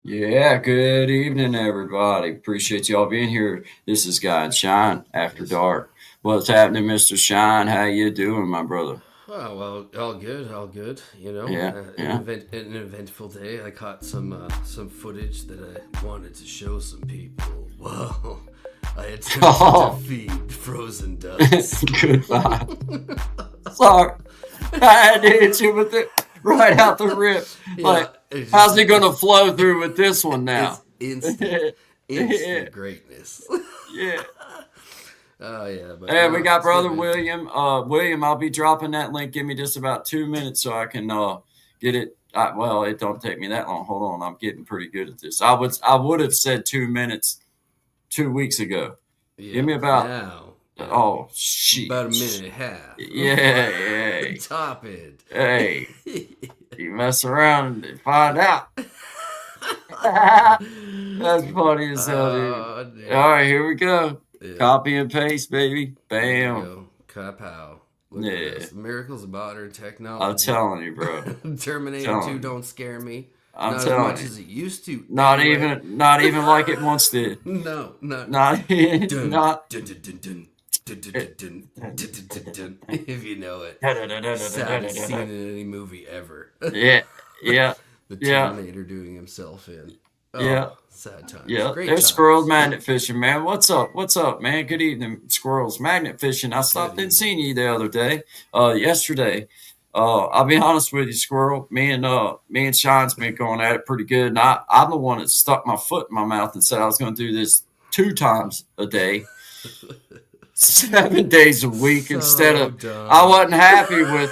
Yeah, good evening, everybody. Appreciate y'all being here. This is Guy and Shine After Yes, sir. Dark. What's happening, Mr. Shine? How you doing, my brother? Oh well, all good, all good. Yeah, yeah. An eventful day. I caught some footage that I wanted to show some people. Whoa! I attempted to Oh, feed frozen ducks. good vibe. Sorry, I had to hit you with it right out the rip. Yeah, Like, it's how's he just gonna flow through with this one it's now? Yeah, instant greatness. yeah. Oh yeah, but Hey, we no, got it's good, brother man. William. William, I'll be dropping that link. Give me just about 2 minutes so I can get it. Well, it don't take me that long. Hold on, I'm getting pretty good at this. I would have said 2 minutes 2 weeks ago. Give Yeah, me about now about a minute sheesh. and a half. Yeah, hey, Top it. hey, you mess around and find out. That's funny as hell, dude. Oh, All damn. right, here we go. Yeah, Copy and paste, baby. there we Bam. go. Kapow. Look at Yeah, this. Miracles of modern I'm technology. telling you, bro. Terminator 2 Telling you. don't scare me. I'm Not as telling much you. as it used to, Not anyway. even not even like it once did. No, not. Not Dun, not dun, dun, dun, dun. Dun, dun, dun, dun, dun, dun, dun, dun, if you know it. Saddest scene in any movie ever. yeah, yeah, The yeah, Terminator doing himself in. yeah, Oh, sad times. yeah. Great There's squirrels times. magnet fishing, man. What's up? What's up, man? Good evening, squirrels magnet fishing. I Good stopped in evening. seeing you the other day, yesterday. I'll be honest with you, squirrel. Me and Sean's been going at it pretty good, and I'm the one that stuck my foot in my mouth and said I was going to do this 2 times a day, 7 days a week instead So of. I dumb. wasn't happy with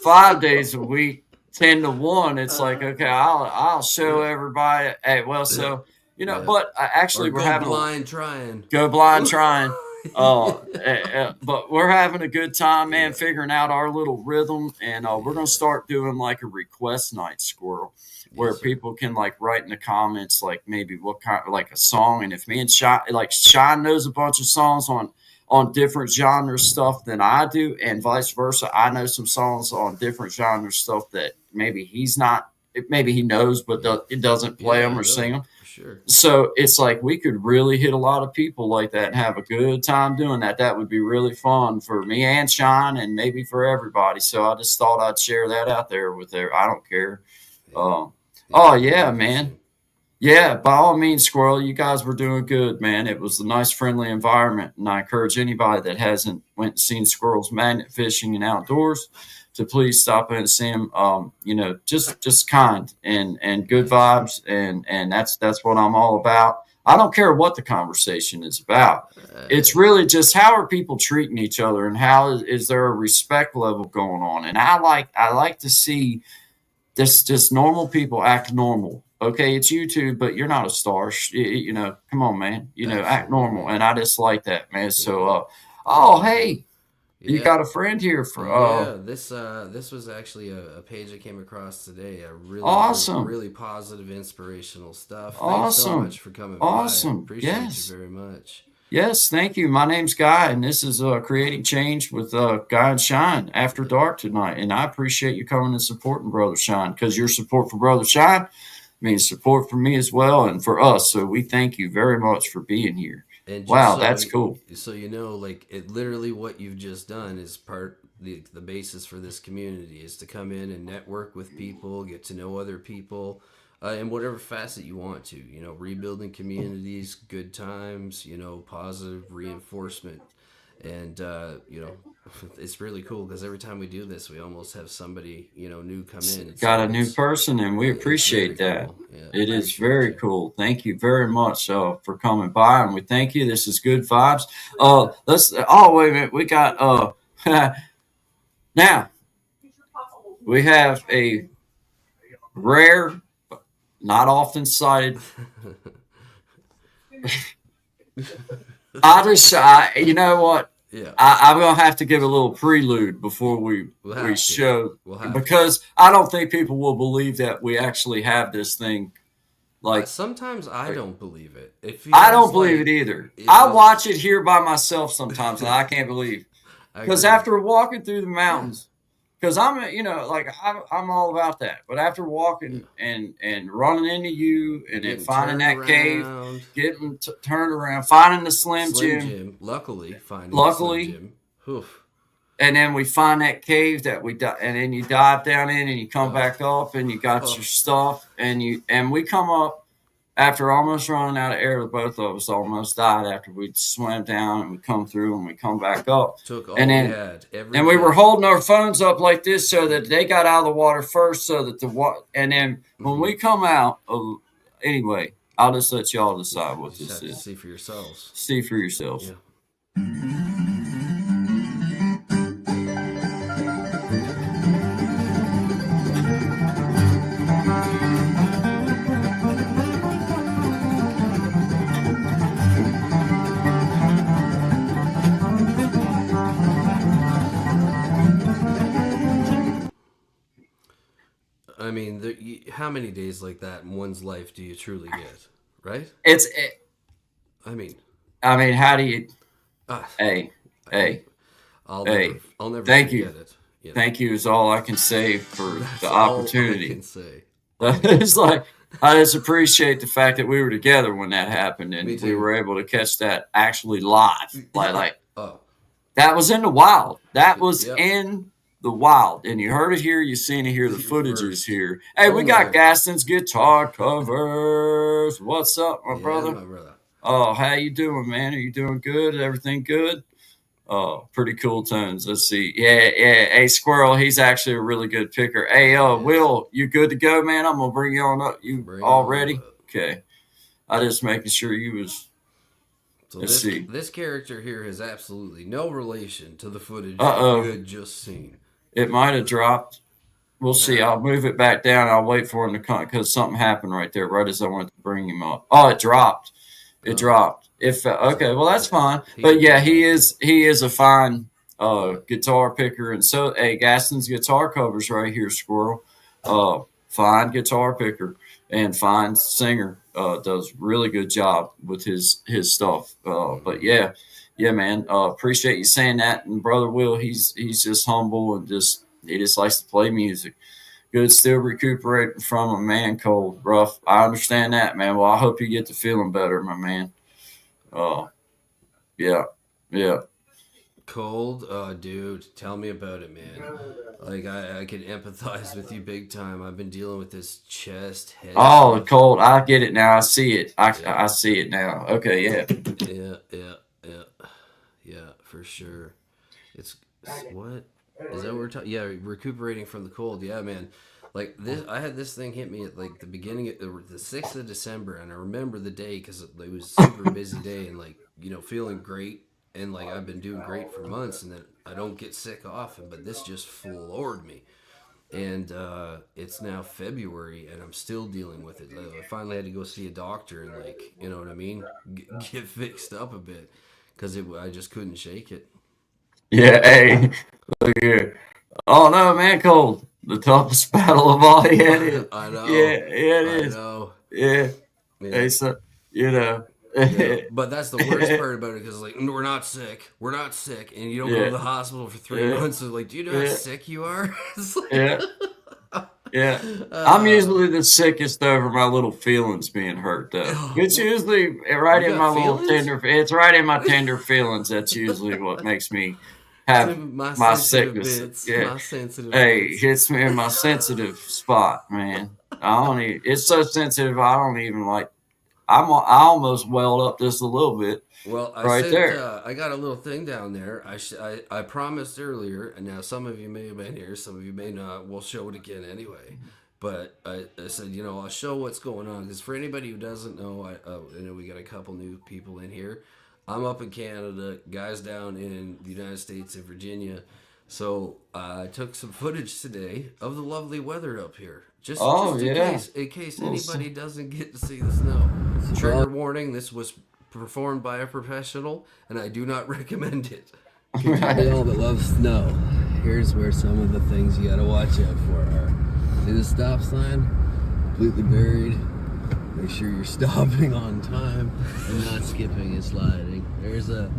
5 days a week, 10 to 1. It's like, okay, I'll show yeah, everybody. Hey, well, yeah, so yeah. but Or actually we're go having a blind trying. go blind trying. But we're having a good time, man, Yeah. figuring out our little rhythm, and we're gonna Yes. start doing like a request night, squirrel, where Yes, sir. people can like write in the comments like maybe what kind like a song, and if me and Shine knows a bunch of songs on different genre stuff than I do, and vice versa, I know some songs on different genre stuff that maybe he's not. Maybe he knows, but it doesn't play them Yeah, or sing no, them. for sure. So it's like we could really hit a lot of people like that and have a good time doing that. That would be really fun for me and Sean and maybe for everybody. So I just thought I'd share that out there with there. I don't care. Yeah. Um, Yeah, oh very yeah, man. interesting. Yeah, by all means, Squirrel, you guys were doing good, man. It was a nice, friendly environment, and I encourage anybody that hasn't went and seen squirrels magnet fishing and outdoors to please stop in and see them. Just kind and good Nice. vibes, and that's what I'm all about. I don't care what the conversation is about. It's Uh, really just how are people treating each other, and how is there a respect level going on? And I like to see just normal people act normal. Okay, it's YouTube, but you're not a star. Come on, man. Act normal, absolutely. and I just like that, man. So, Yeah. Yeah, oh me too. hey, you Yeah. got a friend here for Yeah, this was actually a page I came across today. A awesome, really positive, inspirational stuff. Thanks so awesome, much for coming by. I awesome. appreciate you Yes, very much. yes. Thank you. My name's Guy, and this is creating change with Guy and Shine after Yeah. dark tonight. And I appreciate you coming and supporting Brother Shine because your support for Brother Shine means support for me as well and for us. So we thank you very much for being here. And just Wow, that's cool. so you know, like it literally what you've just done is part the basis for this community is to come in and network with people, get to know other people, in whatever facet you want to. You know, rebuilding communities, good times. You know, positive reinforcement, and it's really cool because every time we do this, we almost have somebody new come in, and Got so a new person, and we it's very appreciate that. cool. Yeah, It is appreciate very you. cool. Thank you very much for coming by, and we thank you. This is good vibes. Let's. Oh, wait a minute. We got now we have a rare, not often cited. You know what? Yeah, I'm gonna have to give a little prelude before we'll we have to. show We'll have to. because I don't think people will believe that we actually have this thing. Like, Sometimes I don't believe it. It I don't feels believe it like either. it I was. watch it here by myself sometimes, and I can't believe I because agree. after walking through the mountains, because I'm all about that. But after walking and running into you, and then Getting finding turned that cave, around. getting turned around, finding the Slim Slim Jim, Jim. Luckily, finding the Slim luckily, Jim. Oof. and then we find that cave that and then you dive down in, and you come back up, and you got your stuff, and we come up after almost running out of air. Both of us almost died after we swam down, and we come through, and we come back up, Took all and we then had. and we were holding our phones up like this so that they got out of the water first, so that and then when we come out, anyway, I'll just let y'all decide what You just this have to is. see for yourselves. See for yourselves. Yeah. I mean, how many days like that in one's life do you truly get, right? I mean, How do you? uh, Hey, hey, I'll hey! never Thank forget you. it. You know? Thank you is all I can say for That's the all I opportunity. can say. It's like I just appreciate the fact that we were together when that happened, Me and too. we were able to catch that actually live. Like Oh, that was in the wild. That was Yep. in the wild, and you heard it here, you seen it here. The You footage first. is here. Hey, we got Gaston's guitar covers. What's up, my brother? my brother. Oh, how you doing, man? Are you doing good? Everything good? Oh, pretty cool tunes. Let's see. Yeah. Hey, Squirrel, he's actually a really good picker. Hey, Will, you good to go, man? I'm gonna bring you on up. You all ready? Okay. I just making sure you was. So Let's see. This character here has absolutely no relation to the footage Uh-oh. you had just seen. It might have dropped. We'll see. I'll move it back down. I'll wait for him to come because something happened right there, right as I went to bring him up. Oh, it dropped. It dropped. Okay, well that's fine. But yeah, he is a fine guitar picker, and so hey, Gaston's guitar covers right here, Squirrel. Fine guitar picker and fine singer. Does really good job with his stuff. But yeah, man. Appreciate you saying that. And brother Will, he's just humble and he just likes to play music. Good, still recuperating from a man cold, rough. I understand that, man. Well, I hope you get to feeling better, my man. Yeah. Cold, dude, tell me about it, man. Like I can empathize with you big time. I've been dealing with this chest head. Oh, the cold. I get it now. I see it. I see it now. Okay, yeah. Yeah, for sure. It's what is that? What we're talking? Yeah, recuperating from the cold. Yeah, man. Like this, I had this thing hit me at like the beginning of the 6th of December, and I remember the day because it was a super busy day, and like feeling great, and like I've been doing great for months, and then I don't get sick often, but this just floored me. And it's now February, and I'm still dealing with it. I finally had to go see a doctor and like you know what I mean, get fixed up a bit because I just couldn't shake it. Yeah, hey, look here. Oh no, man, cold. The toughest battle of all yet is. I know. Yeah, it is. I know. Yeah. Yeah. Hey, so, Yeah. But that's the worst part about it because like we're not sick, and you don't go to the hospital for 3 months. So like, do you know how sick you are? Yeah. I'm usually the sickest over my little feelings being hurt, though. It's usually right in my little tender. It's right in my tender feelings. That's usually what makes me have my sickness. Bits, yeah. My sensitive Hey, bits. hits me in my sensitive spot, man. It's so sensitive. I don't even like. I almost welled up just a little bit. Well, I got a little thing down there. I promised earlier, and now some of you may have been here, some of you may not. We'll show it again anyway. But I said, I'll show what's going on because for anybody who doesn't know, I know we got a couple new people in here. I'm up in Canada, guys down in the United States and Virginia. So I took some footage today of the lovely weather up here. Just in case anybody doesn't get to see the snow. Trigger warning, this was performed by a professional, and I do not recommend it. Y'all that love snow, here's where some of the things you gotta watch out for are. See the stop sign? Completely buried. Make sure you're stopping on time and not skipping and sliding. There's a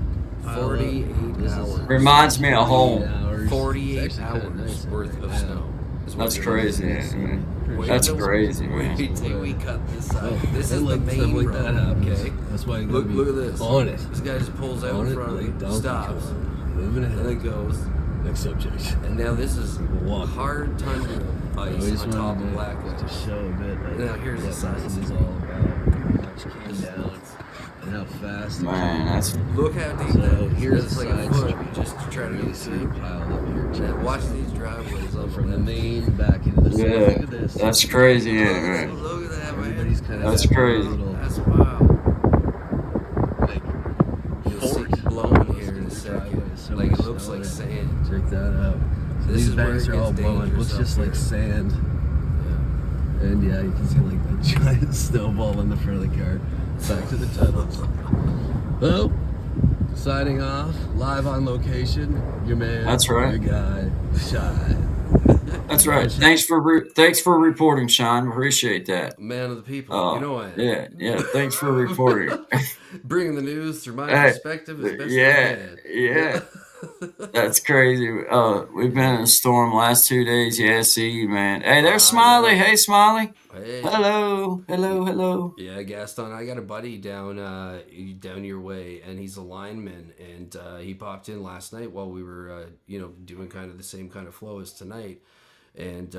48 hours. Reminds me of home. hours. 48 It's actually kinda hours nice worth right of now. snow. Is what That's it is. crazy. Man. Wait That's till- crazy, man. Wait till we cut this side. Oh, This and is the like main stuff like road. that happens. Okay. That's why you gotta Look at be this. on it. This guy just pulls out On in it front like a of me, Donkey stops, Kong. Moving and ahead. then goes. Next subject. And now this is Walk. hard tundra We ice just on top wanted of black to ice. show a bit like Now here's the what size. this is all about. How much came down and how fast it Man, came. that's Look how deep So that is. here's It's the like a side foot street. just to try to You get see through. it piled up here. Now watch these driveways So up from the left. main back into the city. yeah, Look at this. that's crazy, ain't it, man? Look at that, man. Everybody's kind of That's crazy. That's wild. like You'll see fort. it blowing here in a Almost in the driveway. second. So Like much it looks snow like in it. sand. Check that out. So This these is where banks it are all gets blowing. dangerous Looks up just like here. sand. Yeah. And yeah, you can see like the giant snowball in the front of the car. Back to the tunnels. Well, signing off, live on location. Your man. That's right. Your guy, Shy. That's right. Thanks for reporting, Sean. Appreciate that. Man of the people. You know what? Yeah. Thanks for reporting. Bringing the news through my Hey, perspective as best yeah, I can. yeah. That's crazy. We've been in a storm last 2 days. Yeah, see you, man. Hey, there's Smiley. Hey, Smiley. Hey. Hello. Yeah, Gaston, I got a buddy down your way, and he's a lineman, and he popped in last night while we were, doing kind of the same kind of flow as tonight, and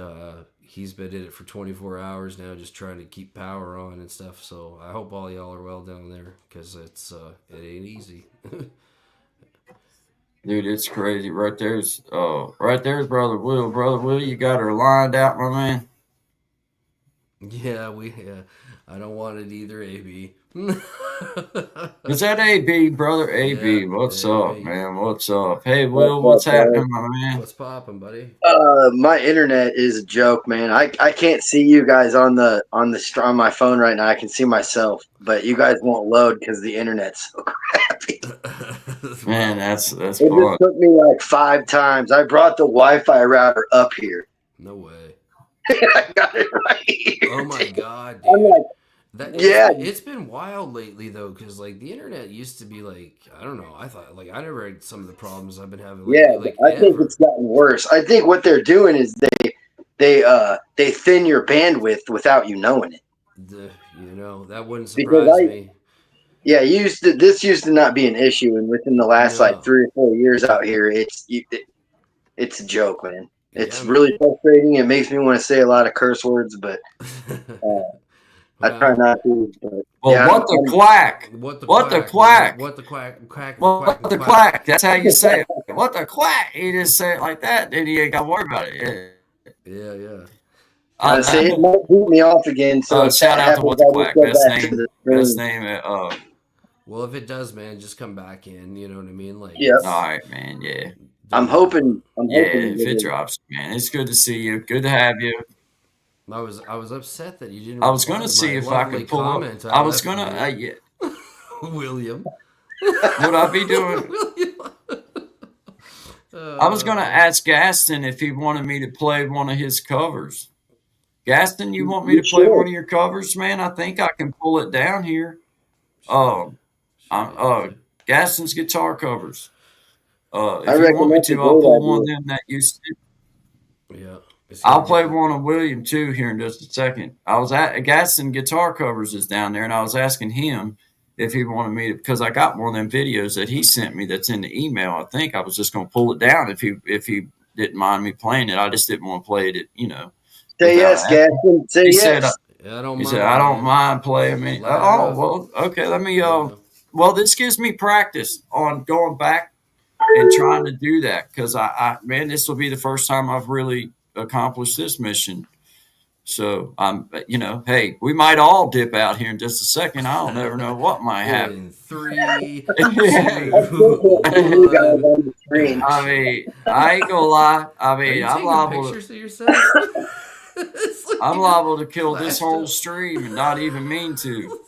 he's been in it for 24 hours now, just trying to keep power on and stuff. So I hope all y'all are well down there, because it ain't easy. Dude, it's crazy. Right there's Brother Will. Brother Will, you got her lined out, my man. Yeah, I don't want it either, AB. Is that AB, brother? AB, Yeah, what's AB. up, man? What's up? Hey, Will, what's happening, my man? What's poppin', buddy? My internet is a joke, man. I can't see you guys on my phone right now. I can see myself, but you guys won't load because the internet's so crappy. Man, that's It fun. just took me like 5 times. I brought the Wi-Fi router up here. No way. I got it right here. Oh my god, I'm dude. like, yeah. It's been wild lately though, because like the internet used to be like, I don't know. I thought like I never had some of the problems I've been having lately. Yeah, like, I think it's gotten worse. I think what they're doing is they thin your bandwidth without you knowing it. That wouldn't Because surprise me. Yeah, this used to not be an issue, and within the last like 3 or 4 years out here, it's a joke, man. It's really frustrating. It makes me want to say a lot of curse words, but I try not to. But, well, yeah, what the quack? What the quack? What the quack? What the quack? That's how you say it. What the quack? You just say it like that, then you ain't got to worry about it. Yeah. See, it might beat me off again. So shout out to What the Quack. Best name. Well, if it does, man, just come back in. You know what I mean? Like, yeah. All right, man. Yeah. I'm hoping. If it drops, man, it's good to see you. Good to have you. I was upset that you didn't. I was going to see if I could pull up. I was going to. William. Would I be doing? I was going to ask Gaston if he wanted me to play one of his covers. Gaston, you want me to play one of your covers, man? I think I can pull it down here. Gaston's guitar covers. If you want me to, I'll pull one of them that you said. Yeah. I'll play one of William too here in just a second. I was at Gaston Guitar Covers is down there, and I was asking him if he wanted me to, because I got one of them videos that he sent me that's in the email. I think I was just going to pull it down if he didn't mind me playing it. I just didn't want to play it, Say yes, Gaston. Say yes. He said, I don't mind playing me. Well, okay. Let me. Well, this gives me practice on going back and trying to do that, because man, this will be the first time I've really accomplished this mission. So hey, we might all dip out here in just a second. I'll never know what might happen. In 3, 2, I mean, I ain't gonna lie. I mean, I'm liable to kill this whole stream and not even mean to.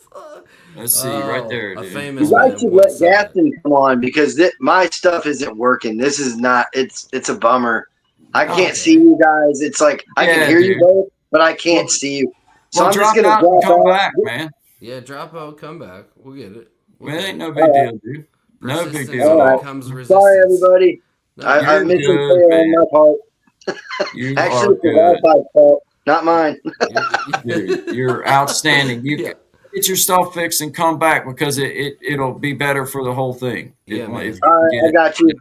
Let's see, right there, dude. You guys should let Gaston come on, because my stuff isn't working. This is not. It's a bummer. I can't see you guys. It's like I can hear you both, but I can't see you. So I'm just gonna come back, man. Yeah, drop out, come back. We'll get it. It ain't no big deal, dude. No big deal. Sorry, everybody. No, I You're missed it good, on man. my part. You are Actually, it's the good, Wi-Fi fault, not mine. dude. You're outstanding. You yeah, can get your stuff fixed and come back because it'll be better for the whole thing. yeah, If man. you All can right, get I it, got you.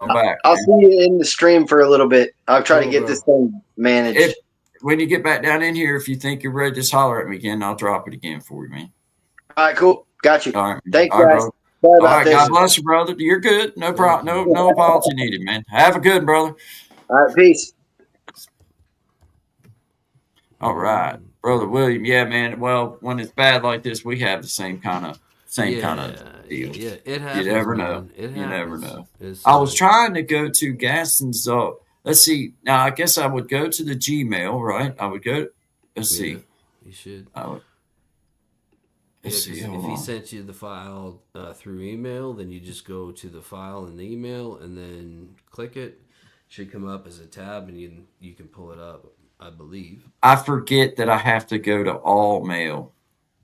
come back, I'll man. see you in the stream for a little bit. I'll try to Cool, get this bro. thing If managed. when you get back down in here, if you think you're ready, just holler at me again. I'll drop it again for you, man. All right, cool. Got you. All right, man. Thanks, All right, guys. bro. Sorry All about right. God this. bless you, brother. You're good. No Thank problem. you. No apology needed, man. Have a good, one, brother. All right, peace. All right, brother William. Yeah, man. Well, when it's bad like this, we have the same kind of deal. Yeah. It You happens, never know. man. It You never happens. know. It's I was trying to go to Gaston's. Let's see. Now, I guess I would go to the Gmail, right? I would go. Let's yeah. see. You should. I would, Yeah, let's see. because Hold if he on. sent you the file through email, then you just go to the file in the email and then click it. Should come up as a tab, and you can pull it up. I believe. I forget that I have to go to all mail.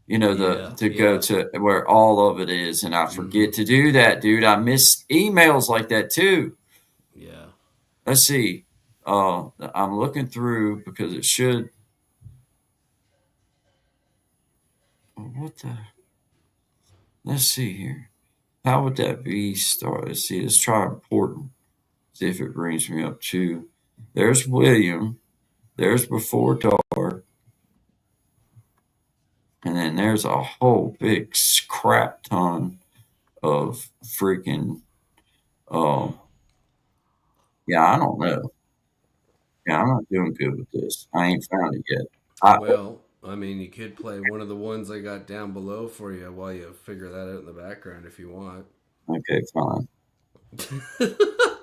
You know, go to where all of it is, and I forget to do that, dude. I miss emails like that too. Yeah. Let's see. I'm looking through because it should. What the? Let's see here. How would that be started? Let's see. Let's try important. See if it brings me up to. There's William. There's before dark. And then there's a whole big crap ton of freaking. Yeah, I don't know. Yeah, I'm not doing good with this. I ain't found it yet. Well, I mean, you could play one of the ones I got down below for you while you figure that out in the background if you want. Okay, fine.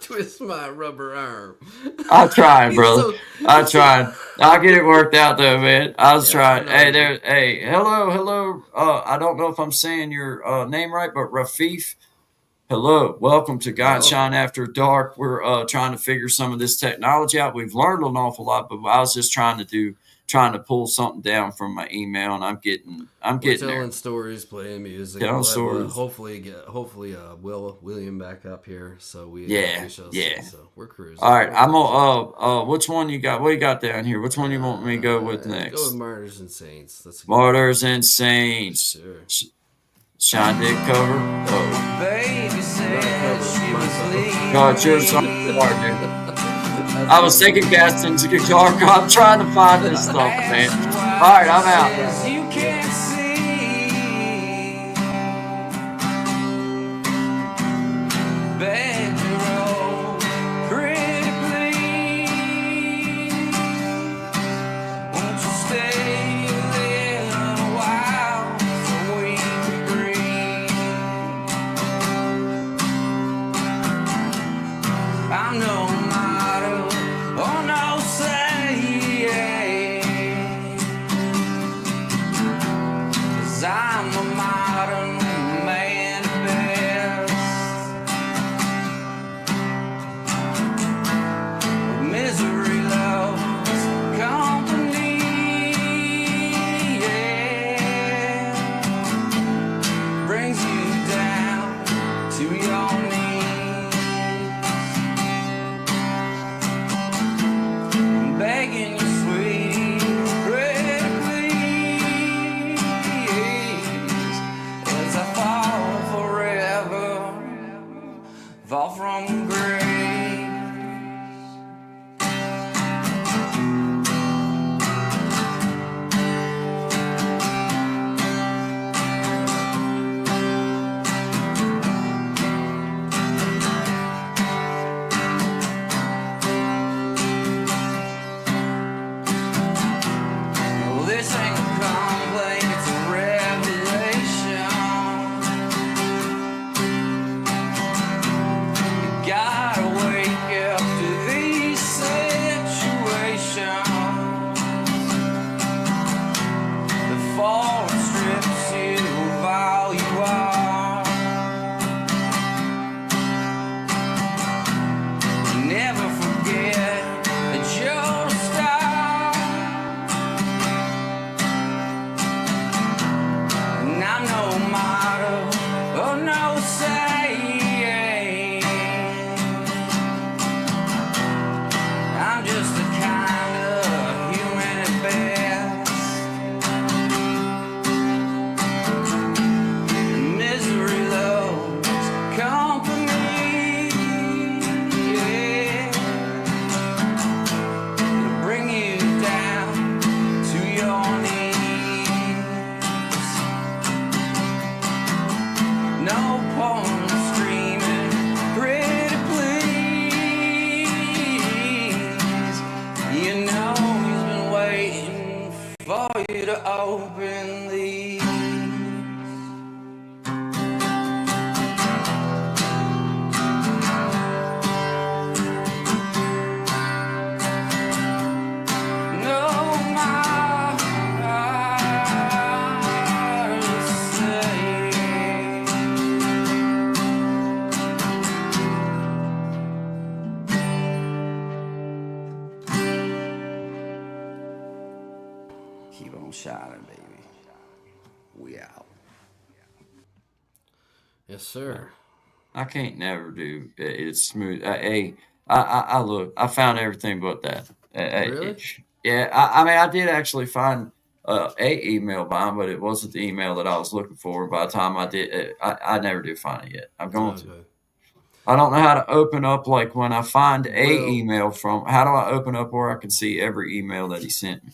Twist my rubber arm. I tried, brother. I he's so- tried. I'll get it worked out though, man. I was trying. no, Hey, you're- there. Hey, hello. I don't know if I'm saying your name right, but Rafif. Hello, welcome to God Shine After Dark. We're trying to figure some of this technology out. We've learned an awful lot, but I was just trying to pull something down from my email, and I'm getting We're telling there. stories, playing music. Telling We'll stories. hopefully William back up here. So we shall yeah. see. So we're cruising. All right, I'm gonna. Which one you got? What you got down here? Which one you want me to go with next? Go with Martyrs and Saints. That's Martyrs and Saints. Sure. Shine did cover. Oh, Baby said she was leaving. God, it's your song. I was thinking Gaston's guitar. I'm trying to find this stuff, man. All right, I'm out. Says you can't see. Beg to roll pretty please. Won't you stay a little while so we can breathe? I'm no model or no saint, 'cause I'm a modern man at best. Misery loves company, yeah. Brings you down to your knees. I'm begging you, sweetie, pretty please. We out. Yes, sir. I can't never do it smooth. I look. I found everything but that. Really? Yeah. I mean, I did actually find a email by him, but it wasn't the email that I was looking for. By the time I did, I never did find it yet. I'm going to. Okay. I don't know how to open up like when I find a Well- email from. How do I open up where I can see every email that he sent me?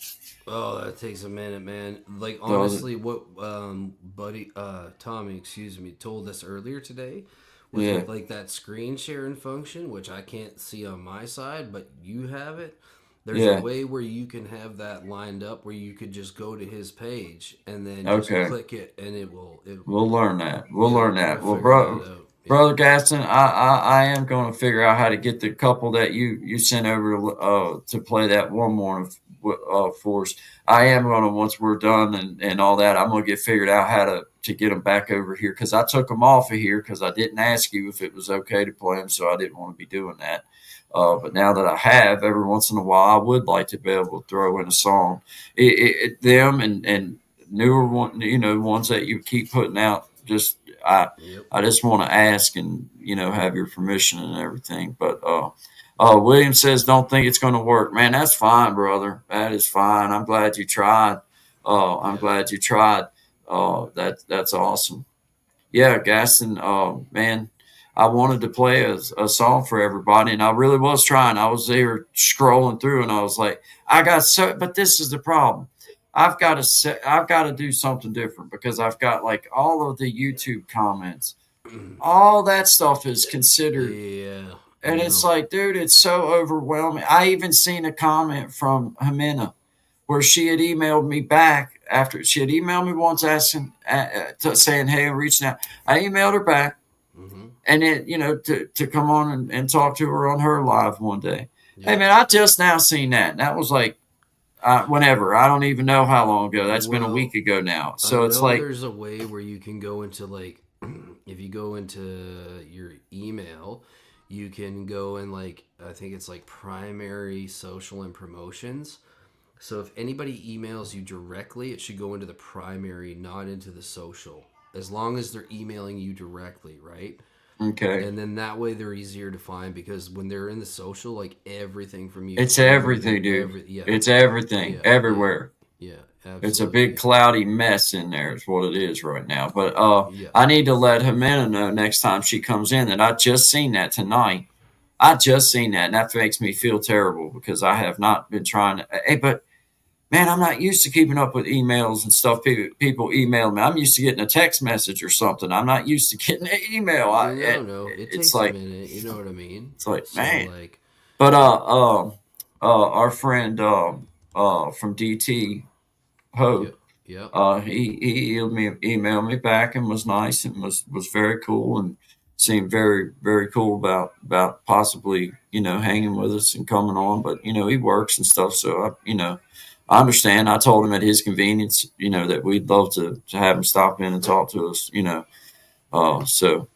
Oh, that takes a minute, man. Like Does it? honestly, what buddy Tommy, excuse me, told us earlier today was Yeah. with, like that screen sharing function, which I can't see on my side, but you have it. There's Yeah. a way where you can have that lined up where you could just go to his page and then just Okay. click it and it will. We'll learn that. We'll Yeah, learn that. we'll Well, figure bro, that out. Yeah. Brother Gaston, I am going to figure out how to get the couple that you sent over to play that one more for us. I am going to, once we're done and all that, I'm going to get figured out how to get them back over here because I took them off of here because I didn't ask you if it was okay to play them, so I didn't want to be doing that. But now that I have, every once in a while, I would like to be able to throw in a song. Them and newer one, ones that you keep putting out. Just Yep. I just want to ask and have your permission and everything. But William says don't think it's going to work. Man, that's fine, brother. That is fine. I'm glad you tried. I'm glad you tried. That's awesome. Yeah, Gaston. Man, I wanted to play a song for everybody, and I really was trying. I was there scrolling through, and I was like, but this is the problem. I've got to do something different because I've got like all of the YouTube comments, all that stuff is considered, Yeah. and it's like, dude, it's so overwhelming. I even seen a comment from Jimena where she had emailed me back after she had emailed me once asking, saying, "Hey, I'm reaching out." I emailed her back. Mm-hmm. And then, to come on and talk to her on her live one day. Yeah. Hey, man, I just now seen that. And that was like, whenever. I don't even know how long ago. That's been a week ago now. So I it's know like. There's a way where you can go into, like, if you go into your email, you can go in, like, I think it's like primary social and promotions. So if anybody emails you directly, it should go into the primary, not into the social. As long as they're emailing you directly, right? Okay. And then that way they're easier to find because when they're in the social, like everything from you. It's everything, dude. It's everything, everywhere. Yeah, absolutely. It's a big cloudy mess in there is what it is right now. But Yeah. I need to let Jimena know next time she comes in that I just seen that tonight. I just seen that, and that makes me feel terrible because I have not been trying to. Hey, but man, I'm not used to keeping up with emails and stuff. People email me. I'm used to getting a text message or something. I'm not used to getting an email. No, it takes like, a minute. You know what I mean? It's like, So, man. like, But our friend from DT, Hope, yeah. he emailed me back and was nice and was very cool and seemed very, very cool about possibly, hanging with us and coming on. But, he works and stuff. So, I understand. I told him at his convenience, that we'd love to have him stop in and talk to us, so,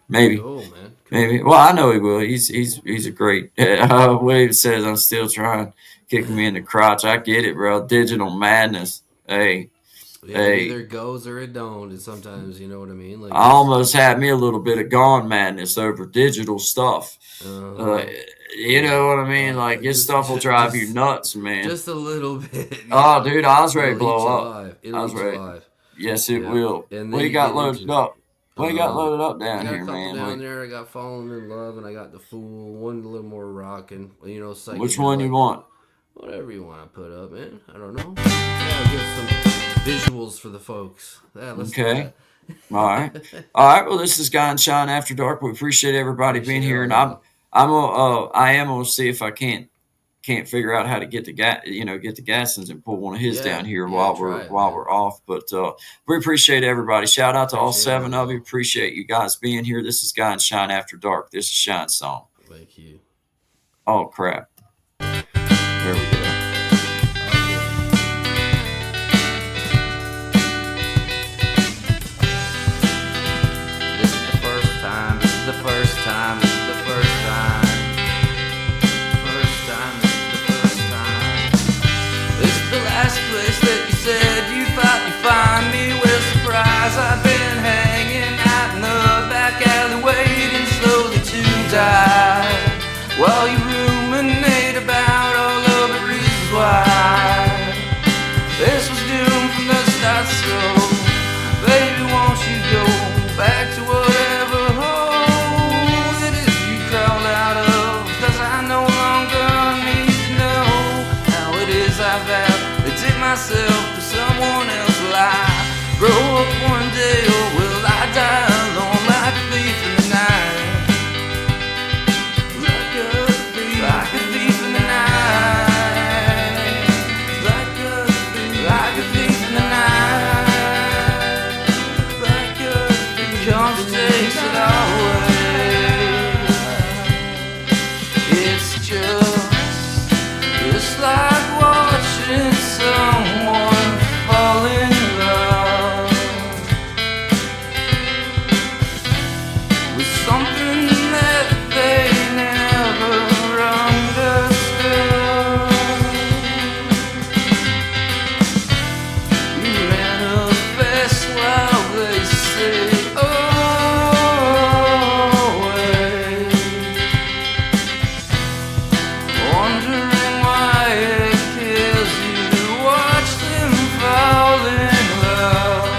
maybe. Cool, man. Cool. Maybe. Well, I know he will. He's a great. William says I'm still trying, kicking me in the crotch. I get it, bro. Digital madness. Hey, Yeah, hey. it either goes or it don't. And sometimes, you know what I mean? Like, I almost had me a little bit of gone madness over digital stuff. You know what I mean? Like, this stuff will drive you nuts, man. Just a little bit. Oh, dude, I was ready to It'll eat blow you up. alive. I It'll was eat you ready. alive. Yes, it Yeah. will. And then What you you got get loaded into- up? What you got loaded up I down got here, a couple man? down there. I got Fallen in Love, and I got The Fool. One a little more rocking. Which one you want? Whatever you want to put up, man. I don't know. Yeah, get some visuals for the folks. Yeah, let's do Okay. that. All right. Well, this is Guy and Shine After Dark. We appreciate everybody being here, and I am gonna see if I can't figure out how to get the Gassons and pull one of his down here while we're off. But we appreciate everybody. Shout out to all 7 of you. Appreciate you guys being here. This is Guy and Shine After Dark. This is Shine Song. Thank you. Oh crap! There we go. This is the first time. This is the first time. This is the first time. First time. This is the first time. This is the last place that you said you thought you'd find me. thought so. Baby, won't you go back to whatever hole it is you crawled out of? 'Cause I no longer need to know how it is I vow to take myself to someone else. Will I grow up one day, or will I die alone like a thief in the night? Like a thief in the night. Like a thief in the night. Like a thief comes and takes it all away. It's like watching someone fall in love with something that they never understood. You manifest while they say, oh, wait. Wondering why it kills you to watch them fall in love.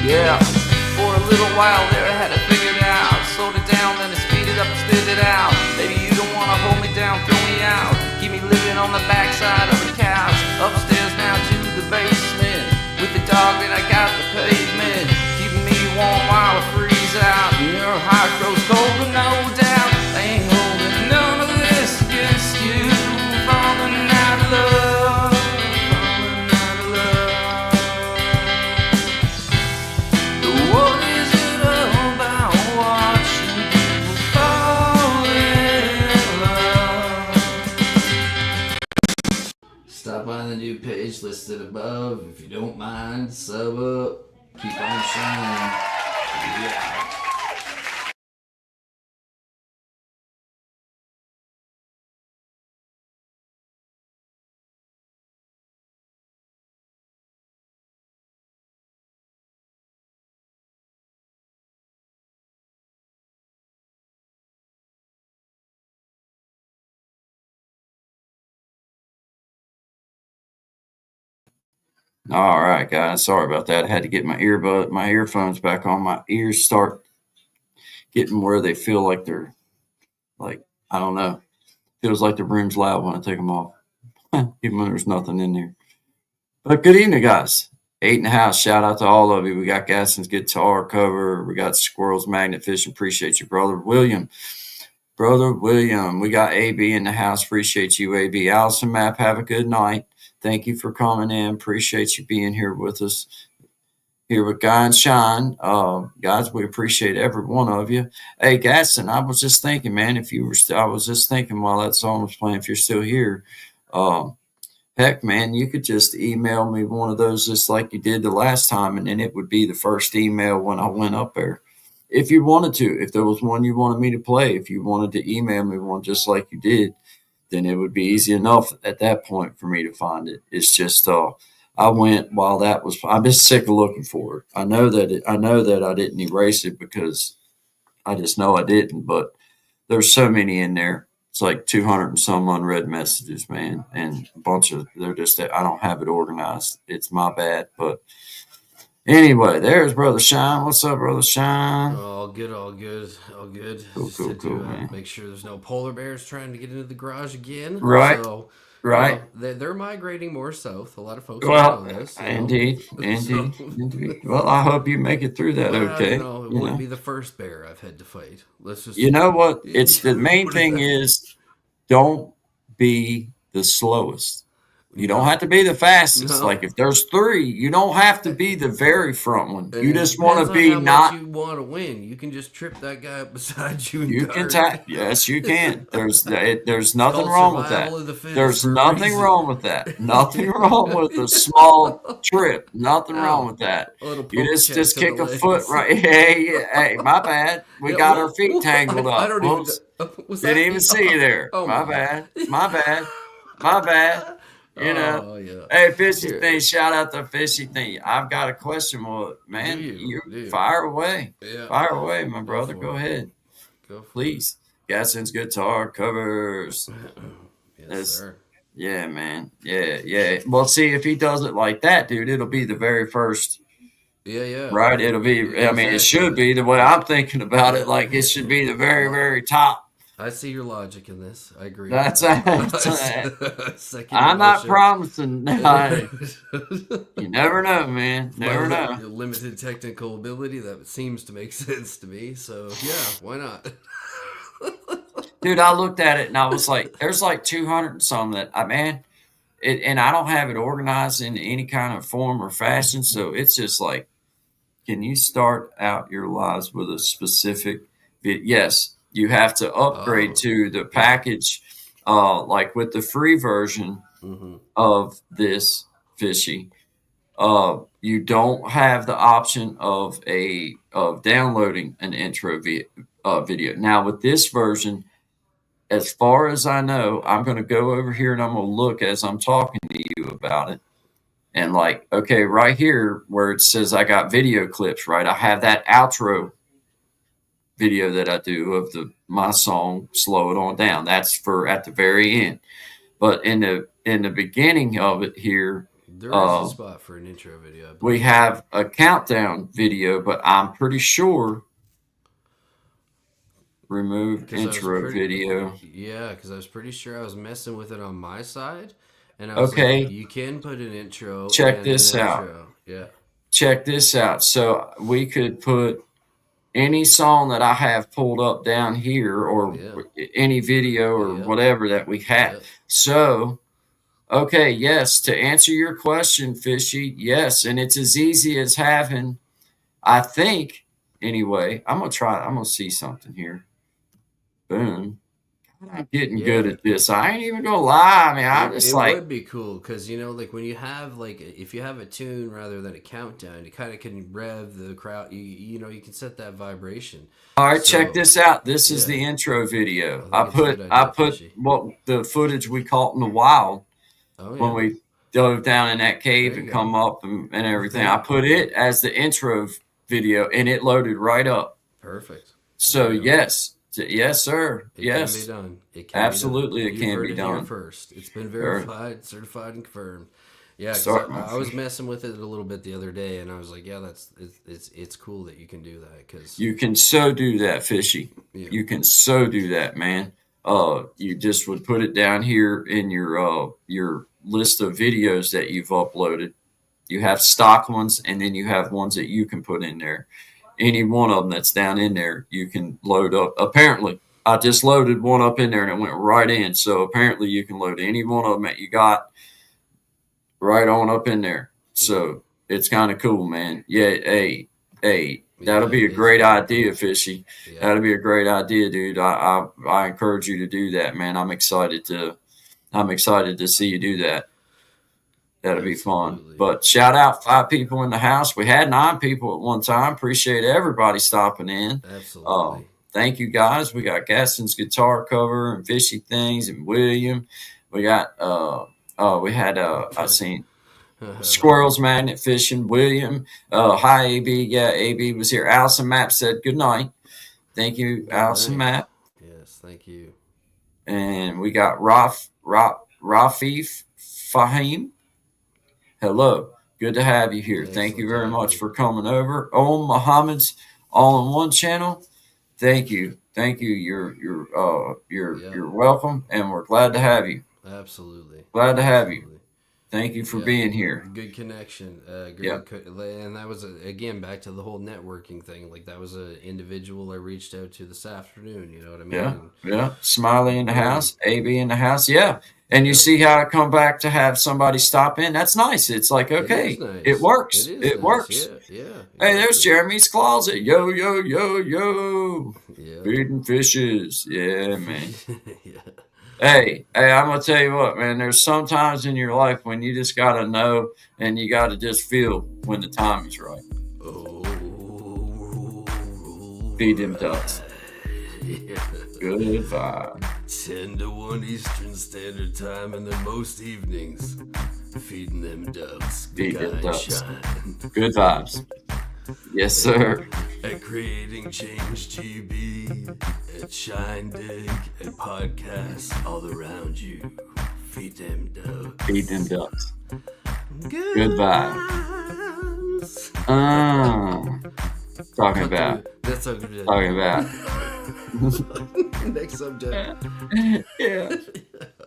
Yeah, for a little while there I had it figured out. Slowed it down, then I speed it up and spit it out. Maybe you don't wanna hold me down, throw me out. Keep me living on the backside of the couch. Upstairs now to the basement. With the dog that I got the pavement. Keeping me warm while I freeze out. And your heart grows cold, but no doubt I ain't holding none of this against you. Falling out of love. Falling out of love. What is it about watching people fall in love? Stop by the new page listed above. If you don't mind, sub up. Keep on shining. Yeah. All right, guys. Sorry about that. I had to get my earphones back on. My ears start getting where they feel like they're like, I don't know. Feels like the room's loud when I take them off, even when there's nothing in there. But good evening, guys. Eight in the house. Shout out to all of you. We got Gaston's guitar cover. We got Squirrel's Magnet Fish. Appreciate you, brother William. Brother William. We got AB in the house. Appreciate you, AB. Allison Map. Have a good night. Thank you for coming in. Appreciate you being here with us. Here with Guy and Shine. Guys, we appreciate every one of you. Hey, Gaston, I was just thinking, man, if you were I was just thinking while that song was playing, if you're still here, heck, man, you could just email me one of those just like you did the last time, and then it would be the first email when I went up there. If you wanted to, if there was one you wanted me to play, if you wanted to email me one just like you did, then it would be easy enough at that point for me to find it. It's just I went while that was. I'm just sick of looking for it. I know that I didn't erase it because I just know I didn't. But there's so many in there. It's like 200 and some unread messages, man, and a bunch of they're just. I don't have it organized. It's my bad. But anyway, there's Brother Shine. What's up, Brother Shine? All good, all good, all good. Cool, Just cool, had cool, to man. make sure there's no polar bears trying to get into the garage again. Right. So, Right. They're migrating more south. A lot of folks Well, know this. indeed. So, Well, I hope you make it through that well, okay. it wouldn't be the first bear I've had to fight. Let's just. You know what? It's the main put it thing that- is don't be the slowest. You don't have to be the fastest. No. Like if there's three, you don't have to be the very front one. And You it just want depends to on be how much not. you want to win. You can just trip that guy up beside you. And You can tap. Yes, you can. There's nothing called wrong with survival that. of the fittest There's for a nothing reason. wrong with that. Nothing wrong with a small trip. Nothing wrong with that. A little You poke just check to kick the a foot legs. right. Hey, my bad. We Yeah, got well, our feet tangled I up. don't Whoops. even. Was Didn't that even me? see you there. Oh, My bad. My bad. My bad. You know. Oh yeah. Hey, Fishy Here, Thing, shout out to Fishy Thing. I've got a question. Well, man, you do you? fire away. Yeah. Fire away, my brother. for Go it. ahead. Go for Please. Gaston's guitar covers. it. Yes, That's- sir. Yeah, man. Yeah. Well, see, if he does it like that, dude, it'll be the very first, Yeah. right? It'll be, I mean, it should be the way I'm thinking about it. Like, it should be the very, very top. I see your logic in this. I agree. That's Second I'm not emotion. promising. You never know, man. Never know. Limited technical ability, that seems to make sense to me. So, yeah, why not? Dude, I looked at it and I was like, there's like 200 and some that, and I don't have it organized in any kind of form or fashion. So it's just like, can you start out your lives with a specific yes, you have to upgrade to the package, like with the free version of this, Fishy. You don't have the option of downloading an intro video. Now with this version, as far as I know, I'm going to go over here and I'm going to look as I'm talking to you about it. And like, okay, right here where it says I got video clips, right? I have that outro video that I do of my song, Slow It On Down. That's for at the very end. But in the beginning of it here, there is a spot for an intro video. We have a countdown video, but I'm pretty sure remove intro video. Yeah, because I was pretty sure I was messing with it on my side. And I was okay. Like, you can put an intro. Check this out. Yeah. Check this out. So we could put any song that I have pulled up down here or any video or whatever that we have. Yeah. So, okay, yes, to answer your question, Fishy, yes. And it's as easy as having, I think, anyway, I'm going to see something here. Boom. I'm getting good at this. I ain't even gonna lie. I mean, I'm just like, it would be cool because like when you have if you have a tune rather than a countdown, you kind of can rev the crowd. You can set that vibration. All right, check this out. This is the intro video. I put what the footage we caught in the wild when we dove down in that cave and come up and everything. I put it as the intro video and it loaded right up. Perfect. So yes. Yes, sir. It yes, can be done. It can absolutely, be done. It can be done. Here first, it's been verified, certified, and confirmed. Yeah, I was messing with it a little bit the other day, and I was like, "Yeah, it's cool that you can do that because you can so do that, Fishy. Yeah. You can so do that, man. You just would put it down here in your list of videos that you've uploaded. You have stock ones, and then you have ones that you can put in there. Any one of them that's down in there, you can load up. Apparently, I just loaded one up in there and it went right in. So apparently you can load any one of them that you got right on up in there. So it's kind of cool, man. Yeah, hey, that'll be a great idea, Fishy. Yeah. That'll be a great idea, dude. I encourage you to do that, man. I'm excited to see you do that. That'll be fun. But shout out 5 people in the house. We had 9 people at one time. Appreciate everybody stopping in. Absolutely. Thank you guys. We got Gaston's guitar cover and Fishy Things and William. We got I seen Squirrels Magnet Fishing, William. Hi AB. Yeah, AB was here. Allison Mapp said good night. Thank you, Allison Mapp. Yes, thank you. And we got Rafif Fahim. Hello. Good to have you here. Thank you very much for coming over. Muhammad's all-in-one channel. Thank you. You're welcome, and we're glad to have you. Absolutely. Glad to have you. Thank you for being here. Good connection. And that was, again, back to the whole networking thing. Like, that was an individual I reached out to this afternoon. You know what I mean? Yeah. Smiley in the house. AB in the house. Yeah. And you see how I come back to have somebody stop in? That's nice. It's like, okay, it works. It works. Yeah. Hey, there's Jeremy's Closet. Yo. Yeah. Feeding fishes. Yeah, man. Yeah. Hey, I'm going to tell you what, man. There's some times in your life when you just got to know and you got to just feel when the time is right. Feed them ducks. Good vibe. 10 to 1 Eastern Standard Time, and then most evenings, feeding them ducks. Feed them Guy ducks. Shine. Good vibes. Yes, sir. At Creating Change GB, at Shine Dig, at podcasts all around you. Feed them ducks. Feed them ducks. Good vibe. Talking about. That's so good. Talking about. Next subject. Yeah.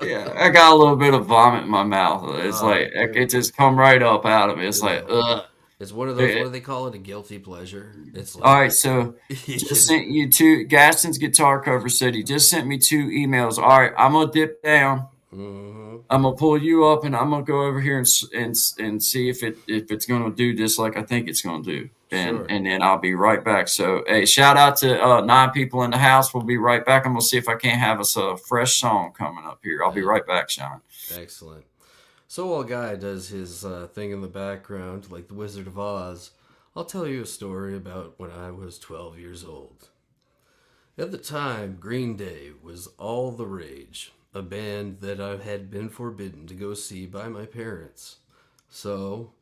Yeah. I got a little bit of vomit in my mouth. It's like, it just come right up out of me. It's like, ugh. It's one of those, what do they call it? A guilty pleasure. It's like, all right, so just sent you two. Gaston's guitar cover said he just sent me 2 emails. All right, I'm gonna dip down. mm-hmm. I'm gonna pull you up, and I'm gonna go over here and see if it's gonna do just like I think it's gonna do, and then I'll be right back. So, hey, shout out to 9 people in the house. We'll be right back. I'm gonna see if I can't have us a fresh song coming up here. I'll be right back, Sean. Excellent. So while Guy does his thing in the background, like the Wizard of Oz, I'll tell you a story about when I was 12 years old. At the time, Green Day was all the rage, a band that I had been forbidden to go see by my parents. So,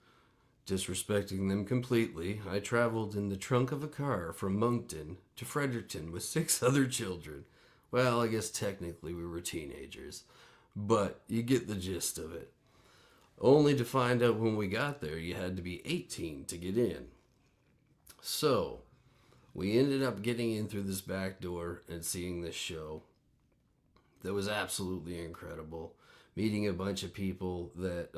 disrespecting them completely, I traveled in the trunk of a car from Moncton to Fredericton with 6 other children. Well, I guess technically we were teenagers, but you get the gist of it. Only to find out when we got there you had to be 18 to get in. So, we ended up getting in through this back door and seeing this show that was absolutely incredible. Meeting a bunch of people that,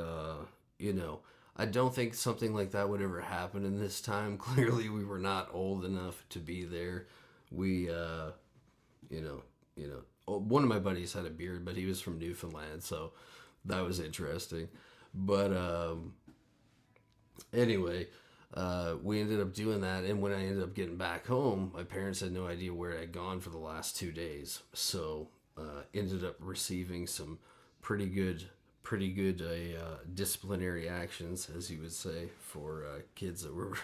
I don't think something like that would ever happen in this time. Clearly, we were not old enough to be there. We, one of my buddies had a beard, but he was from Newfoundland, so that was interesting. But anyway, we ended up doing that, and when I ended up getting back home, my parents had no idea where I'd gone for the last 2 days. So ended up receiving some pretty good disciplinary actions, as you would say, for kids that were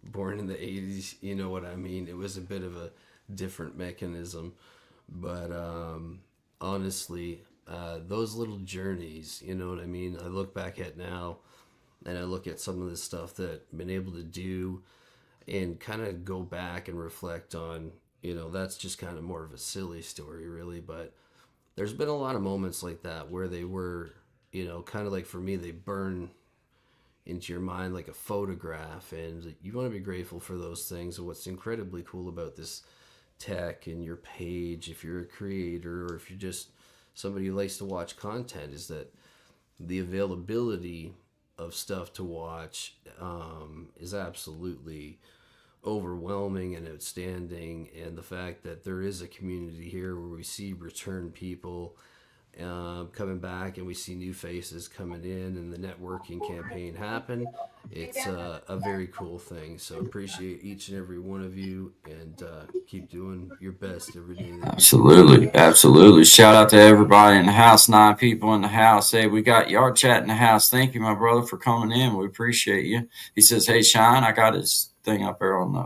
born in the 80s. You know what I mean? It was a bit of a different mechanism, but honestly, those little journeys, you know what I mean? I look back at now, and I look at some of the stuff that I've been able to do, and kind of go back and reflect on, that's just kind of more of a silly story, really. But there's been a lot of moments like that where they were, kind of like, for me, they burn into your mind like a photograph, and you want to be grateful for those things. And what's incredibly cool about this tech and your page, if you're a creator or if you're just somebody who likes to watch content, is that the availability of stuff to watch is absolutely overwhelming and outstanding. And the fact that there is a community here where we see return people coming back, and we see new faces coming in, and the networking campaign happen, it's a very cool thing. So appreciate each and every one of you, and keep doing your best every day. Absolutely. Shout out to everybody in the house. 9 people in the house. Hey, we got Yard Chat in the house. Thank you, my brother, for coming in. We appreciate you. He says, "Hey, Shine, I got his thing up there on the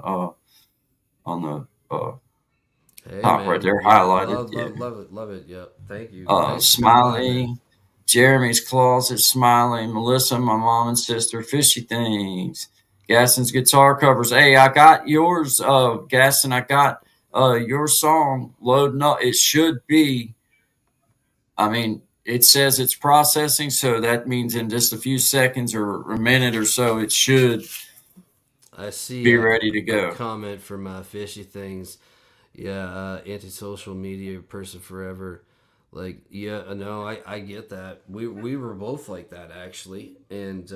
Hey, top man. right there, highlighted." Love it. Yep. Thank you. Smiley, Jeremy's Closet, Smiley, Melissa, my mom and sister, Fishy Things, Gaston's guitar covers. Hey, I got yours, Gaston. I got your song loading up. It should be. I mean, it says it's processing, so that means in just a few seconds or a minute or so, it should. I see. Be ready to go. Comment from Fishy Things. Yeah, anti-social media person forever. Like, yeah, no, I get that. We were both like that, actually. And,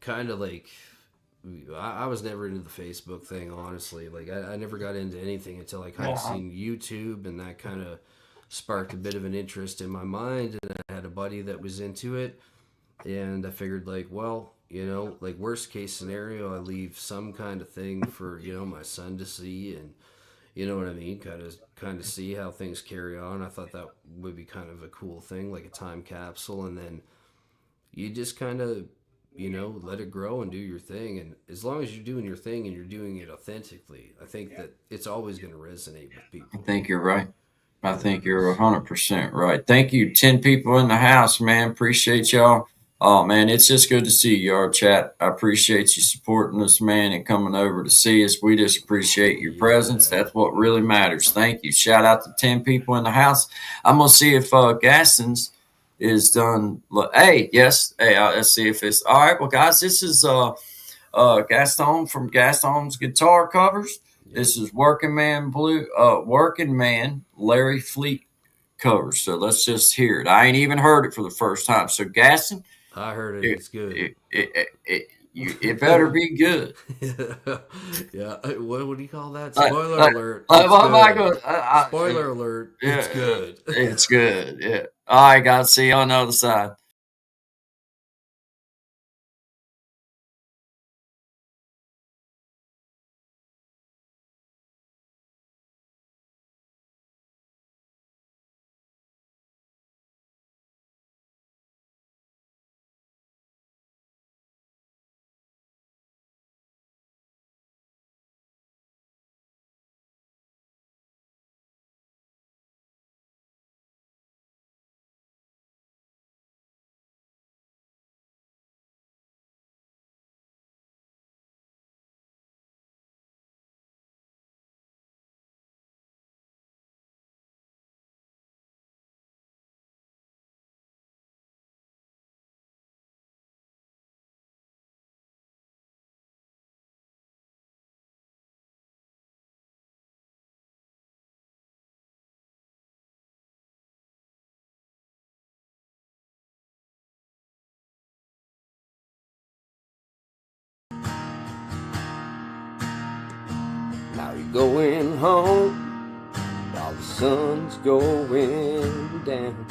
kind of like, I was never into the Facebook thing, honestly. Like, I never got into anything until I kind of seen YouTube, and that kind of sparked a bit of an interest in my mind. And I had a buddy that was into it, and I figured, like, well, like, worst case scenario, I leave some kind of thing for, my son to see, and, you know what I mean? Kind of see how things carry on. I thought that would be kind of a cool thing, like a time capsule. And then you just kind of let it grow and do your thing. And as long as you're doing your thing and you're doing it authentically, I think that it's always going to resonate with I people. think you're right. I think you're Because 100% right. Thank you, 10 people in the house, man. Appreciate y'all. Oh, man, it's just good to see you, our chat. I appreciate you supporting us, man, and coming over to see us. We just appreciate your presence. yeah, That's what really matters. Thank you. Shout out to 10 people in the house. I'm going to see if Gaston's is done. Hey, yes. Hey, let's see if it's all right. Well, guys, this is Gaston from Gaston's Guitar Covers. yep, This is Working Man Larry Fleet covers. So let's just hear it. I ain't even heard it for the first time. So Gaston, I heard it. it It's good. it better be good. Yeah. What do you call that? Like, Spoiler like, alert. It's what am I good. going? Spoiler alert. It's Yeah, good. it's good. Yeah. All right, guys. See you on the other side. Now you're going home while the sun's going down.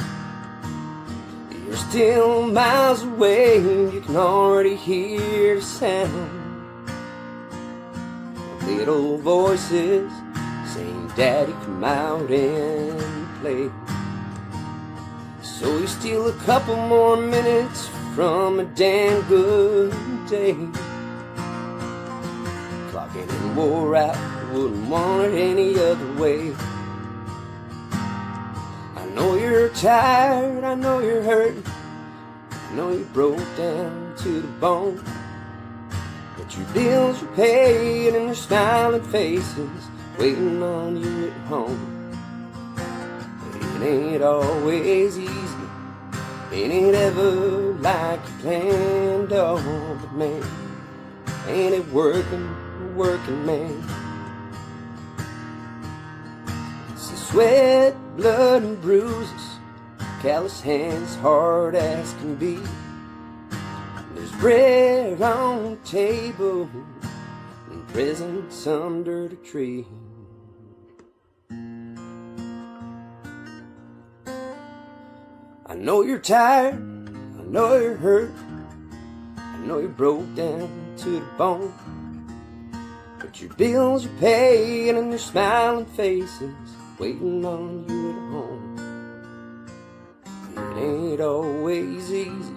You're still miles away, you can already hear the sound of little voices saying, Daddy, come out and play. So you steal a couple more minutes from a damn good day. Clocking in wore out, wouldn't want it any other way. I know you're tired, I know you're hurt, I know you broke down to the bone. But your bills are paid and there's smiling faces waiting on you at home. But it ain't always easy, ain't it ever like you planned? Oh, but man, ain't it working man. It's the sweat, blood and bruises, callous hands, hard as can be. There's bread on the table and presents under the tree. I know you're tired, I know you're hurt, I know you broke down to the bone. But your bills are paid and there's smiling faces waiting on you at home. It ain't always easy,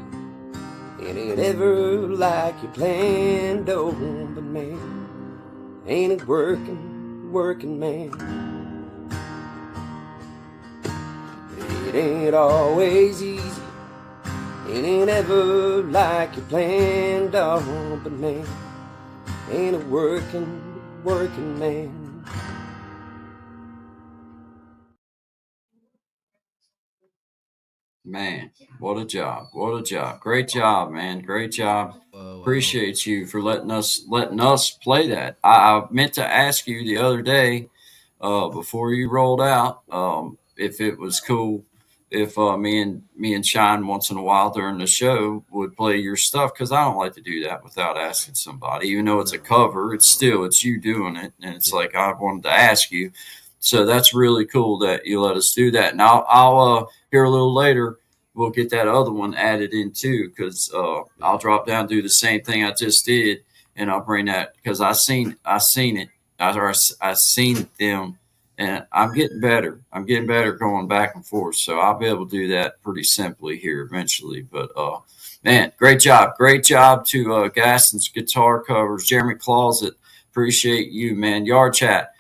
it ain't ever like you planned. Oh, but man, ain't it working man. It ain't always easy, it ain't ever like you planned. Oh, but man, ain't it working man. Man, what a job. What a job. Great job, man. Great job. Wow. Appreciate you for letting us play that. I meant to ask you the other day, before you rolled out, if it was cool if me and Shine once in a while during the show would play your stuff, because I don't like to do that without asking somebody. Even though it's No, a cover, no. it's you doing it, and it's Yeah. like I wanted to ask you. So that's really cool that you let us do that. And I'll here a little later we'll get that other one added in too, because I'll Yeah. drop down, do the same thing I just did, and I'll bring that because I seen it. I seen them, and I'm getting better. I'm getting better going back and forth. So I'll be able to do that pretty simply here eventually. But man, great job to Gaston's guitar covers, Jeremy Closet. Appreciate you, man. Yard Chat.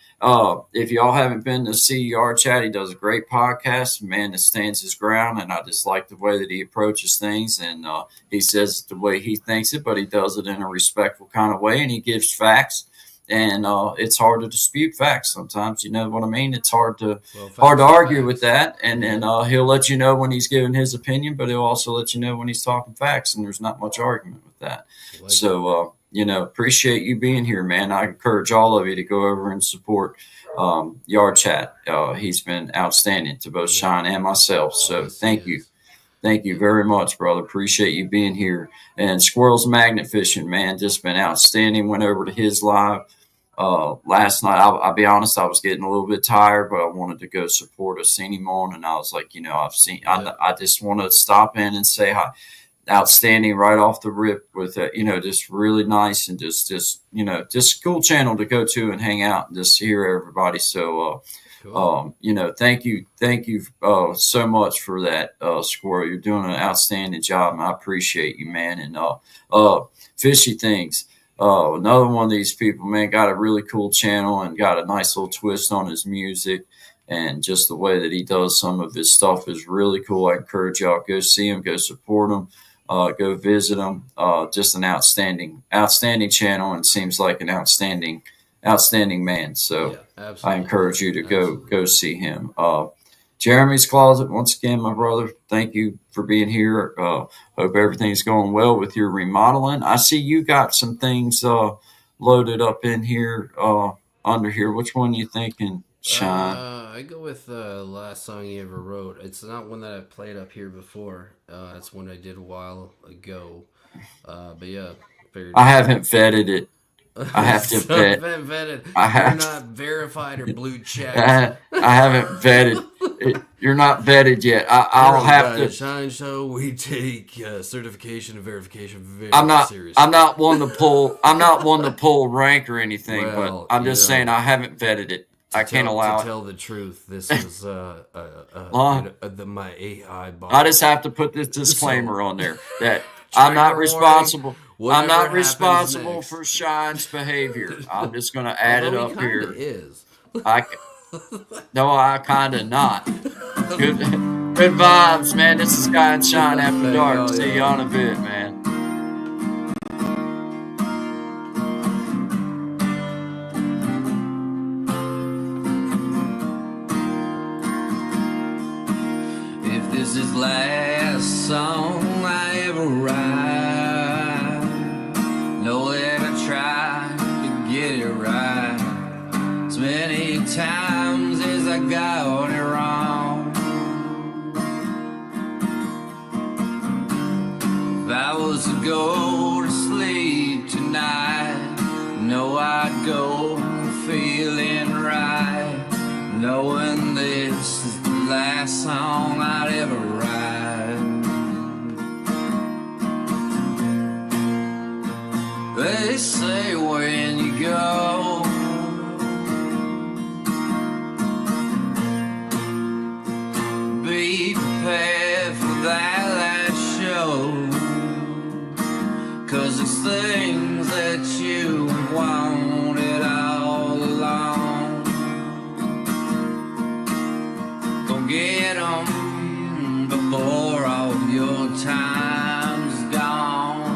If y'all haven't been to see Yard Chat, he does a great podcast, man that stands his ground, and I just like the way that he approaches things, and he says it the way he thinks it, but he does it in a respectful kind of way, and he gives facts, and it's hard to dispute facts sometimes. You know what I mean? It's hard to argue with that, and then he'll let you know when he's giving his opinion, but he'll also let you know when he's talking facts, and there's not much argument with that. So. Appreciate you being here, man. I encourage all of you to go over and support Yard Chat. He's been outstanding to both Sean and myself. So thank you. Thank you very much, brother. Appreciate you being here. And Squirrels Magnet Fishing, man, just been outstanding. Went over to his live last night. I'll be honest, I was getting a little bit tired, but I wanted to go support. I seen him on, and I was like, I just want to stop in and say hi. Outstanding right off the rip with just really nice and just cool channel to go to and hang out and just hear everybody. So cool. Thank you so much for that, Squirrel. You're doing an outstanding job, and I appreciate you, man. And Fishy Things, another one of these people, man, got a really cool channel and got a nice little twist on his music. And just the way that he does some of his stuff is really cool. I encourage y'all, go see him, go support him. Go visit him. Just an outstanding channel, and seems like an outstanding man. So I encourage you to go see him. Jeremy's Closet, once again, my brother, thank you for being here. Hope everything's going well with your remodeling. I see you got some things loaded up in here, under here. Which one you thinking, Sean? I go with the last song you ever wrote. It's not one that I played up here before. It's one I did a while ago. But yeah, I haven't vetted it. I have to vet. Vetted. You're not verified or blue checked. I haven't vetted. You're not vetted yet. I'll have to. Shine Show. We take certification and verification very seriously. I'm not one to pull rank or anything, but I'm just saying I haven't vetted it. I can't allow to tell the truth. This is my AI bot. I just have to put this disclaimer on there that I'm not responsible. I'm not responsible for Sean's behavior. I'm just going to add it up here. Is. No, I kind of not. Good vibes, man. This is Guy and Sean After Dark. See you on a bit, man. This is last song I ever write. Know that I tried to get it right as many times as I got it wrong. If I was to go to sleep tonight, know I'd go feeling right, knowing this is the last song I'd ever write. They say when you go, be prepared for that last show, 'cause it's things that you wanted all along. Go get 'em before all your time's gone.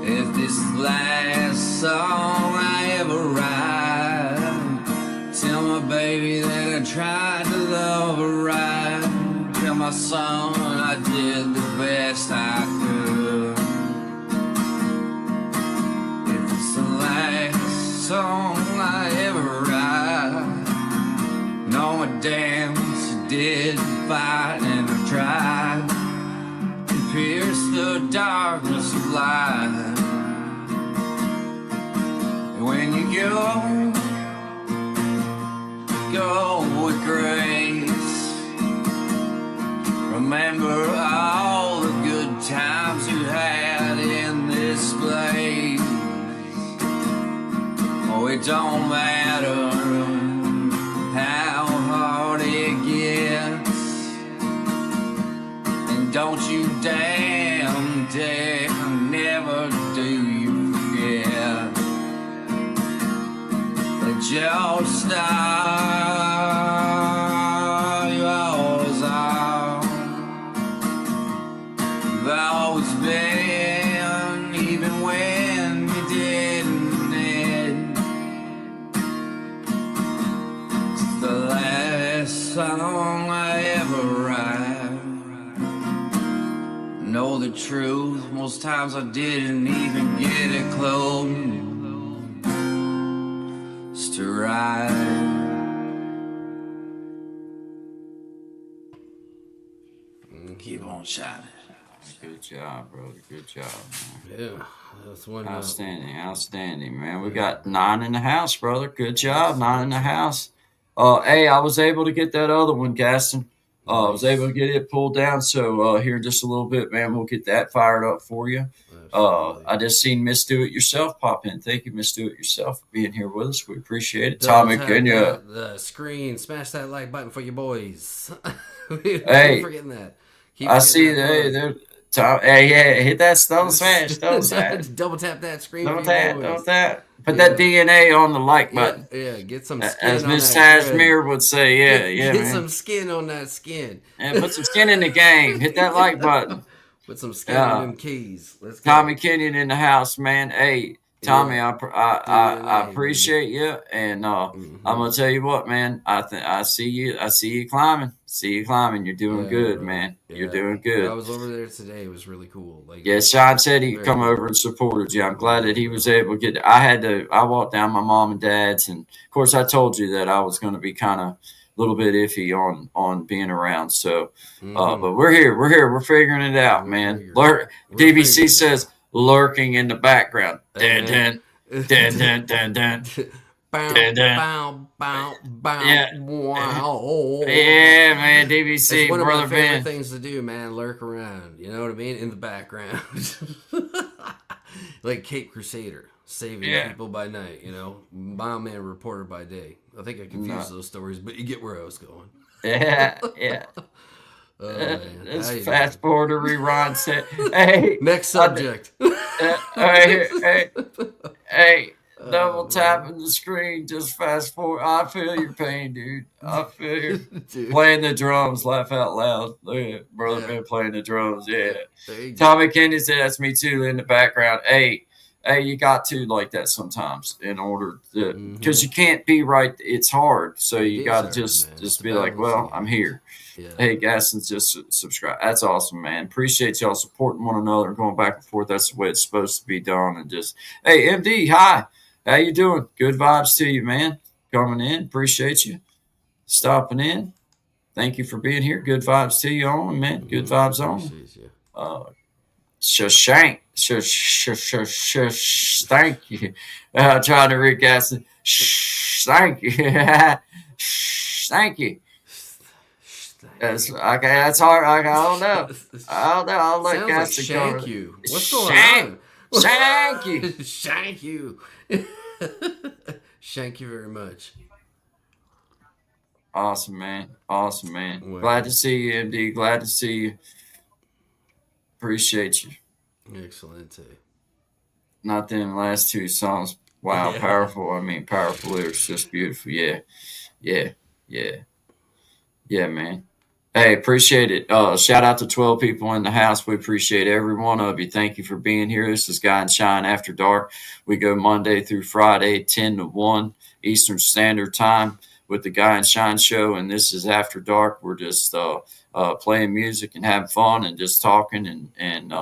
If this is the last song I ever write, tell my baby that I tried to love her right. Tell my son I did the best I could. If it's the last song I ever write, know my dance did fight and I tried to pierce the darkness of light. And when you go with grace, remember all the good times you had in this place. Oh, it don't matter Don't you damn dare, never do you forget the George Star you always are. You've always been, even when you didn't end. It's the last song I ever write. Know the truth, most times I didn't even get it close to right. Keep on shining. Good job, brother. Good job, man. Yeah, that's one. Outstanding, man. We got 9 in the house, brother. Good job, 9 in the house. Hey, I was able to get that other one, Gaston. I was able to get it pulled down. So here in just a little bit, man, we'll get that fired up for you. I just seen Miss Do It Yourself pop in. Thank you, Miss Do It Yourself, for being here with us. We appreciate it. Tommy, can you? The screen, smash that like button for your boys. Hey, Keep forgetting that. I see that. Hey, hey, hit that double smash. Double tap that screen. Double tap. Put that DNA on the like button. Yeah, get some skin. As Miss Tasmir would say, get man. some skin on that skin. And put some skin in the game. Hit that like button. Put some skin on them keys. Let's go. Tommy Kenyon in the house, man. Hey, Tommy, I appreciate you, and I'm gonna tell you what, man. I see you climbing. You're doing good, man. You're doing good. I was over there today. It was really cool. Sean said he'd come over and supported you. I'm glad that he was able to get. I walked down my mom and dad's, and of course I told you that I was going to be kind of a little bit iffy on being around. So, but we're here. We're figuring it out, man. DBC says lurking in the background. Dun, dun, dun, dun, dun, dun. Bow, yeah. Wow. Yeah, man, DBC, it's one brother of my favorite Ben. things to do, man. Lurk around, you know what I mean, in the background, like Cape Crusader, saving people by night. You know, bomb man reporter by day. I think I confused those stories, but you get where I was going. Yeah. Let's fast forward to rewind. Hey, next subject. Hey. Double tapping the screen, just fast forward. I feel your pain, dude. I feel your playing the drums. Laugh out loud. Look at brother Ben playing the drums. Yeah. Tommy Kenyon said that's me too in the background. Hey, you got to like that sometimes in order to, because you can't be right. It's hard, so you got to just be like, well, I'm here. Yeah. Hey, Gaston's just subscribe. That's awesome, man. Appreciate y'all supporting one another and going back and forth. That's the way it's supposed to be done. And just, hey, MD, hi. How you doing? Good vibes to you, man. Coming in. Appreciate you. Stopping in. Thank you for being here. Good vibes to you on, man. Good vibes on. Thank you. Trying to Rick Aston. Thank you. Thank you. That's okay. That's hard. I don't know. I'll let Gaston shank you. What's going on? Thank you. Thank you. Thank you very much. Awesome, man. Well, glad to see you, MD. Glad to see you. Appreciate you. Excellent. Not them last two songs. Wow, powerful. I mean, powerful lyrics. Just beautiful. Yeah, man. Hey, appreciate it. Shout out to 12 people in the house. We appreciate every one of you. Thank you for being here. This is Guy and Shine After Dark. We go Monday through Friday, 10 to 1 Eastern Standard Time with the Guy and Shine Show. And this is After Dark. We're just playing music and having fun and just talking. And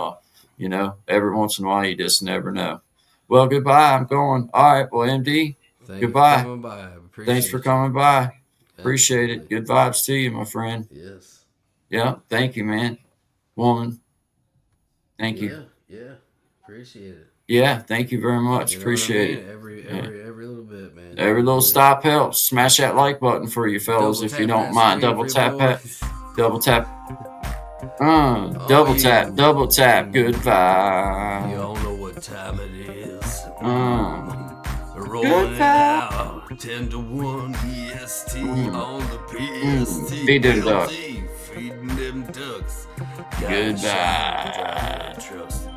you know, every once in a while, you just never know. Well, goodbye. I'm going. All right. Well, MD, goodbye. Thanks for coming by. Appreciate it. Good vibes to you, my friend. Yes. Yeah. Thank you, man. Woman. Thank you. Yeah. Appreciate it. Yeah. Thank you very much. Appreciate it. Every little bit, man. Every little stop helps. Smash that like button for you fellas if you don't mind. Double tap that. Double tap. Double tap. Double tap. Good vibe. You all know what time it is. Rolling it out. 10 to 1 EST on the PST. Feed them, dog. Feeding them ducks. Goodbye. Trust.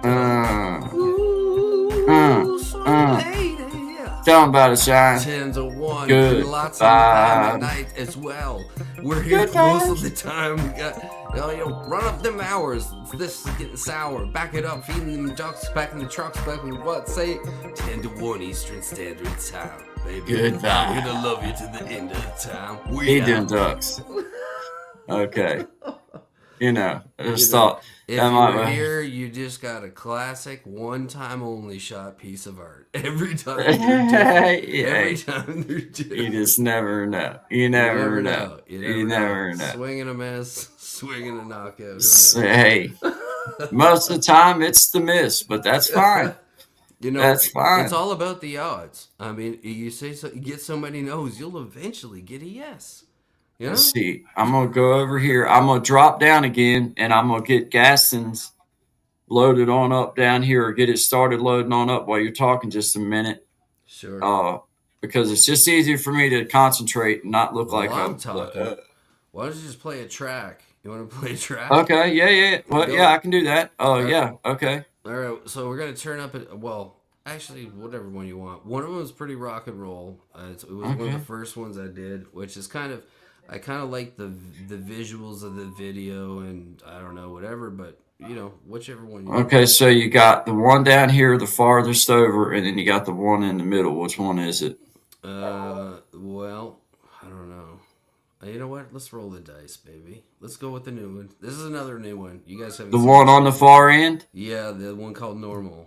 Tell 'em about it, Shine. 10 to 1. Good. And lots of time at night as well. We're here Good most vibes. of the time. We got, run up them hours. This is getting sour. Back it up, feeding them ducks, back in the trucks, back in what? Say 10 to 1 Eastern Standard Time, baby. Good vibe. We're gonna love you to the end of the time. He them ducks. Okay. I just thought If that you might were be. here, you just got a classic, one-time only shot piece of art. Every time they're different. Every time they're different. You just never know. You never know. You never know. Swinging a miss, swinging a knockout. Hey, most of the time it's the miss, but that's fine. That's fine. It's all about the odds. I mean, you say so, you get so many no's, you'll eventually get a yes. You know? Let's see. I'm gonna go over here. I'm gonna drop down again, and I'm gonna get Gaston's loaded on up down here, or get it started loading on up while you're talking just a minute. Sure. Because it's just easier for me to concentrate and not look like I'm talking. Why don't you just play a track? You want to play a track? Okay. Yeah. Well, yeah, I can do that. Oh, yeah. Okay. All right. So we're gonna turn up it. Well, actually, whatever one you want. One of them was pretty rock and roll. It was one of the first ones I did, which is I kind of like the visuals of the video, and I don't know, whatever, but whichever one you want. Okay, so you got the one down here, the farthest over, and then you got the one in the middle. Which one is it? Well, I don't know. You know what? Let's roll the dice, baby. Let's go with the new one. This is another new one. You guys haven't The seen one it. on the far end? Yeah, the one called Normal.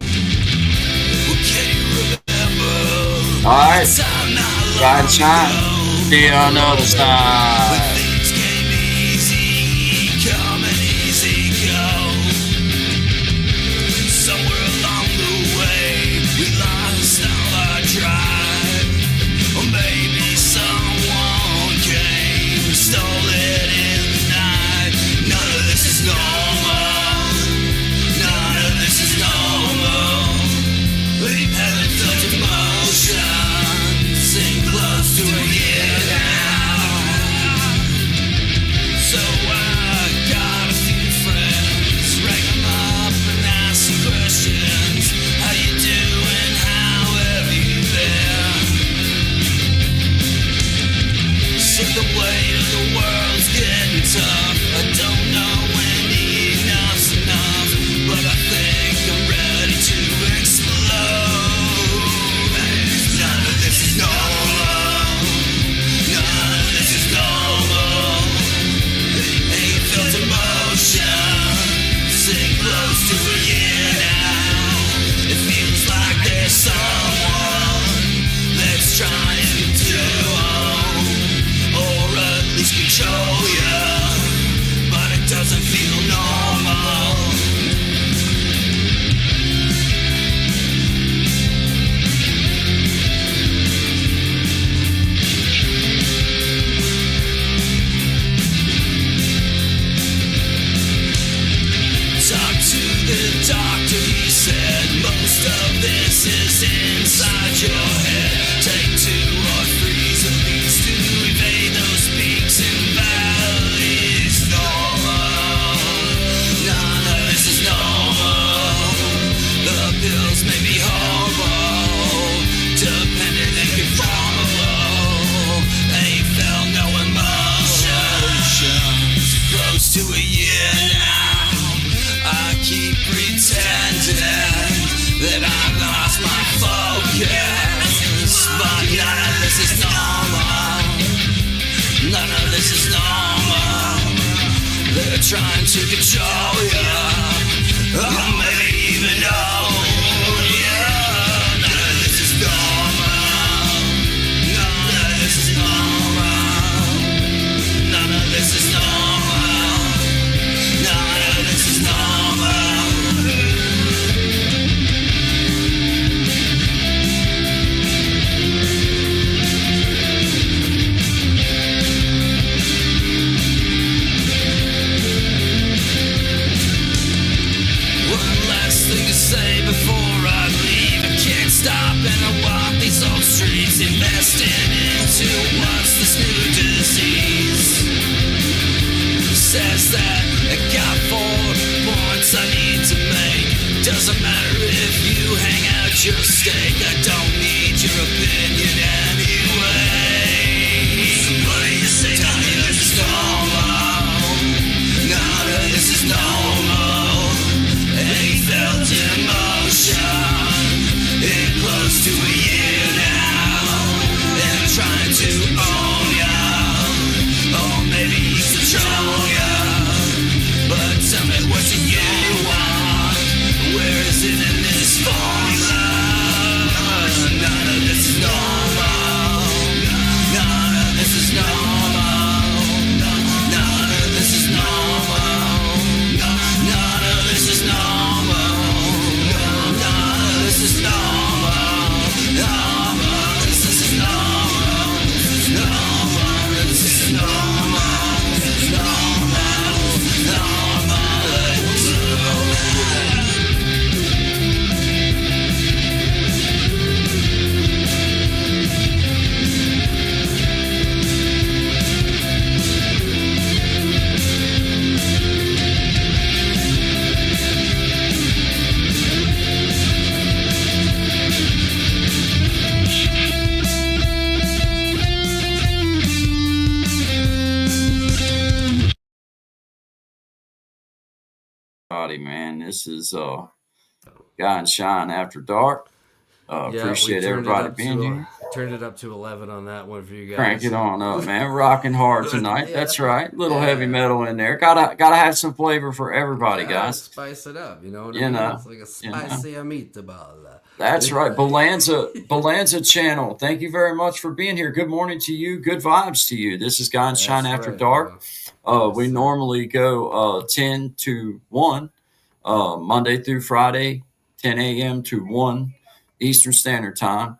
All right. Ride and shine. See you on the other side. Trying to control you, or maybe even own you. None of this is normal. None of this is normal. None of this is normal. None of this is normal. Say before I leave, I can't stop and I walk these old streets, investing into what's this new disease. Says that I got 4 points I need to make. Doesn't matter if you hang out your steak. I don't need your opinion anyway. So what do you say? None of this is normal. None of this is normal. Any felt emotion in close to a year now, and I'm trying to own ya, or maybe control ya. But tell me, what do you want? Where is it in this formula? None of this is normal. None of this is normal. None of this is normal. None of this is normal. None of this is normal. None of this is normal. None of this is normal. Man, this is Guy and Shine After Dark. Appreciate everybody being here. Turned it up to 11 on that one for you guys. Crank it on up, man. Rocking hard tonight. That's right. Little heavy metal in there. Gotta have some flavor for everybody, guys. Spice it up, you know what I mean? It's like a spicy meatball. That's right. Balanza channel. Thank you very much for being here. Good morning to you. Good vibes to you. This is Guy and Shine After Dark. We normally go 10 to 1, Monday through Friday, 10 a.m. to 1 Eastern Standard Time.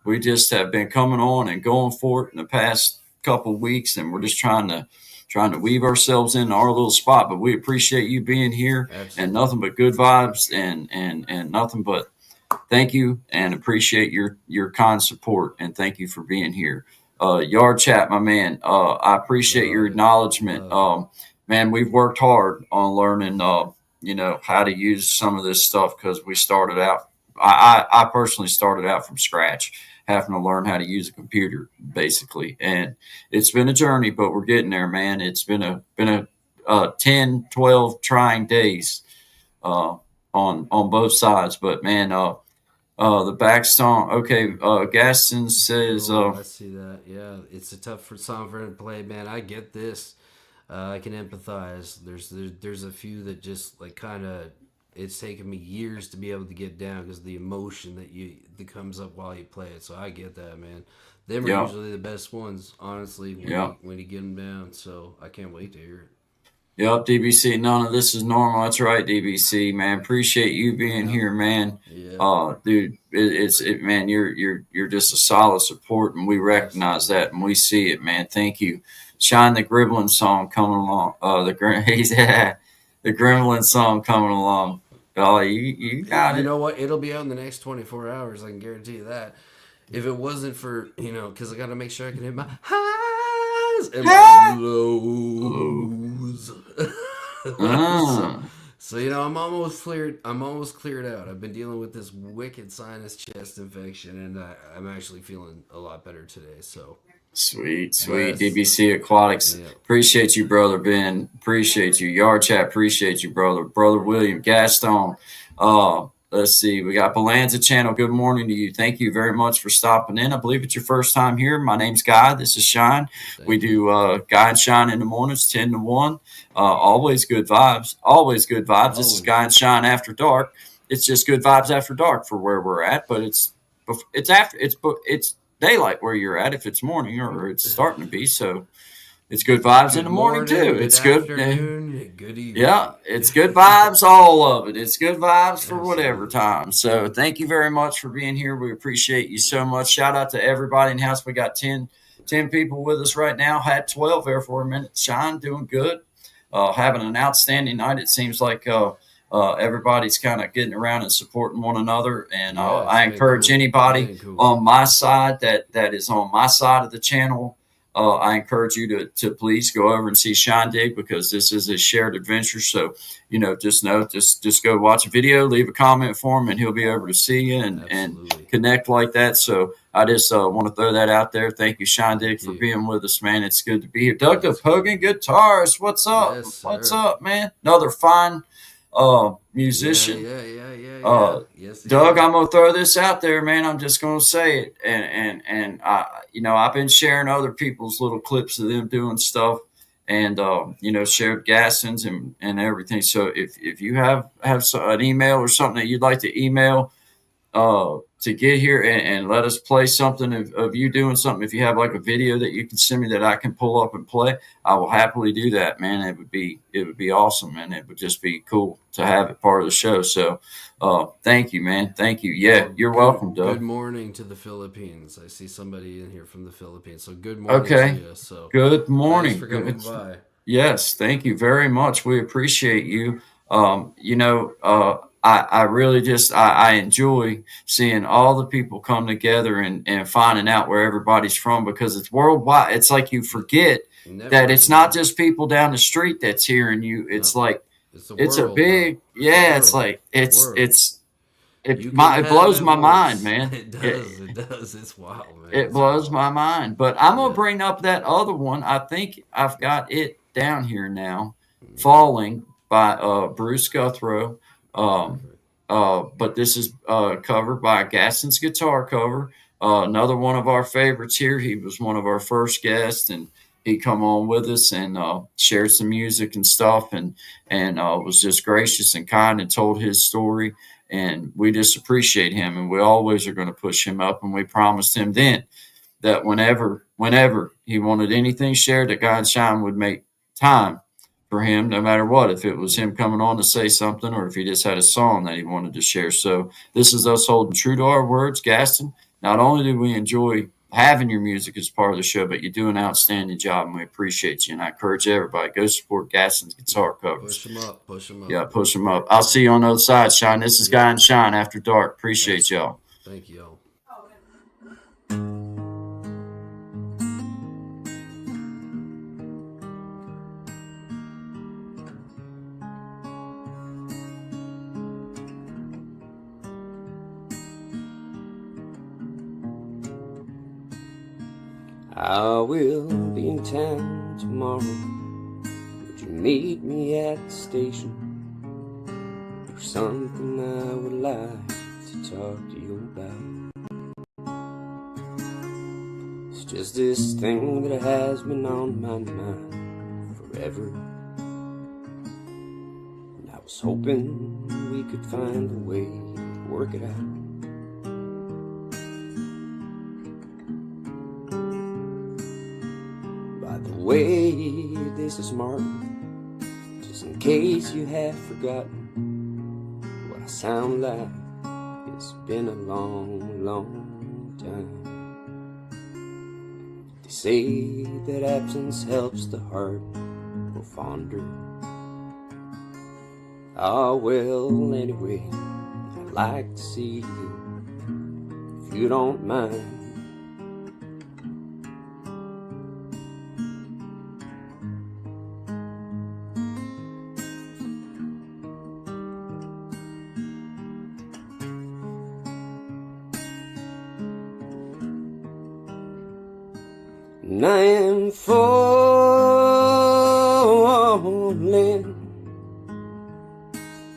We just have been coming on and going for it in the past couple of weeks, and we're just trying to weave ourselves into our little spot. But we appreciate you being here. Absolutely. And nothing but good vibes and nothing but thank you and appreciate your kind support, and thank you for being here. Yard Chat, my man, I appreciate your acknowledgement. Man, we've worked hard on learning, how to use some of this stuff, because we started out, I personally started out from scratch, having to learn how to use a computer, basically. And it's been a journey, but we're getting there, man. It's been a 10, 12 trying days on both sides. But, man, the back song. Okay, Gaston says. I see that. Yeah, it's a tough song for him to play, man. I get this. I can empathize. There's a few that just like kind of. It's taken me years to be able to get down because the emotion that comes up while you play it. So I get that, man. Them are usually the best ones, honestly, when you get them down. So I can't wait to hear it. Yep, DBC. None of this is normal. That's right, DBC, man. Appreciate you being here, man. Yeah. Dude, man. You're just a solid support, and we recognize that, and we see it, man. Thank you. Shine the Gremlin song coming along. The Gremlin song coming along. Oh, you got it. You know what? It'll be out in the next 24 hours. I can guarantee you that. If it wasn't for because I got to make sure I can hit my highs and my lows. So I'm almost cleared. I'm almost cleared out. I've been dealing with this wicked sinus chest infection, and I'm actually feeling a lot better today. So sweet. DBC Aquatics. Yeah. Appreciate you, brother Ben. Appreciate you. Yard Chat. Appreciate you, brother. Brother William Gaston. Let's see. We got Balanza Channel. Good morning to you. Thank you very much for stopping in. I believe it's your first time here. My name's Guy. This is Shine. We do Guy and Shine in the mornings, 10 to 1. Always good vibes. Always good vibes. This is Guy and Shine After Dark. It's just good vibes after dark for where we're at, but it's daylight where you're at if it's morning, or it's starting to be. So it's good vibes in the morning too. It's good. Good evening. Yeah, it's good vibes, all of it. It's good vibes for whatever time. So thank you very much for being here. We appreciate you so much. Shout out to everybody in the house. We got 10 people with us right now. Had 12 there for a minute. Shine, doing good. Having an outstanding night. It seems like everybody's kind of getting around and supporting one another. And I encourage anybody on my side that is on my side of the channel I encourage you to please go over and see Shine Dig, because this is a shared adventure. So, just go watch a video, leave a comment for him, and he'll be able to see you and connect like that. So I just want to throw that out there. Thank you, Shine Dig, for being with us, man. It's good to be here. Doug the Hogan Guitarist, what's up? Yes, what's up, man? Another fine musician. Yeah. Yes, Doug, I'm gonna throw this out there, man. I'm just gonna say it, and I've been sharing other people's little clips of them doing stuff, and shared Gassins and everything. So if you have an email or something that you'd like to email to get here and let us play something of you doing something. If you have like a video that you can send me that I can pull up and play, I will happily do that, man. It would be awesome, and it would just be cool to have it part of the show. So thank you, man. Thank you. Yeah, you're welcome, Doug. Good morning to the Philippines. I see somebody in here from the Philippines. So good morning to you. So good morning. Thanks for coming by. Yes, thank you very much. We appreciate you. I really just I enjoy seeing all the people come together and finding out where everybody's from, because it's worldwide. It's like you forget that it's not just people down the street that's hearing you. It's like it's a big It's like it blows my mind, man. It does. It's wild, man. It blows my mind. But I'm gonna bring up that other one. I think I've got it down here now. Falling by Bruce Guthrow. But this is covered by Gaston's guitar cover. Another one of our favorites here. He was one of our first guests, and he come on with us and shared some music and stuff, and was just gracious and kind and told his story. And we just appreciate him, and we always are going to push him up. And we promised him then that whenever he wanted anything shared, that God Shine would make time for him, no matter what, if it was him coming on to say something or if he just had a song that he wanted to share. So this is us holding true to our words. Gaston, not only do we enjoy having your music as part of the show, but you do an outstanding job, and we appreciate you. And I encourage everybody, go support Gaston's guitar covers. Push them up. Yeah, push them up. I'll see you on the other side, Shine. This is Guy and Shine After Dark. Appreciate y'all. Thank you, y'all. I will be in town tomorrow. Would you meet me at the station? There's something I would like to talk to you about. It's just this thing that has been on my mind forever, and I was hoping we could find a way to work it out. The way this is marked, just in case you have forgotten what I sound like. It's been a long, long time. They say that absence helps the heart grow fonder. Ah, well, anyway, I'd like to see you, if you don't mind. 'And I am falling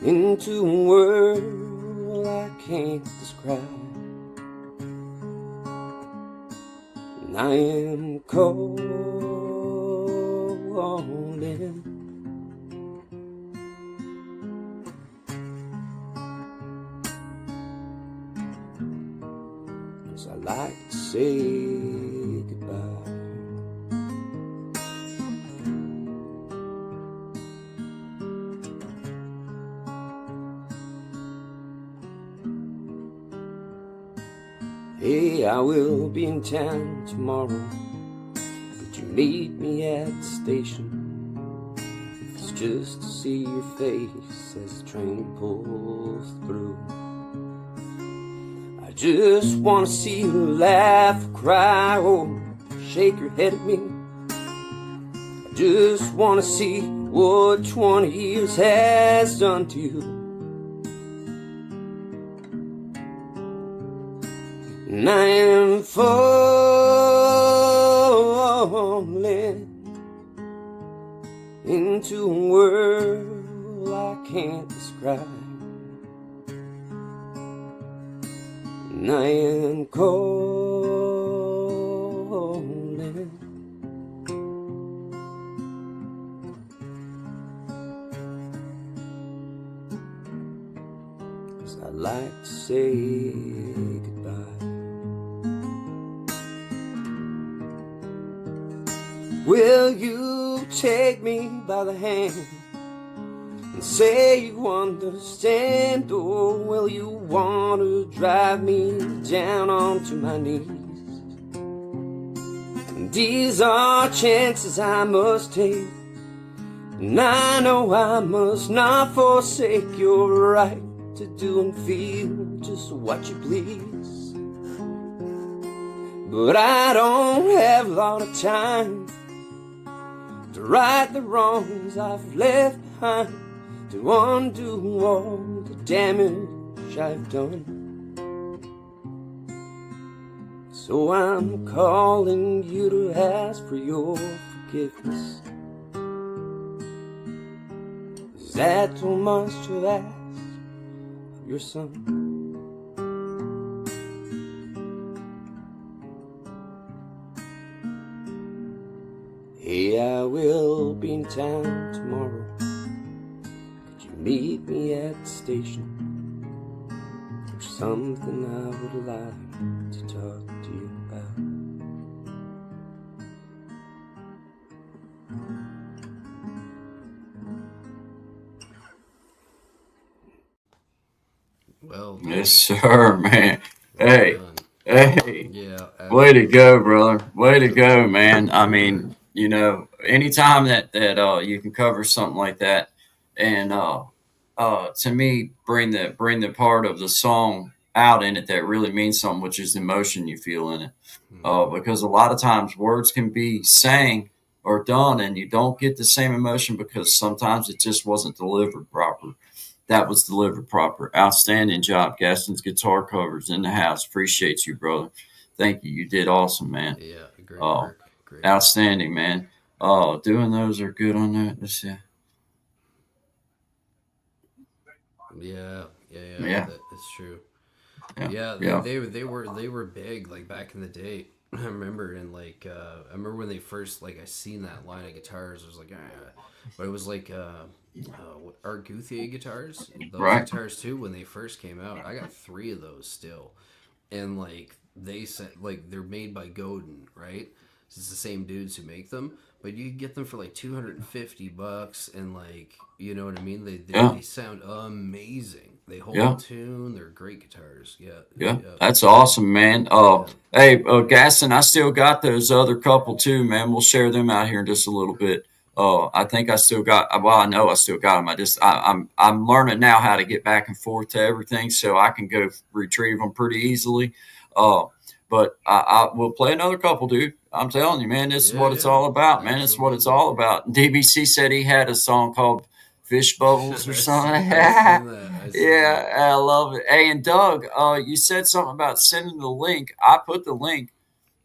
into a world I can't describe, and I am calling, 'cause I like to say goodbye. Hey, I will be in town tomorrow. Could you meet me at the station? If it's just to see your face as the train pulls through. I just wanna see you laugh, cry, or shake your head at me. I just wanna see what 20 years has done to you. And I am falling into a world I can't describe. And I am calling. 'Cause I like to say goodbye. Will you take me by the hand and say you understand? Or will you want to drive me down onto my knees? And these are chances I must take, and I know I must not forsake your right to do and feel just what you please. But I don't have a lot of time to right the wrongs I've left behind, to undo all the damage I've done. So I'm calling you to ask for your forgiveness. Is that too much to ask of your son? Hey, I will be in town tomorrow. Could you meet me at the station? There's something I would like to talk to you about. Well, Yes, sir, man. Hey, hey. yeah, Way to go, brother. Way to go, man. I mean, you know, anytime that you can cover something like that, and to me, bring the part of the song out in it that really means something, which is the emotion you feel in it. Because a lot of times words can be sang or done, and you don't get the same emotion because sometimes it just wasn't delivered proper. That was delivered proper. Outstanding job. Gaston's guitar covers in the house. Appreciate you, brother. Thank you. You did awesome, man. yeah, great Oh, work. Great. outstanding, man. Oh, doing those are good on that. Let's see. Yeah, Yeah. that's true. Yeah. Yeah, Yeah. they were big like back in the day. I remember I remember when they first I seen that line of guitars. I was like, but it was Art Guthier guitars. Those Right. guitars too. When they first came out, I got 3 of those still, and they said they're made by Godin, right? It's the same dudes who make them, but you can get them for $250, and you know what I mean. They sound amazing. They hold Yeah. tune. They're great guitars. Yeah. Yeah. That's awesome, man. Hey, Gaston, I still got those other couple too, man. We'll share them out here in just a little bit. I think I still got. Well, I know I still got them. I'm learning now how to get back and forth to everything, so I can go retrieve them pretty easily. But I will play another couple, dude. I'm telling you, man. This is what it's all about, man. It's what it's all about. DBC said he had a song called Fish Bubbles or something. I seen that. Yeah, I love it. Hey, and Doug, you said something about sending the link. I put the link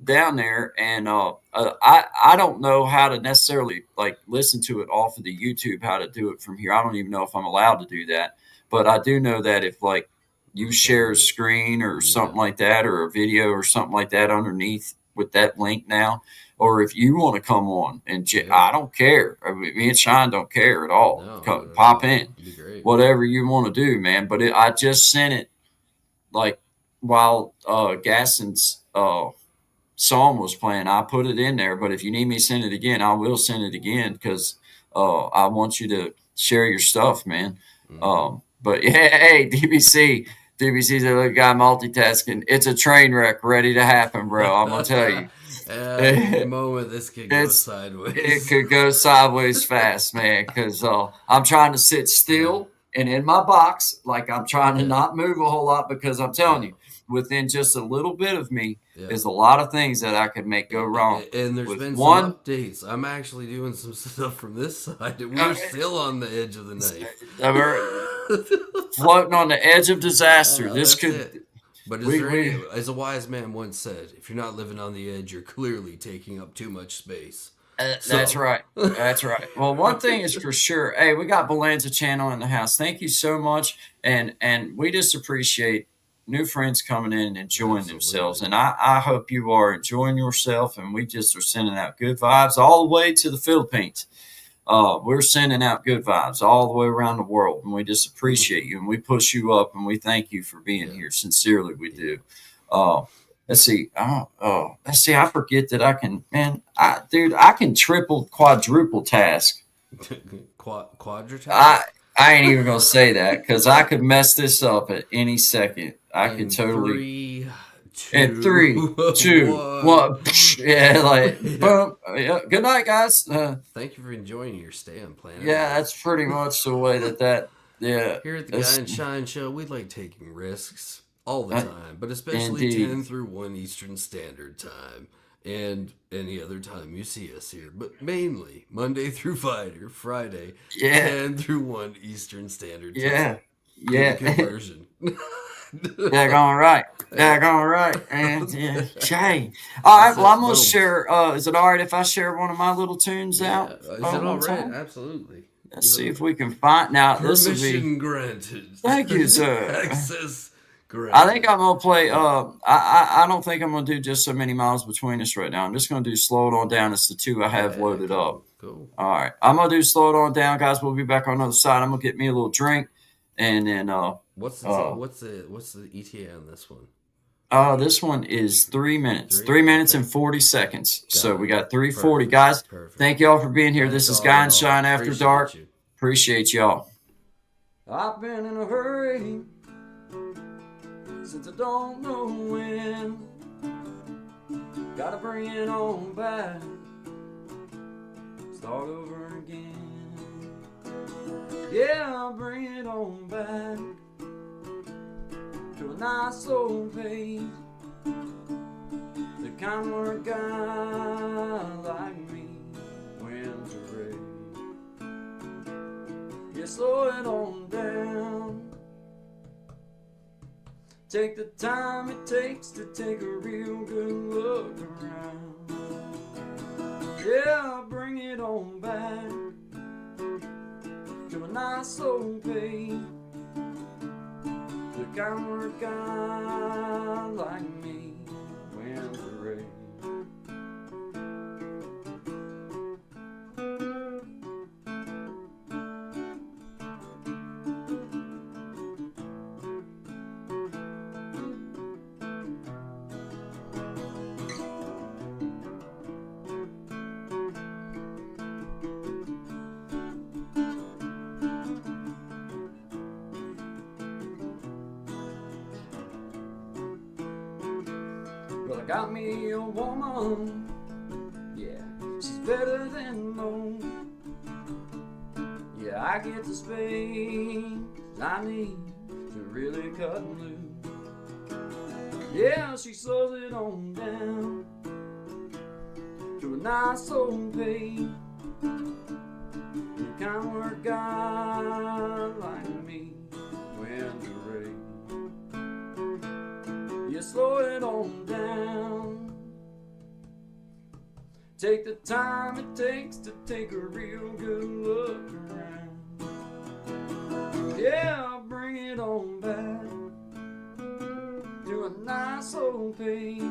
down there, and I don't know how to necessarily listen to it off of the YouTube. How to do it from here? I don't even know if I'm allowed to do that. But I do know that if you share a screen or something like that, or a video or something like that underneath with that link now, or if you want to come on and I don't care. I mean, me and Sean don't care at all. No, Pop in, it'd be great. whatever you want to do, man. But I just sent it while Gaston's song was playing. I put it in there. But if you need me to send it again, I will send it again because I want you to share your stuff, man. But yeah, hey, DBC's a little guy multitasking. It's a train wreck ready to happen, bro. I'm gonna tell you. Any moment this could go sideways. It could go sideways fast, man. Because I'm trying to sit still and in my box, I'm trying to not move a whole lot. Because I'm telling you, within just a little bit of me Yeah. is a lot of things that I could make go wrong. And there's With been one, some updates. I'm actually doing some stuff from this side. We're still on the edge of the knife. floating on the edge of disaster. This That's could. it. But as a wise man once said, if you're not living on the edge, you're clearly taking up too much space. That's right. That's right. Well, one thing is for sure. Hey, we got Balanza Channel in the house. Thank you so much, and we just appreciate new friends coming in and enjoying themselves. And I hope you are enjoying yourself. And we just are sending out good vibes all the way to the Philippines. We're sending out good vibes all the way around the world, and we just appreciate you, and we push you up, and we thank you for being here. Sincerely, we do. Let's see. Let's see. I forget that I can, man. I can quadruple task. Quadritask? I ain't even gonna say that because I could mess this up at any second. I could totally. 3, 2, 1. Yeah, like boom. Yeah. Good night, guys. Thank you for enjoying your stay on planet. Yeah, that's pretty much the way that. Yeah. Here at the Guy and Shine Show, we like taking risks all the time, but especially 10 through 1 Eastern Standard Time. And any other time you see us here, but mainly Monday through Friday, 10 through 1 Eastern Standard Time. Yeah. Conversion. Going right. And Jay. All right. Well, I'm gonna share. Is it all right if I share one of my little tunes out? Is it all right? Absolutely. Let's see if we can find now. Permission granted. Thank you, sir. Access granted. I think I'm gonna play. I don't think I'm gonna do just so many miles between us right now. I'm just gonna do Slow It On Down. It's the 2 I have loaded up. Cool. All right. I'm gonna do Slow It On Down, guys. We'll be back on the other side. I'm gonna get me a little drink, and then what's the ETA on this one? This one is 3 minutes. 3 minutes and 40 seconds. So we got 3:40, guys. Perfect. Thank y'all for being here. Thanks This is Guy and Shine After Dark. You. Appreciate y'all. I've been in a hurry since I don't know when. Gotta bring it on back. Start over again. Yeah, I'll bring it on back to a nice slow pace. The kind where a guy like me wins a race. Yeah, slow it on down. Take the time it takes to take a real good look around. Yeah, I'll bring it on back to a nice slow pace. The kind where a guy like me wins the race. Well, I got me a woman, yeah, she's better than most. Yeah, I get the space I need to really cut loose. Yeah, she slows it on down to a nice old pace. The kind where a guy like me wins the race. You slow it on down. Take the time it takes to take a real good look around. Yeah, I'll bring it on back to a nice old pace.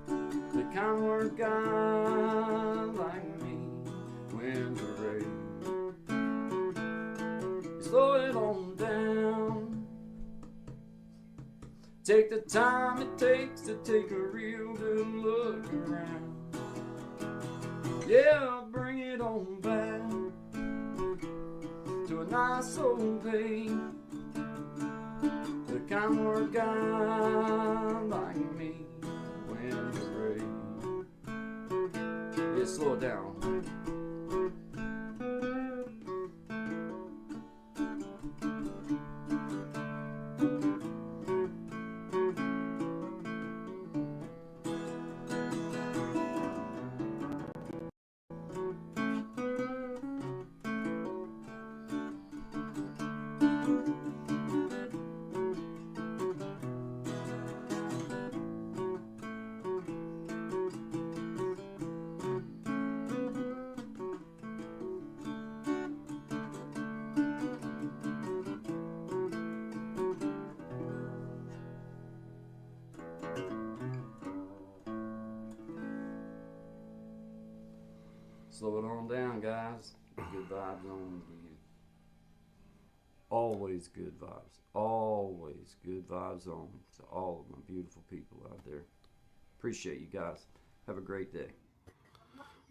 The kind where a guy like me wins a race. You slow it on down. Take the time it takes to take a real good look around. Yeah, I'll bring it on back to a nice old pace. The kind where a guy like me wins the race. Yeah, slow it down. slow it on down, guys. Good vibes on you. Always good vibes. Always good vibes on to all of my beautiful people out there. Appreciate you guys. Have a great day.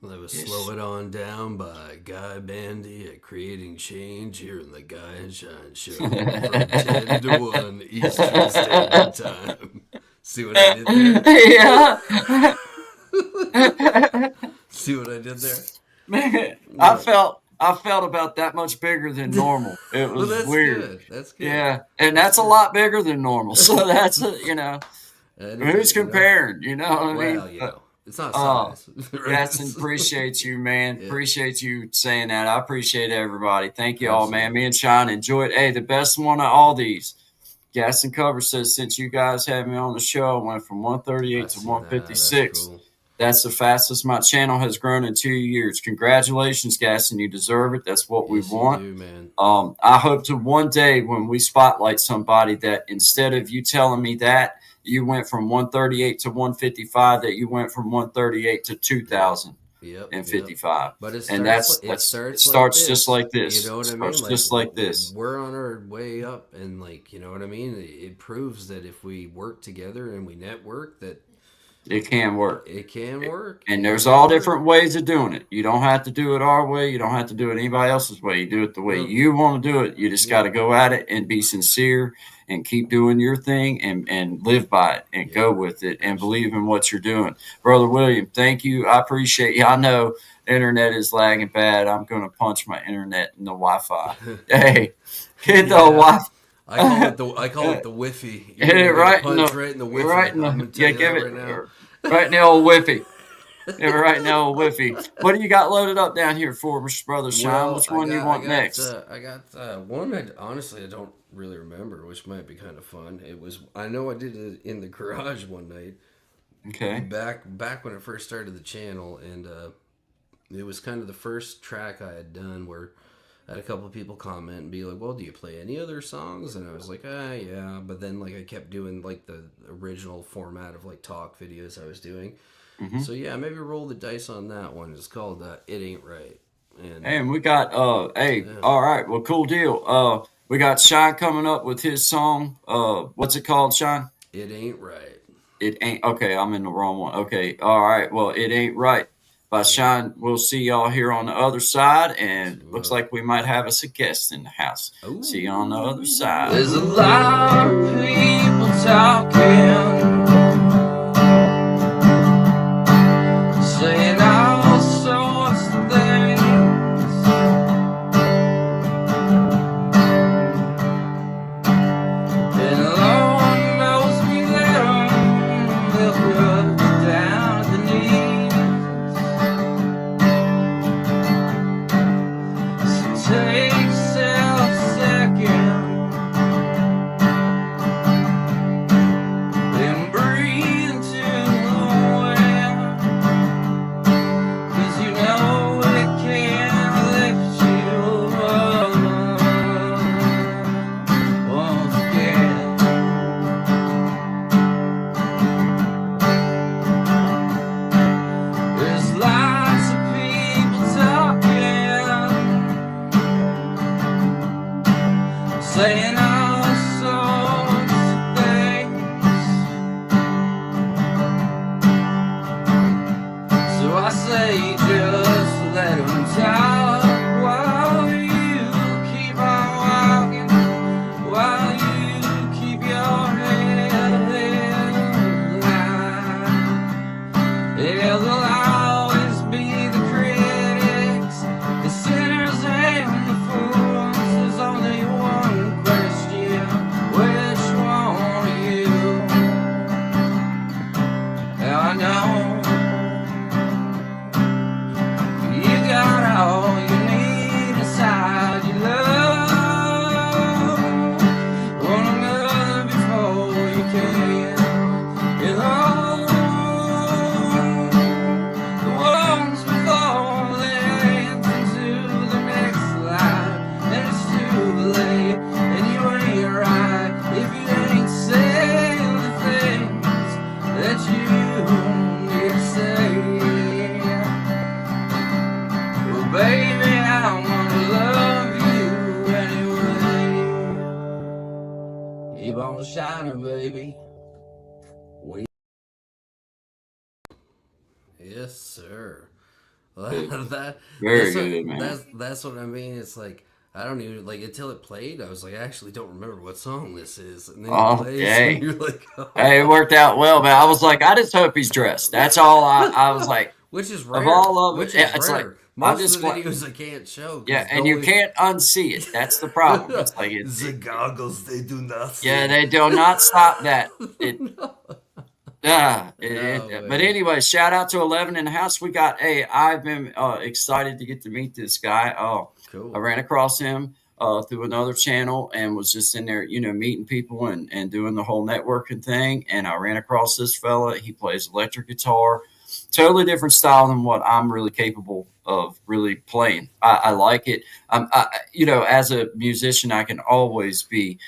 Well, that was Slow It On Down by Guy Bandy at Creating Change here in the Guy and Shine Show from 10 to 1 Eastern Standard Time. See what I did there? Yeah. See what I did there? Man, I felt about that much bigger than normal. It was that's weird. Good. That's good. Yeah, and that's a lot bigger than normal. So that's who's comparing? You know what I mean? Well, you know, it's not size. Gaston, appreciate you, man. Yeah. Appreciate you saying that. I appreciate everybody. Thank you all, man. Me and Sean enjoyed. Hey, the best one of all these. Gaston Cover says, since you guys had me on the show, I went from 138 to 156. Cool. That's the fastest my channel has grown in 2 years. Congratulations, Gaston. You deserve it. That's what we want. You do, man. I hope to one day when we spotlight somebody that instead of you telling me that you went from 138 to 155, that you went from 138 to 2,055. Yep. But it starts just like this. You know what I mean? Starts just like this. We're on our way up, and like, you know what I mean? It proves that if we work together and we network, that it can work. It can work. And there's all different ways of doing it. You don't have to do it our way. You don't have to do it anybody else's way. You do it the way you want to do it. You just got to go at it and be sincere and keep doing your thing and live by it and go with it and believe in what you're doing. Brother William, thank you. I appreciate you. I know internet is lagging bad. I'm going to punch my internet in the Wi-Fi. Hey, hit the Wi-Fi. I call it the Wi-Fi. Hit it right in the Wi-Fi. Right in the right in the old Wi-Fi. Right in the old Wi-Fi. What do you got loaded up down here for, Brother Sean? Which one do you want next? I got one. I don't really remember, which might be kind of fun. I know I did it in the garage one night. Okay. Back when I first started the channel, and it was kind of the first track I had done where I had a couple of people comment and be like, well, do you play any other songs? And I was like, yeah. But then like I kept doing like the original format of like talk videos I was doing. Mm-hmm. So yeah, maybe roll the dice on that one. It's called It Ain't Right. And we got all right, well, cool deal. We got Sean coming up with his song. What's it called, Sean? It Ain't Right. It ain't okay. I'm in the wrong one. Okay, all right. Well, It Ain't Right by Sean. We'll see y'all here on the other side, and looks like we might have us a guest in the house. Ooh. See you on the other side. There's a lot of people talking, saying all sorts of things. And Lord knows we let them look up down at the knees. So take yourself a second and breathe into the wind, 'cause you know it can lift you up once again. There's lots of people talking, saying all sorts of things. So I say just let them talk while you keep on walking, while you keep your head high. Yeah, there'll always be the critics, the sinners and the fools. There's only one question keep on shining, baby. Yes, sir. Very That's good, man. that's what I mean. It's like I don't even like until it played. I was like, I actually don't remember what song this is, and then it Oh, plays, and dang. you're like, Hey, it oh. worked out well, man. I was like, I just hope he's dressed. That's all I was like, Which is of rare. all of it, Which is yeah, it's like, rare. I'm Most of just the glad. videos I can't show Yeah, because and you can't unsee it. That's the problem. It's like, the goggles they do yeah, nothing. they do not stop that. It, No. but Man. anyway, shout out to 11 in the house. We got, hey, I've been excited to get to meet this guy. Oh, I Cool. ran across him through another channel and was just in there, meeting people and doing the whole networking thing. And I ran across this fella. He plays electric guitar, totally different style than what I'm really capable of really playing. I like it. As a musician, I can always be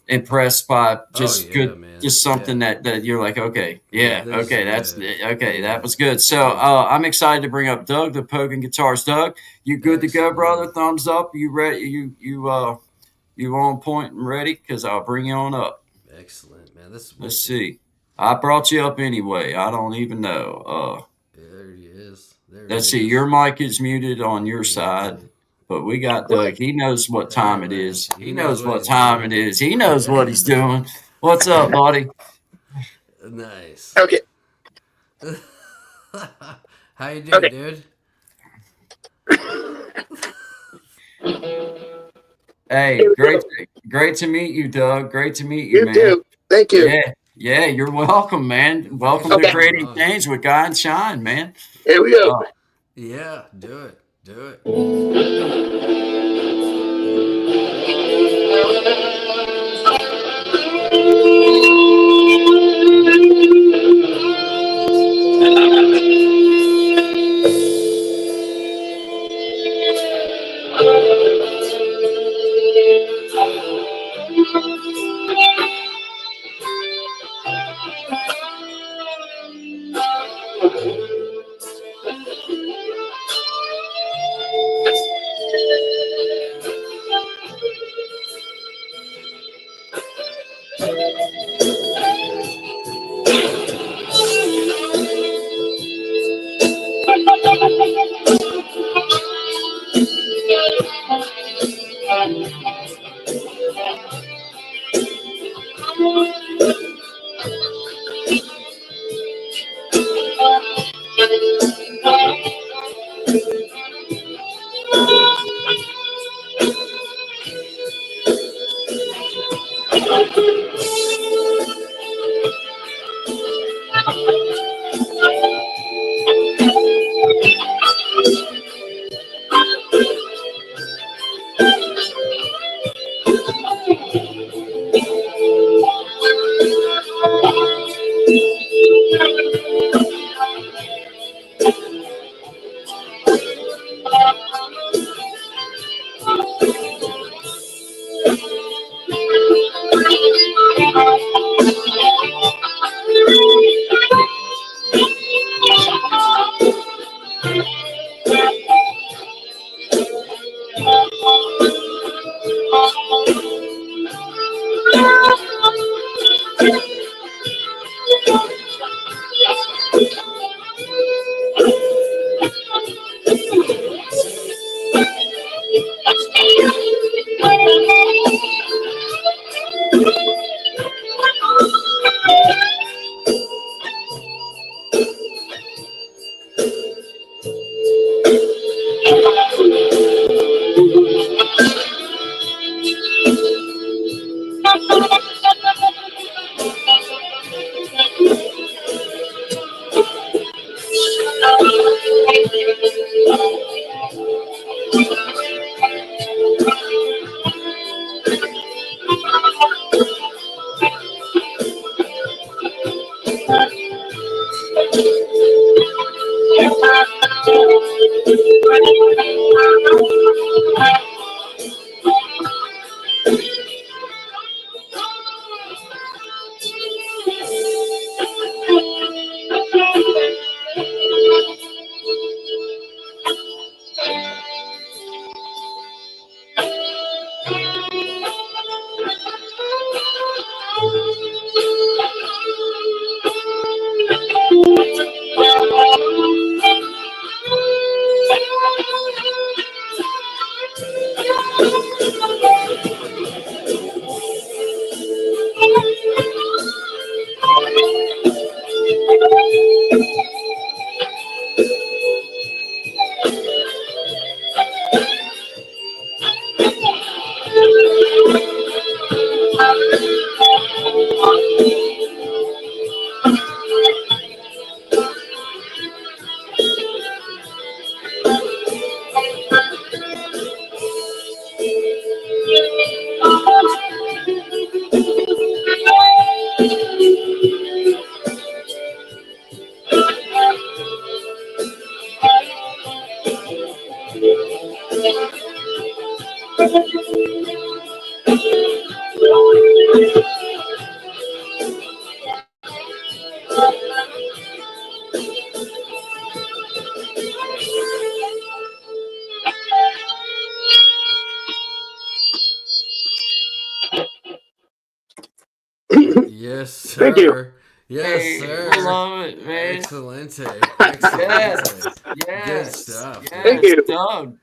impressed by Oh just yeah, good, man. just something Yeah. that you're like, okay, Yeah, yeah, this is okay, that's good. okay, that Yeah. was good. So Yeah. I'm excited to bring up Doug, the Pogan Guitars. Doug, you good to go, brother? Excellent. Thumbs up. You ready? You on point and ready? Because I'll bring you on up. Excellent, man. This is Let's wicked. see. I brought you up anyway. I don't even know. Yeah, there he is. There Let's he see. is. Your mic is muted on your Yeah. side. But we got Doug. He knows what Hey time it man, is. he He knows knows what what he's time doing. it is. He knows what he's doing. What's up, buddy? Nice. Okay. How you doing, Okay. dude? Hey, Here we go. great to meet you, Doug. Great to meet you, You man. too. Thank you. Yeah, yeah, you're welcome, man. Thanks Welcome for to Okay. coming Creating on. Change with Guy and Shine, man. Here we go. Oh, Yeah, do it. Do it. Yes, sir. Thank you. Yes, Hey, sir. we love it, man. Excellente. Excellente. Good Yes, stuff. Thank yes. you.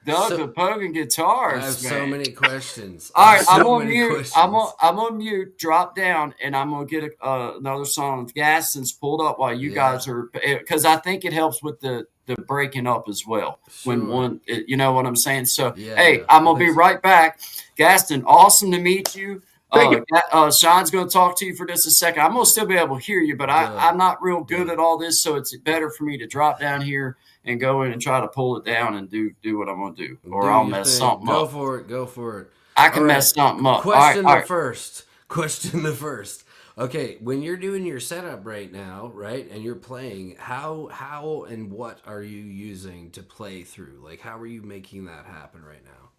Doug's So- a poking I guitars, have so man. many questions. All right, I'm so on many mute. questions. I'm on mute. Drop down, and I'm gonna get another song of Gaston's pulled up while you guys are, because I think it helps with the breaking up as well. When Sure. you know what I'm saying. So Yeah, hey, yeah. I'm I gonna be think so. right back. Gaston, awesome to meet you. Thank you. Sean's gonna talk to you for just a second. I'm gonna still be able to hear you, but I'm not real good at all this, so it's better for me to drop down here and go in and try to pull it down and do what I'm gonna do, or Do I'll your mess thing. something Go up. for it. Go for it. I can All mess something up. Question all the right. first. Question the first. Okay, when you're doing your setup right now, right, and you're playing, how and what are you using to play through? Like, how are you making that happen right now?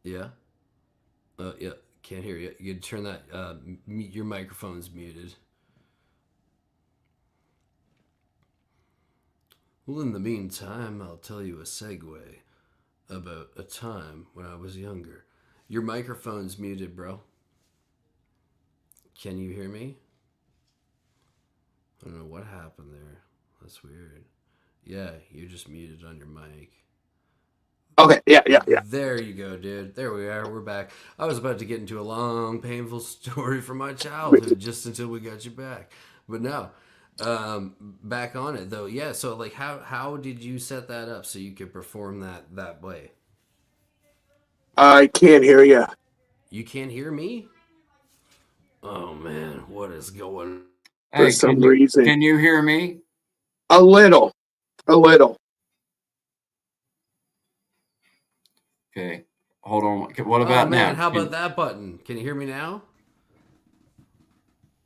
Yeah. Yeah. Can't hear you. You can turn that. Your microphone's muted. Well, in the meantime, I'll tell you a segue about a time when I was younger. Your microphone's muted, bro. Can you hear me? I don't know what happened there. That's weird. Yeah, you're just muted on your mic. Okay. Yeah. There you go, dude. There we are. We're back. I was about to get into a long, painful story from my childhood just until we got you back. But no, back on it though. Yeah. So like, how did you set that up so you could perform that way? I can't hear you. You can't hear me? Oh man, what is going? For Hey, some reason. can you hear me? A little. Okay, hold on. What Oh about man, now? how about that button? Can you hear me now?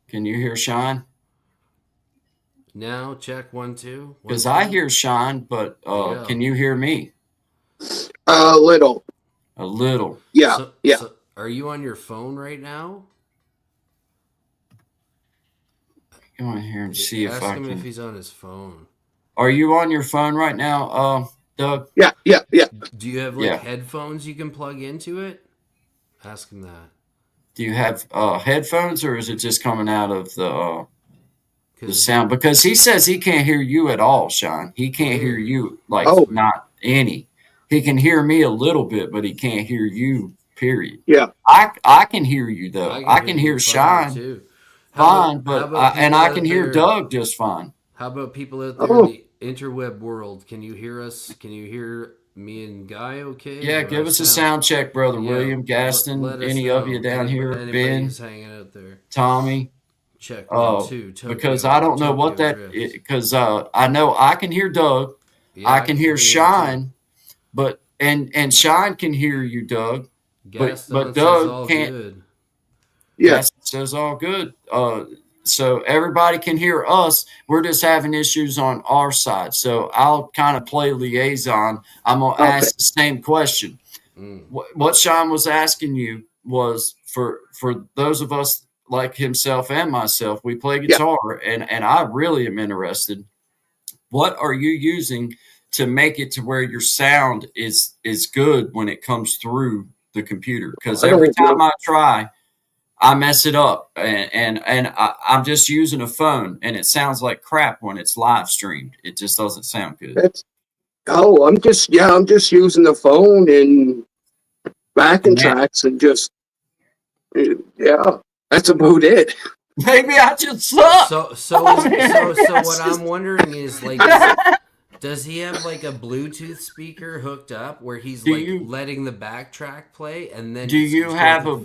Can you hear Sean? Now check 1 2. Because I hear Sean, but Yeah. can you hear me? A little. A little. Yeah. So are you on your phone right now? Go in here and see if I Ask him can. if he's on his phone. Are you on your phone right now, Doug? Yeah. Do you have like headphones you can plug into it? Ask him that. Do you have headphones, or is it just coming out of the sound? Because he says he can't hear you at all, Sean. He can't hear you, like, not any. He can hear me a little bit, but he can't hear you, period. Yeah. I can hear you, though. I can hear you Sean too. fine, but I can hear Doug just fine. How about people out there in the interweb world? Can you hear us? Can you hear me and Guy okay? Yeah, give us a sound check, Brother William, Gaston, let us any know. of you down here, Ben, who's hanging out there. Tommy. Check 1 2. Because I don't know what that is, because I know I can hear Doug. Yeah, I can hear Sean, but and Sean can hear you, Doug. But Doug can't. Good. Yeah. Gaston says all good. So everybody can hear us. We're just having issues on our side. So I'll kind of play liaison. I'm going to ask the same question. What Sean was asking you was for those of us like himself and myself, we play guitar, and I really am interested. What are you using to make it to where your sound is good when it comes through the computer? Because every time I try, I mess it up, and I'm just using a phone, and it sounds like crap when it's live streamed. It just doesn't sound good. I'm just using the phone and backing tracks and just that's about it. Maybe I just suck. So what I'm wondering is, like, does he have like a Bluetooth speaker hooked up where he's letting the backtrack play, and then do you have a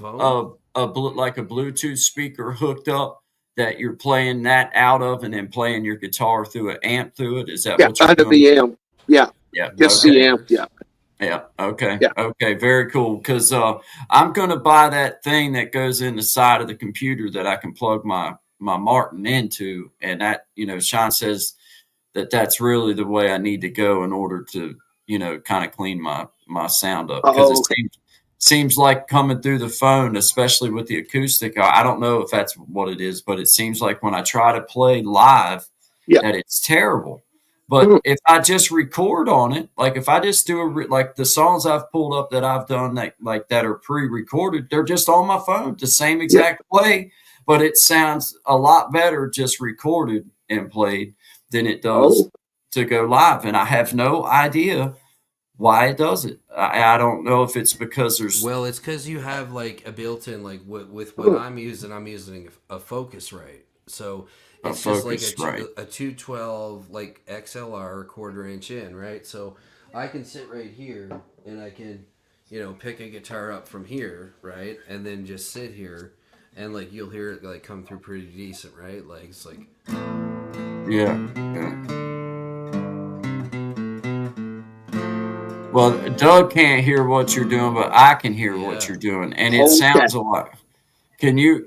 Bluetooth speaker hooked up that you're playing that out of, and then playing your guitar through an amp through it? Is that what you're doing? Out of the amp. Yeah. Just the amp. Yeah. Okay. Yeah. Okay. Very cool. Because I'm going to buy that thing that goes in the side of the computer that I can plug my Martin into, and that, Sean says that's really the way I need to go in order to, kind of clean my sound up, because it Oh, okay. seems like coming through the phone, especially with the acoustic. I don't know if that's what it is, but it seems like when I try to play live, Yeah. that it's terrible. But Mhm. if I just record on it, like if I just do like the songs I've pulled up that I've done that are pre-recorded, they're just on my phone the same Yeah. exact way, but it sounds a lot better just recorded and played than it does Oh, to go live. And I have no idea why it does it. I don't know if it's because there's Well, it's because you have like a built-in, like with what oh, I'm using a Focusrite. So a it's just like focus, right? a 212 like XLR quarter-inch in, right? So I can sit right here and I can, pick a guitar up from here, right, and then just sit here, and like you'll hear it like come through pretty decent, right? Like it's like Yeah. Yeah. Well, Doug can't hear what you're doing, but I can hear what yeah. you're doing, and it okay. sounds a lot. Can you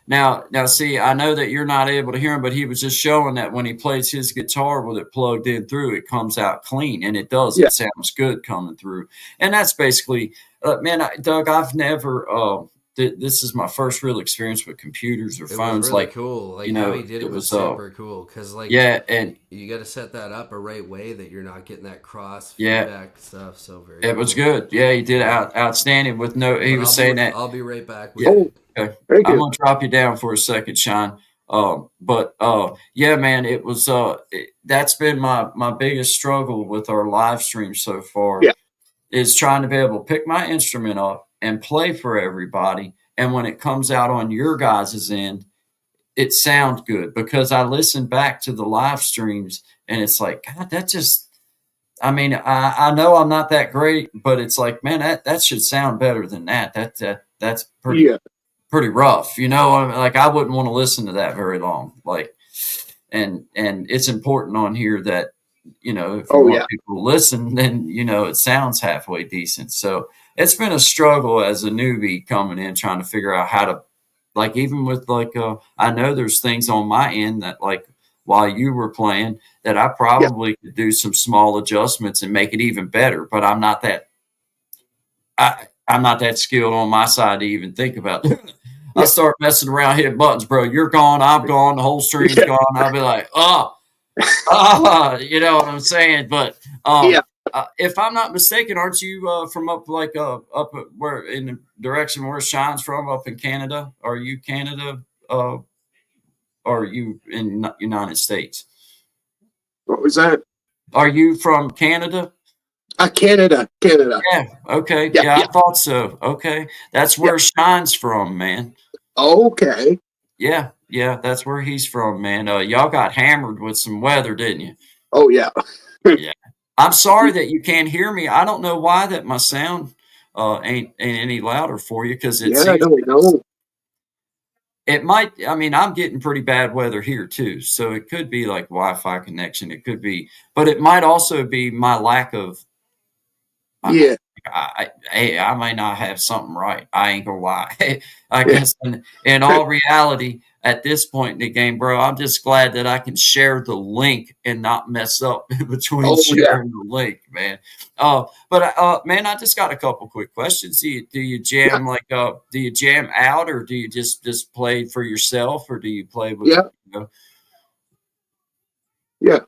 now see, I know that you're not able to hear him, but he was just showing that when he plays his guitar with it plugged in through, it comes out clean, and it does. Yeah. It sounds good coming through. And that's basically man, Doug, I've never this is my first real experience with computers or It was phones. really Like, cool. Like how he did it it was was super cool because like yeah, and you got to set that up a right way that you're not getting that cross yeah, feedback stuff. So very it was cool. good. Yeah, he did Yeah. outstanding with no. He But was saying that. I'll be right back with Yeah. Oh, you. Okay. thank I'm you. gonna drop you down for a second, Sean. But yeah, man, it was that's been my biggest struggle with our live stream so far, Yeah. is trying to be able to pick my instrument up and play for everybody. And when it comes out on your guys' end, it sounds good, because I listen back to the live streams and it's like, God, that just, I mean, I know I'm not that great, but it's like, man, that should sound better than that. That's Yeah. pretty rough. I mean, like I wouldn't want to listen to that very long. Like, and it's important on here that, if you Oh, want yeah. people to listen, then it sounds halfway decent. So it's been a struggle as a newbie coming in, trying to figure out how to, like, even with like I know there's things on my end that, like, while you were playing, that I Yeah. probably could do some small adjustments and make it even better, but I'm not that skilled on my side to even think about it. I Yeah. start messing around, hitting buttons, bro. You're gone, I'm gone, the whole stream's Yeah. gone. I'll be like, you know what I'm saying? But Yeah. if I'm not mistaken, aren't you from up like up where in the direction where Shine's from, up in Canada? Are you Canada? Or are you in United States? What was that? Are you from Canada? Canada. Canada. Yeah. Okay. Yeah. Yeah, Yeah. I thought so. Okay, that's Yeah. where Shine's from, man. Okay. Yeah, yeah, that's where he's from, man. Y'all got hammered with some weather, didn't you? Oh, yeah. Yeah. I'm sorry that you can't hear me. I don't know why that my sound ain't any louder for you, because it Yeah, I seems don't know. it might. I mean, I'm getting pretty bad weather here too, so it could be like Wi-Fi connection. It could be, but it might also be my lack of. Yeah. Hey, I may not have something right. I ain't gonna lie. I Yeah. guess in all reality, at this point in the game, bro, I'm just glad that I can share the link and not mess up in between Oh, yeah. sharing the link, man. But man, I just got a couple quick questions. Do you Yeah. jam do you jam out, or do you just play for yourself, or do you play with Yeah. Yeah.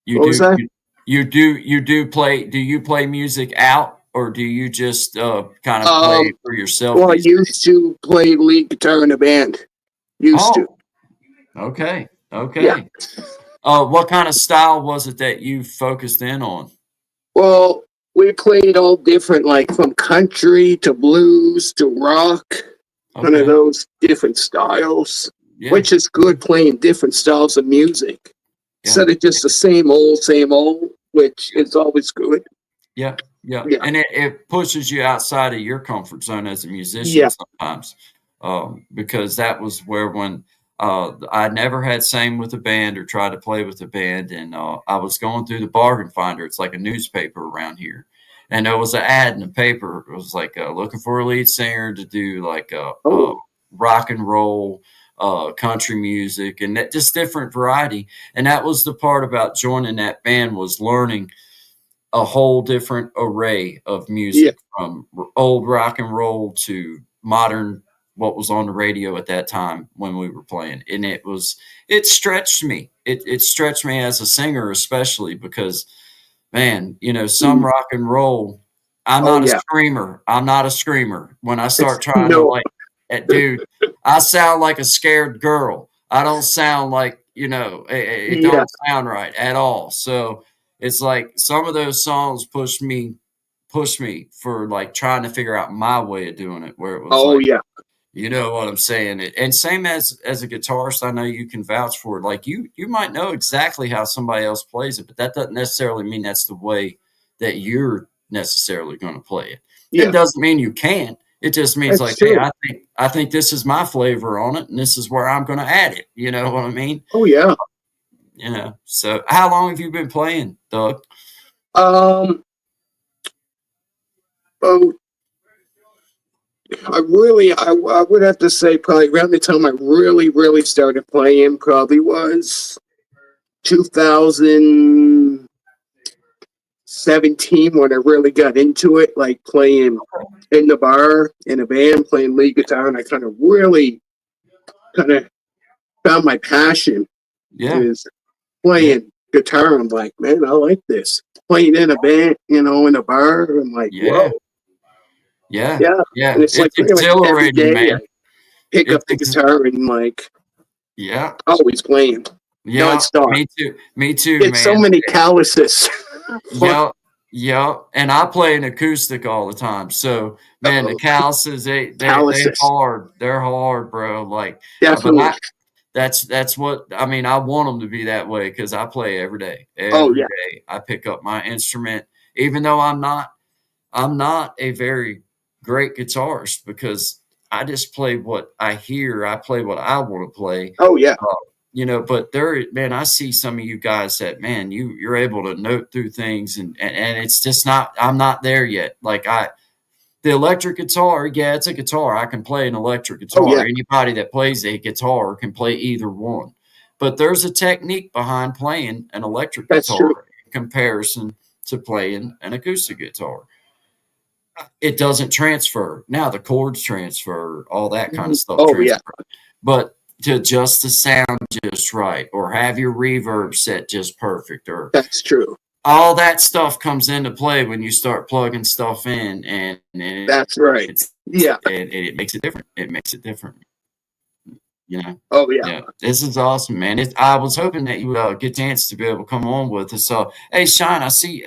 you What was do that? you do play, do you play music out, or do you just kind of play Um, for yourself well, I these days? used to play lead guitar in a band. Used to. Oh, okay, Yeah. okay. What kind of style was it that you focused in on? Well, we played all different, like from country to blues to rock, kind of Okay, those different styles, yeah, which is good playing different styles of music yeah, instead of just the same old, which is always good. yeah, yeah. Yeah. And it pushes you outside of your comfort zone as a musician Yeah. sometimes, because that was where when I never had sang with a band or tried to play with a band, and I was going through the bargain finder. It's like a newspaper around here, and there was an ad in the paper. It was like looking for a lead singer to do like a Oh, rock and roll country music, and that just different variety. And that was the part about joining that band, was learning a whole different array of music, from old rock and roll to modern, what was on the radio at that time when we were playing. And it stretched me. It stretched me as a singer, especially because, man, some rock and roll, I'm not a screamer. I'm not a screamer. When I start trying to, like, dude, I sound like a scared girl. I don't sound like, it don't sound right at all. So it's like some of those songs pushed me for, like, trying to figure out my way of doing it, where it was you know what I'm saying? And same as a guitarist, I know you can vouch for it. Like, you might know exactly how somebody else plays it, but that doesn't necessarily mean that's the way that you're necessarily going to play it. It doesn't mean you can't. It just means, That's like, true. hey, I think this is my flavor on it, and this is where I'm going to add it. You know what I mean? Oh yeah. So how long have you been playing, Doug? Oh, I would have to say probably around the time I really started playing probably was 2017, when I really got into it, like playing in the bar, in a band, playing lead guitar, and I kind of found my passion is playing guitar. I'm like, man, I like this. Playing in a band, in a bar, I'm like, whoa. Yeah. And it's like every day, man. I pick up the guitar and, like, always playing. Nonstop. Me too, it's man. So many calluses. And I play an acoustic all the time. So, man, the calluses, they're hard. They're hard, bro. Like, definitely. That's what I mean. I want them to be that way, because I play every day. Every day I pick up my instrument, even though I'm not a very great guitarist, because I just play what I hear. I play what I want to play. Oh yeah. But man, I see some of you guys that, man, you're able to note through things, and it's just not, I'm not there yet. Like, the electric guitar, it's a guitar. I can play an electric guitar. Oh, yeah. Anybody that plays a guitar can play either one. But there's a technique behind playing an electric guitar in comparison to playing an acoustic guitar. It doesn't transfer. Now the chords transfer, all that kind of stuff transfer. But to adjust the sound just right, or have your reverb set just perfect, or that's true. All that stuff comes into play when you start plugging stuff in, and that's right. And it makes it different. It makes it different. Oh yeah. This is awesome, man. I was hoping that you would get a chance to be able to come on with us. So, hey, Sean, I see.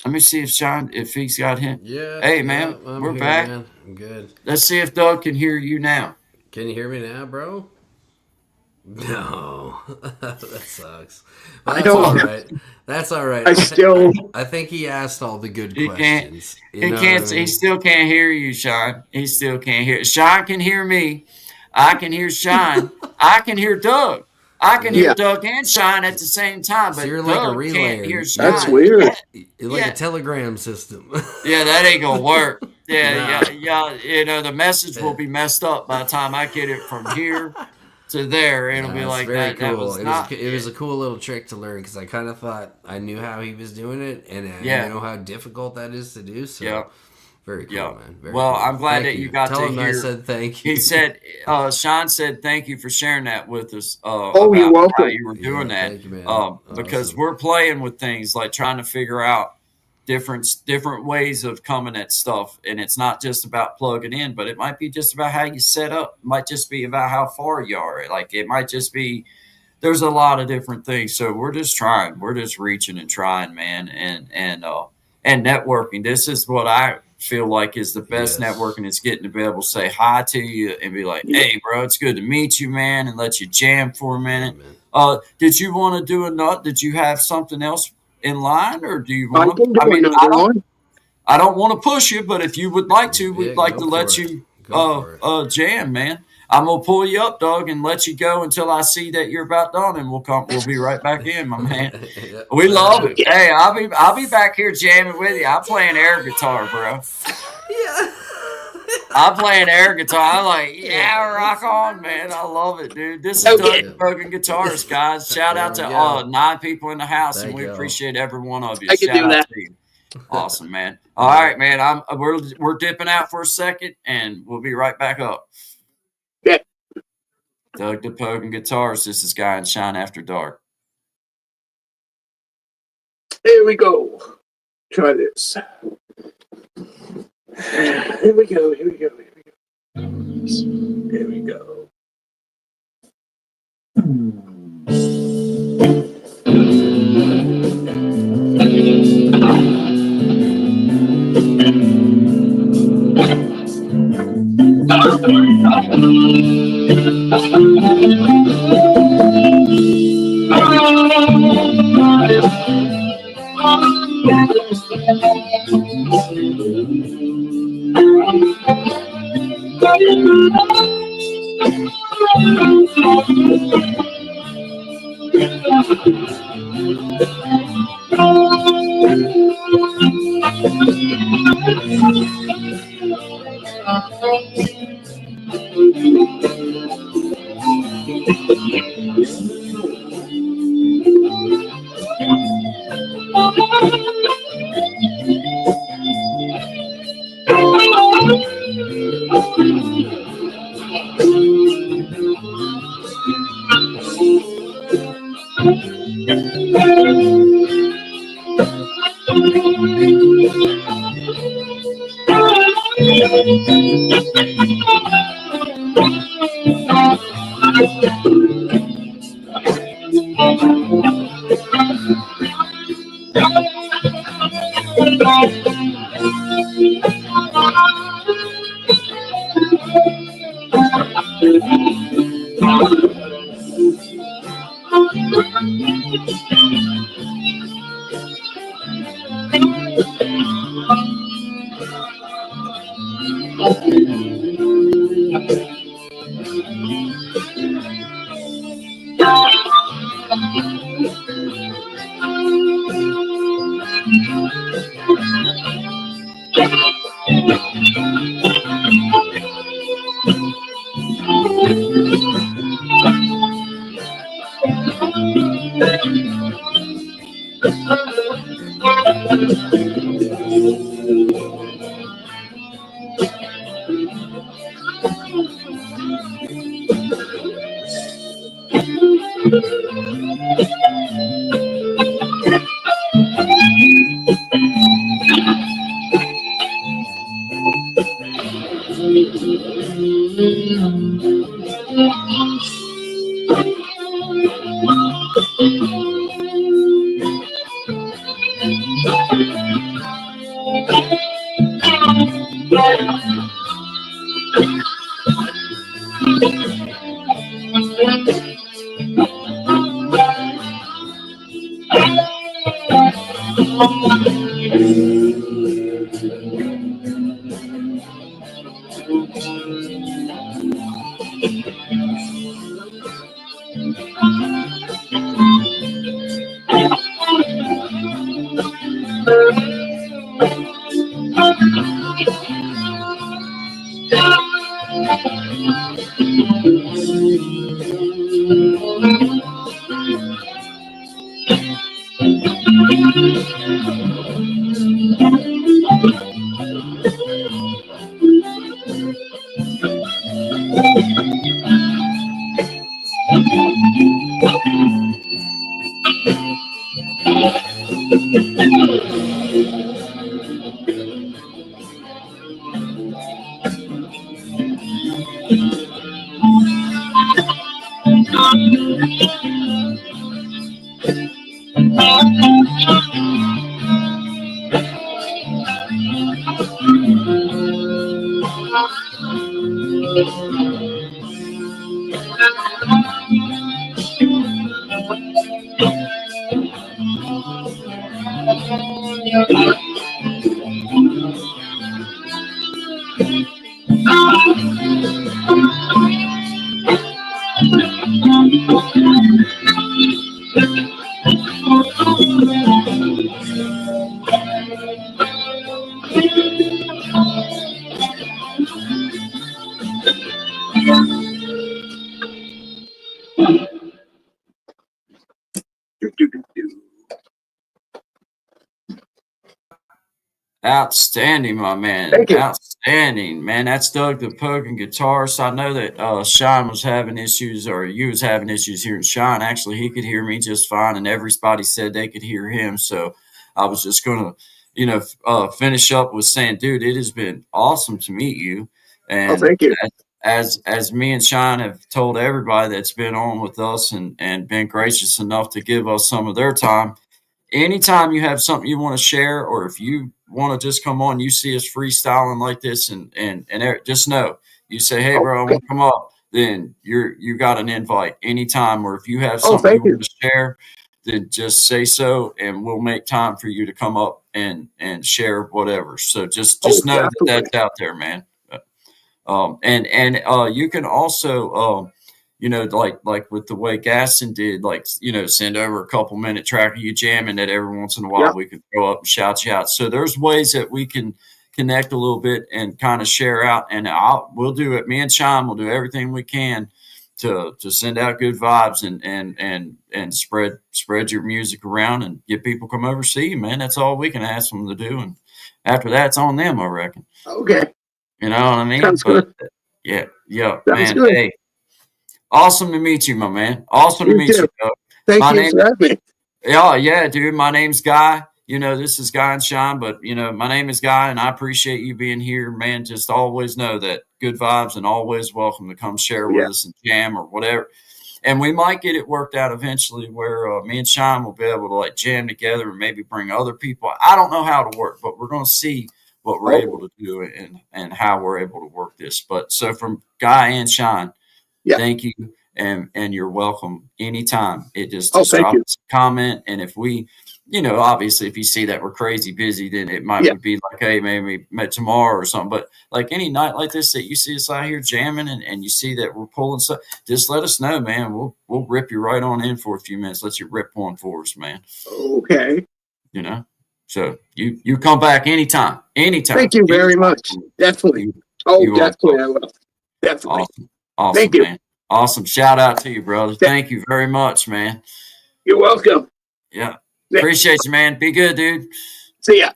Let me see if he's got him. Yeah. Hey, man, we're here, back. Man. I'm good. Let's see if Doug can hear you now. Can you hear me now, bro? No, that sucks. Well, that's all right. That's all right. I think he asked all the good questions. He can't. He still can't hear you, Sean. He still can't hear. Sean can hear me. I can hear Sean. I can hear Doug. I can hear Doug and Sean at the same time, but you're Doug like a relayer. Can't hear Sean. That's weird. You're like a telegram system. That ain't gonna work. The message will be messed up by the time I get it from here to there. It'll be like very that. Cool. That it was a cool little trick to learn, because I kind of thought I knew how he was doing it, and I know how difficult that is to do. So very cool, man. Very cool. I'm glad that you got Tell to him hear. I said thank you. He said, Sean said thank you for sharing that with us. You're welcome. How you were doing that. Thank you, man. Because we're playing with things, like trying to figure out different ways of coming at stuff, and it's not just about plugging in, but it might be just about how you set up. It might just be about how far you are. Like, it might just be, there's a lot of different things. So we're just trying, we're just reaching and trying, man. And networking, this is what I feel like is the best networking, is getting to be able to say hi to you and be like, hey bro, it's good to meet you, man, and let you jam for a minute. Did you want to do a nut? Did you have something else in line, or do you want to? I don't want to push you, but if you would like to, we'd like to let you jam, man. I'm gonna pull you up, dog, and let you go until I see that you're about done, and we'll be right back in, my man. We love it. Hey, I'll be back here jamming with you. I'm playing air guitar, bro. I'm playing air guitar. I'm like, yeah, rock on, man. I love it, dude. This is Doug the Broken Guitarist, guys. Shout out to 9 people in the house, and we appreciate every one of you. I can do that. To you. Awesome, man. All right, man. We're dipping out for a second, and we'll be right back up. Yeah. Doug the Broken Guitarist. This is Guy and Shine After Dark. Here we go. Try this. Here we go. Here we go. Here we go. Here we go. Outstanding, my man. Thank you. Outstanding, man. That's Doug the Poking guitarist. I know that Sean was having issues, or you was having issues hearing Sean. Actually, he could hear me just fine, and everybody said they could hear him. So I was just gonna, finish up with saying, dude, it has been awesome to meet you. Oh, And thank you. as me and Sean have told everybody that's been on with us and been gracious enough to give us some of their time, anytime you have something you want to share, or if you want to just come on, you see us freestyling like this, and just know, you say, hey, bro, I Okay. want to come up, then you got an invite anytime. Or if you have Oh, something you thank you. want to share, then just say so, and we'll make time for you to come up and share whatever. So just Oh, know that definitely. that's out there, man. And you can also, like with the way Gaston did, like, send over a couple-minute track of you jamming that every once in a while Yep. we can throw up and shout you out. So there's ways that we can connect a little bit and kind of share out. And we'll do it. Me and Sean will do everything we can to send out good vibes and spread your music around and get people come over see you, man. That's all we can ask them to do. And after that, it's on them, I reckon. Okay. You know what I mean? Sounds But good. yeah, Sounds man. good. Hey, awesome to meet you, my man. Awesome to You meet too. you, Doug. Thank My you name, for having me. yeah, dude. My name's Guy. This is Guy and Sean, but my name is Guy, and I appreciate you being here, man. Just always know that good vibes and always welcome to come share Oh, with yeah. us and jam or whatever. And we might get it worked out eventually where me and Sean will be able to like jam together and maybe bring other people. I don't know how to work, but we're going to see what we're able to do and how we're able to work this. But so from Guy and Sean, Yeah. thank you. And you're welcome anytime. It just Oh, thank drop you. us a comment. And if we, obviously if you see that we're crazy busy, then it might Yeah. be like, hey, maybe met tomorrow or something. But like any night like this that you see us out here jamming and you see that we're pulling stuff, just let us know, man. We'll rip you right on in for a few minutes. Let you rip one for us, man. Okay. So you come back anytime. Thank you very much. Definitely. You are Definitely I will. Definitely. awesome, Thank you. man. Awesome. Shout out to you, brother. Thank you very much, man. You're welcome. Yeah. Yeah. Appreciate you, man. Be good, dude. See ya.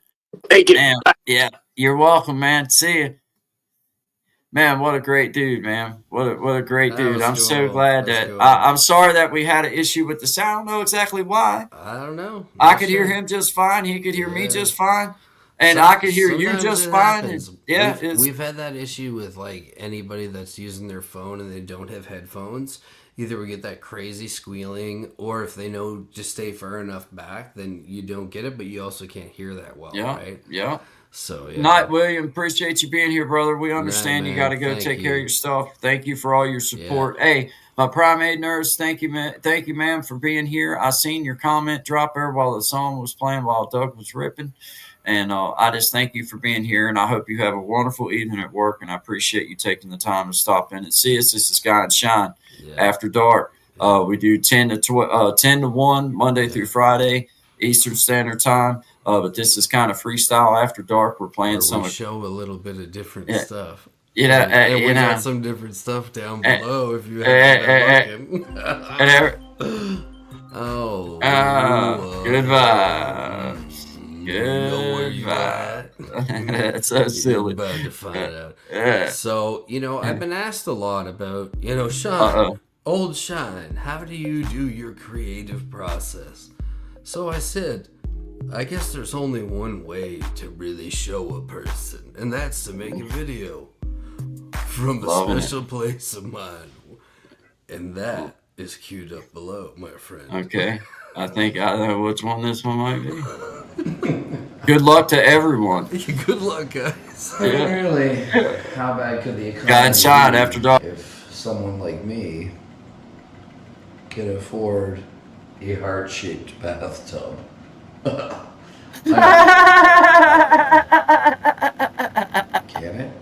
Thank you. Man, yeah. You're welcome, man. See you. Man, what a great dude, man. What a great That dude. was I'm so cool. glad That's that cool. I'm sorry that we had an issue with the sound. I don't know exactly why. I don't know. I Not could hear sure. him just fine. He could hear me Yeah. just fine. And I could hear you Sometimes just it fine. happens. And yeah, We've had that issue with like anybody that's using their phone and they don't have headphones. Either we get that crazy squealing, or if they know to stay far enough back, then you don't get it, but you also can't hear that well, yeah, right? yeah. So yeah. Night, William. Appreciate you being here, brother. We understand Nah, you got to man, go thank take care you. of your stuff. Thank you for all your support. Hey, my primate nurse, thank you, man. Thank you, ma'am, for being here. I seen your comment drop there while the song was playing, while Doug was ripping. And I just thank you for being here, and I hope you have a wonderful evening at work, and I appreciate you taking the time to stop in and see us. This is Guy and Shine After Dark. We do 10 to 1 Monday through Friday, Eastern Standard Time. But this is kind of freestyle after dark. We're playing Where we show a little bit of different stuff. And we got some different stuff down below if you haven't been looking. Oh, good vibes. You know where you at. That's so silly. You're about to find out. Yeah. So, I've been asked a lot about, Sean, old Sean, how do you do your creative process? So I said, I guess there's only one way to really show a person, and that's to make a video from a special place of mine. And that is queued up below, my friend. Okay. I think I know which one this one might be. Good luck to everyone. Good luck, guys. Really, how bad could the economy Got shot be after dark. if someone like me could afford a heart-shaped bathtub? Can it?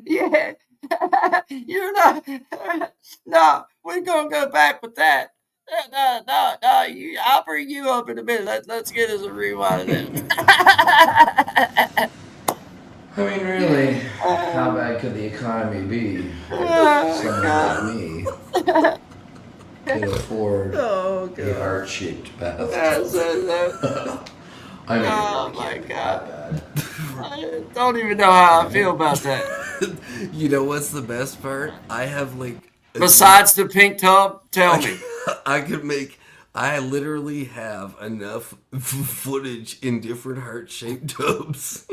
Yeah. You're not. No, we're going to go back with that. No. I'll bring you up in a minute. Let's get us a rewind of that. I mean, really, how bad could the economy be if someone like me could afford a heart-shaped bathtub? I mean, Oh it my can't be God. that bad. I don't even know how I feel about that. You know what's the best part? I have like Besides the pink tub, tell me. I literally have enough footage in different heart-shaped tubs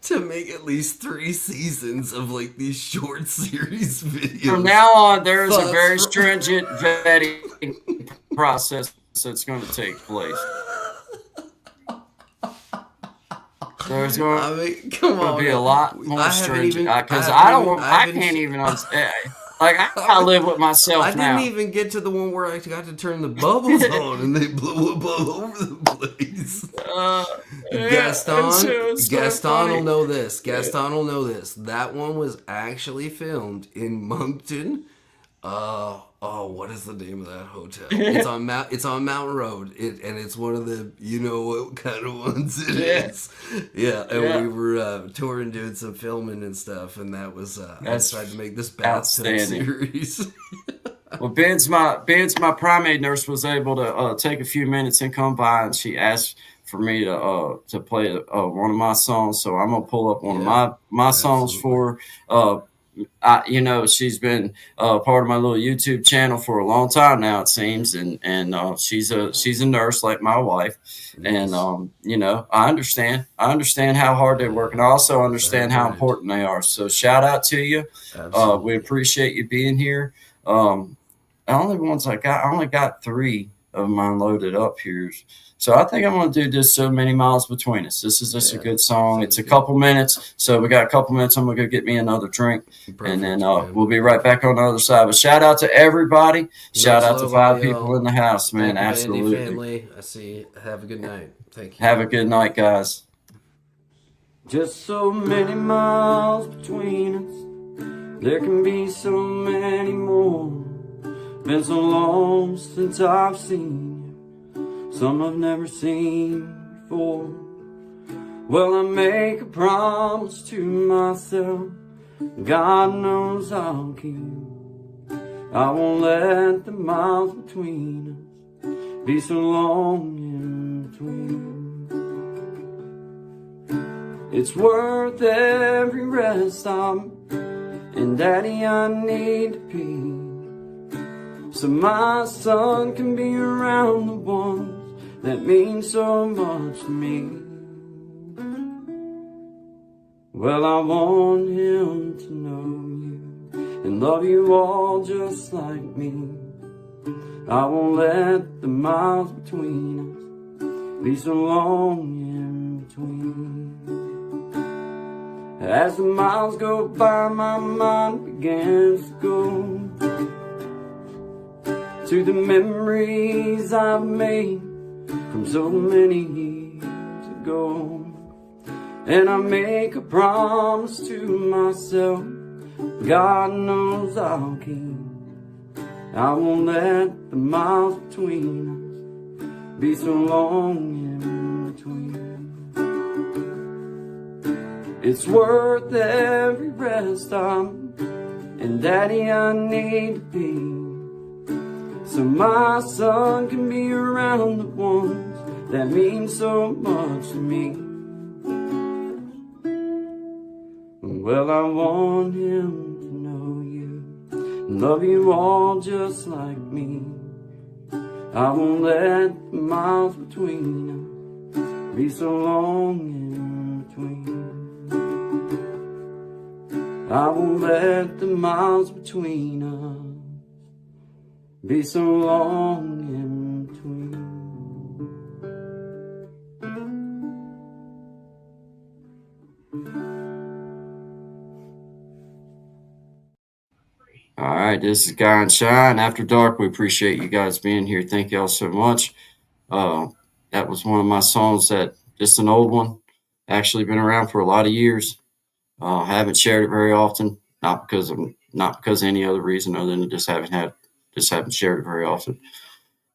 to make at least 3 seasons of like these short series videos. From now on, there is a Thoughts very from- stringent vetting process that's going to take place. There's going come to on. be a lot I more haven't stringent even- because I haven't I even- don't. I I haven't can't sh- even understand. Like I live with myself I now. didn't even get to the one where I got to turn the bubbles on and they blew up all over the place. Gaston will know this. Gaston will know this. That one was actually filmed in Moncton. What is the name of that hotel? It's on Mountain Road. And it's one of the what kind of ones it is. Yeah, and we were touring, doing some filming and stuff, and that was I decided to make this bathtub series. Well, Ben's my primate nurse was able to take a few minutes and come by, and she asked for me to play one of my songs. So I'm gonna pull up one of my songs for her. She's been part of my little YouTube channel for a long time now, it seems, and she's a nurse like my wife, and I understand how hard they work, and I also understand how important they are. So shout out to you. We appreciate you being here. The only ones I only got 3 of mine loaded up here. So I think I'm going to do just So Many Miles Between Us. This is just a good song. It's a couple minutes. So we got a couple minutes. I'm going to go get me another drink. And then we'll be right back on the other side. But shout out to everybody. Shout out to 5 people in the house, man. Absolutely. Family. I see. Have a good night. Thank you. Have a good night, guys. Just so many miles between us. There can be so many more. Been so long since I've seen you. Some I've never seen before. Well, I make a promise to myself, God knows I'll keep. I won't let the miles between us be so long in between. It's worth every rest I'm, and Daddy, I need to pee, so my son can be around the ones that mean so much to me. Well, I want him to know you and love you all just like me. I won't let the miles between us be so long in between. As the miles go by, my mind begins to go to the memories I've made from so many years ago. And I make a promise to myself, God knows I'll keep. I won't let the miles between us be so long in between. It's worth every rest I'm, and Daddy, I need to be, so my son can be around the ones that mean so much to me. Well, I want him to know you, love you all just like me. I won't let the miles between us be so long in between. I won't let the miles between us be so long in between. All right, this is Guy and Shine After Dark. We appreciate you guys being here. Thank y'all so much. That was one of my songs that just an old one. Actually been around for a lot of years. Haven't shared it very often, not because of any other reason other than just haven't shared it very often.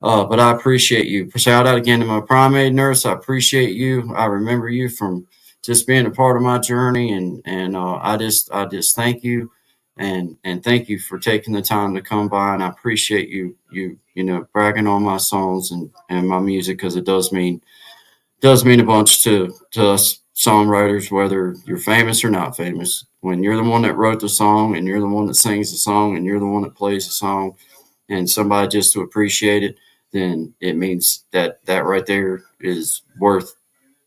But I appreciate you. Shout out again to my primate nurse. I appreciate you. I remember you from just being a part of my journey. And I just thank you, and thank you for taking the time to come by. And I appreciate you bragging on my songs and my music, because it does mean a bunch to us songwriters, whether you're famous or not famous. When you're the one that wrote the song, and you're the one that sings the song, and you're the one that plays the song, and somebody just to appreciate it, then it means that right there is worth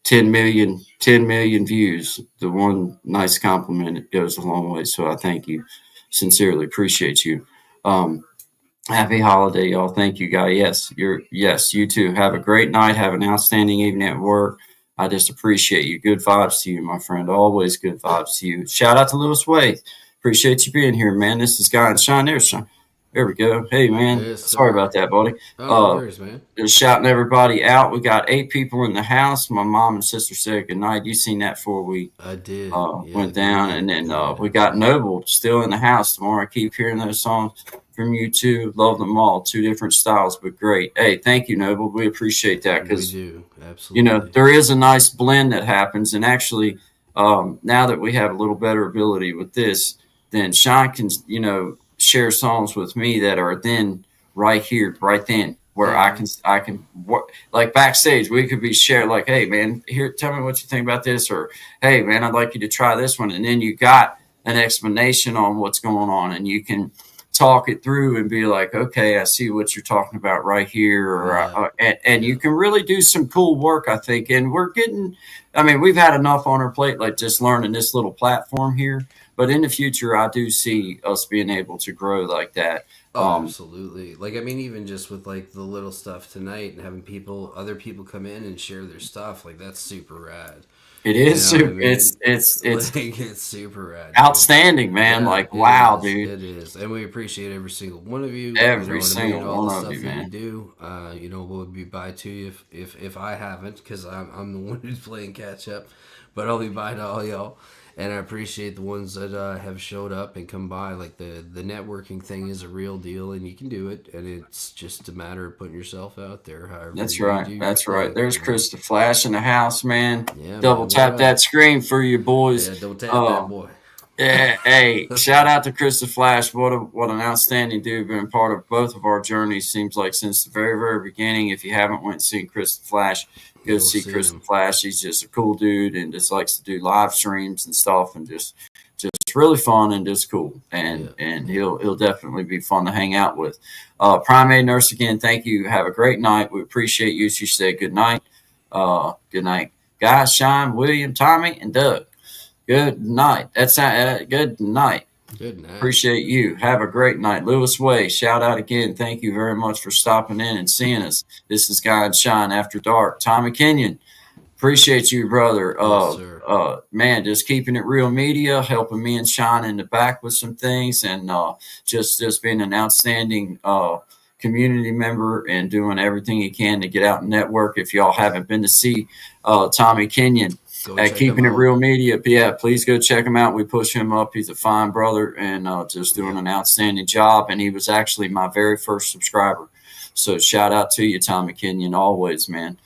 10 million views. The one nice compliment, it goes a long way. So I thank you sincerely. Appreciate you. Um, Happy holiday, y'all. Thank you, guy. Yes, you too. Have a great night. Have an outstanding evening at work. I just appreciate you. Good vibes to you, my friend. Always good vibes to you. Shout out to Lewis Wade. Appreciate you being here, man. This is Guy and Sean. There's Sean. There we go. Hey, man. Yes, Sorry sir. about that, buddy. Oh, no worries, man. Just shouting everybody out. We got 8 people in the house. My mom and sister said good night. You seen that before we I did. went down. And then we got Noble still in the house tomorrow. I keep hearing those songs from you too. Love them all. 2 different styles, but great. Hey, thank you, Noble. We appreciate that, We because do. Absolutely. there is a nice blend that happens. And actually, now that we have a little better ability with this, then Sean can share songs with me that are then right here, right then, where I can like backstage. We could be shared, like, hey man, here, tell me what you think about this, or hey man, I'd like you to try this one, and then you got an explanation on what's going on, and you can talk it through and be like, okay, I see what you're talking about right here, or and you can really do some cool work, I think. And we've had enough on our plate, like just learning this little platform here. But in the future, I do see us being able to grow like that. Oh, absolutely. Like, I mean, even just with like the little stuff tonight and having other people come in and share their stuff, like that's super rad. It is You know what I super. mean? It's Like, it's super rad, dude. outstanding, man. Yeah, Like, it wow, is. dude. It is, and we appreciate every single one of you. Every You know what I single mean? All one the of stuff you, that you man. do. We'll be by to you if I haven't, because I'm the one who's playing catch up. But I'll be by to all y'all. And I appreciate the ones that have showed up and come by. Like the networking thing is a real deal, and you can do it. And it's just a matter of putting yourself out there. However, That's you right. do your That's right. thing, There's you know? Chris the Flash in the house, man. Yeah, Double man, tap what that up? screen for you boys. Yeah, don't tap that boy. Yeah, hey, shout out to Chris the Flash. What an outstanding dude. Been part of both of our journeys. Seems like since the very, very beginning. If you haven't went and seen Chris the Flash, go You'll see see Chris him. the Flash. He's just a cool dude and just likes to do live streams and stuff, and just really fun and just cool. And he'll definitely be fun to hang out with. Primate Nurse, again, thank you. Have a great night. We appreciate you. She said good night. Good night, guys. Sean, William, Tommy, and Doug. Good night. That's good night. Good night. Appreciate you. Have a great night. Lewis Way, shout out again. Thank you very much for stopping in and seeing us. This is God Shine After Dark. Tommy Kenyon, appreciate you, brother. Yes, sir. Man, just keeping it real media, helping me and Sean in the back with some things, and just being an outstanding community member and doing everything he can to get out and network. If y'all haven't been to see Tommy Kenyon Go at check Keeping him It out. Real Media, yeah, please go check him out. We push him up. He's a fine brother and just doing an outstanding job. And he was actually my very first subscriber. So shout out to you, Tommy Kenyon, always, man.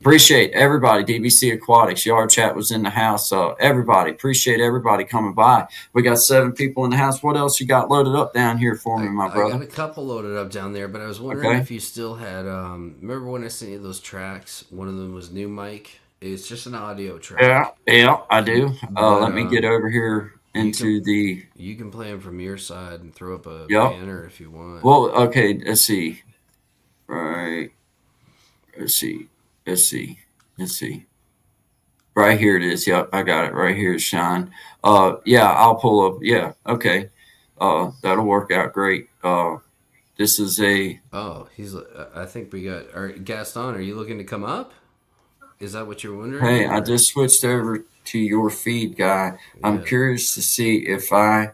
Appreciate everybody. DBC Aquatics, Yard Chat was in the house. Everybody, appreciate everybody coming by. We got 7 people in the house. What else you got loaded up down here for me, my brother? I got a couple loaded up down there, but I was wondering if you still had. Remember when I sent you those tracks? One of them was New Mike. It's just an audio track. Yeah, I do. But, let me get over here into the. You can play them from your side and throw up a Yep. banner if you want. Well, okay. Let's see. Right. Let's see. Right here it is. Yep, I got it right here, Sean. Yeah, I'll pull up. Yeah, okay. That'll work out great. This is a. Oh, I think we got. Gaston, are you looking to come up? Is that what you're wondering? Hey, I just switched over to your feed, guy. I'm curious to see if I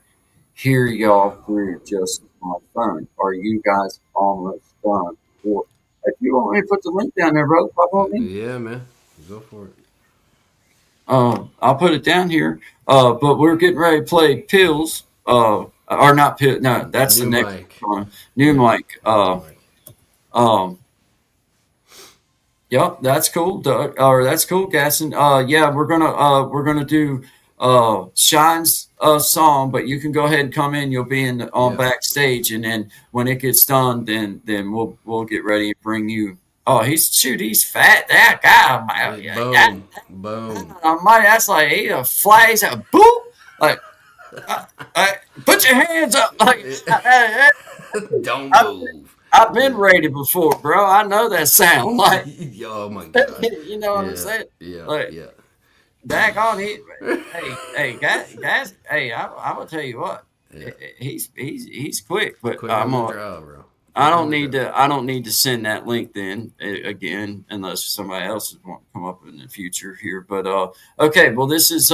hear y'all through just my phone. Are you guys almost done? Or if you want me to put the link down there, brother, pop on me. Yeah, man. Go for it. I'll put it down here. But we're getting ready to play Pills. Or not Pills. No, that's New the next Mike. one. New Mike. Yep, that's cool, Doug. Or that's cool, Gaston. Yeah, we're gonna do Shine's song, but you can go ahead and come in. You'll be in on Yeah. backstage, and then when it gets done, then we'll get ready and bring you. Oh, he's fat. That guy, man. Yeah, Boom. Boom. that's like he flies a boop. Like, uh, put your hands up. Like, Don't I've, move. I've been Yeah. raided before, bro. I know that sound. Like, Oh my god. you know what I'm Yeah. saying? Yeah. Like, Yeah. daggone, guys, hey, I'm gonna tell you what, Yeah. he's quick, but Quick on the draw, bro. I Quick on don't the need draw. to, I don't need to send that link then again, unless somebody else want to come up in the future here. But okay, well, this is.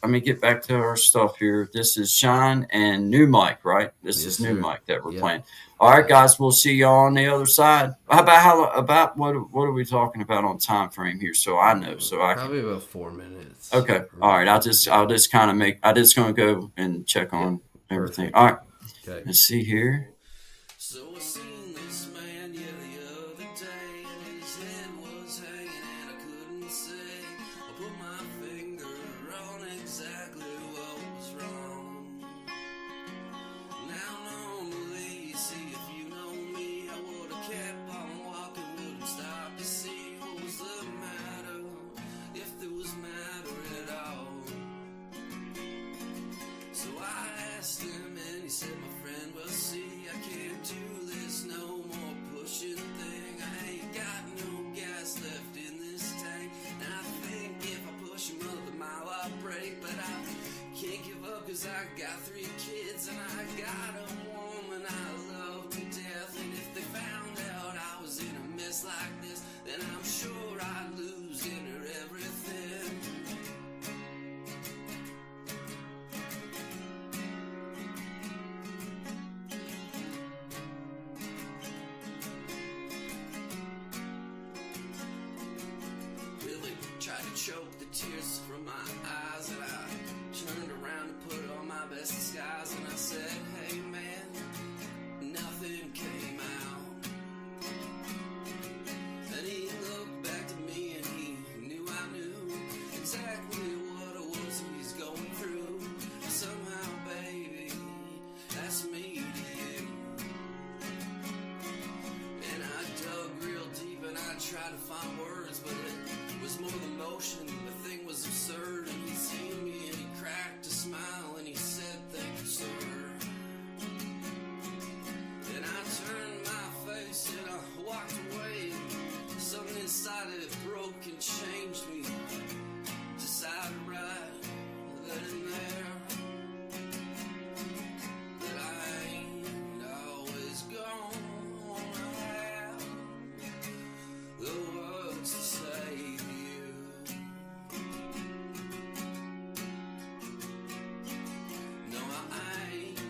Let me get back to our stuff here. This is Shine and New Mike, right? This Yes, is New sir. Mike that we're Yep. playing. All right, Yep. guys, we'll see y'all on the other side. How about what are we talking about on time frame here? So I know, so I can. Probably about 4 minutes. Okay. All right. I'll just kind of I just gonna go and check on everything. Perfect. All right. Okay. Let's see here. So I seen this man, yeah, the other day, and his head was hanging and I couldn't say. I put my finger on exactly what was wrong. Now normally, see, if you know me, I would've kept on walking, wouldn't stop to see what was the matter, if there was matter at all. So I asked him and he said, my friend, well see, I can't do this no more pushing thing. I ain't got no gas left in this tank. And I think if I push another mile I'll break. But I can't give up cause I got 3 kids and I got a woman I love to death. And if they found out I was in a mess like this, then I'm sure I'd lose in her everything. Really tried to choke the tears from my eyes, and I turned around and put on my best disguise, and I said, hey man, nothing came out. And he looked back to me and he knew I knew exactly what it was he's going through. Somehow, baby, that's me to you. And I dug real deep and I tried to find words, but it was more the motion. The thing was absurd. And he seen me and he cracked a smile and he said, thank you, sir. And I turned my face and I walked away. Something inside it broke and changed me. Decided right then and there that I ain't always gonna have the words to say to you. No, I ain't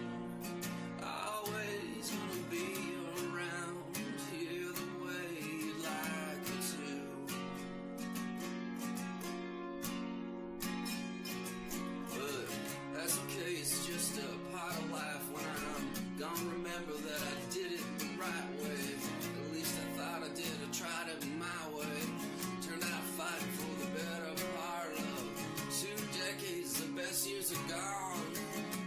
always gonna be around here the way you'd like me to. But that's okay, it's just a part of life. When I'm gonna remember that I did it the right way. At least I thought I did, I tried it my way. Turned out fighting for the better part of 2 decades, the best years are gone.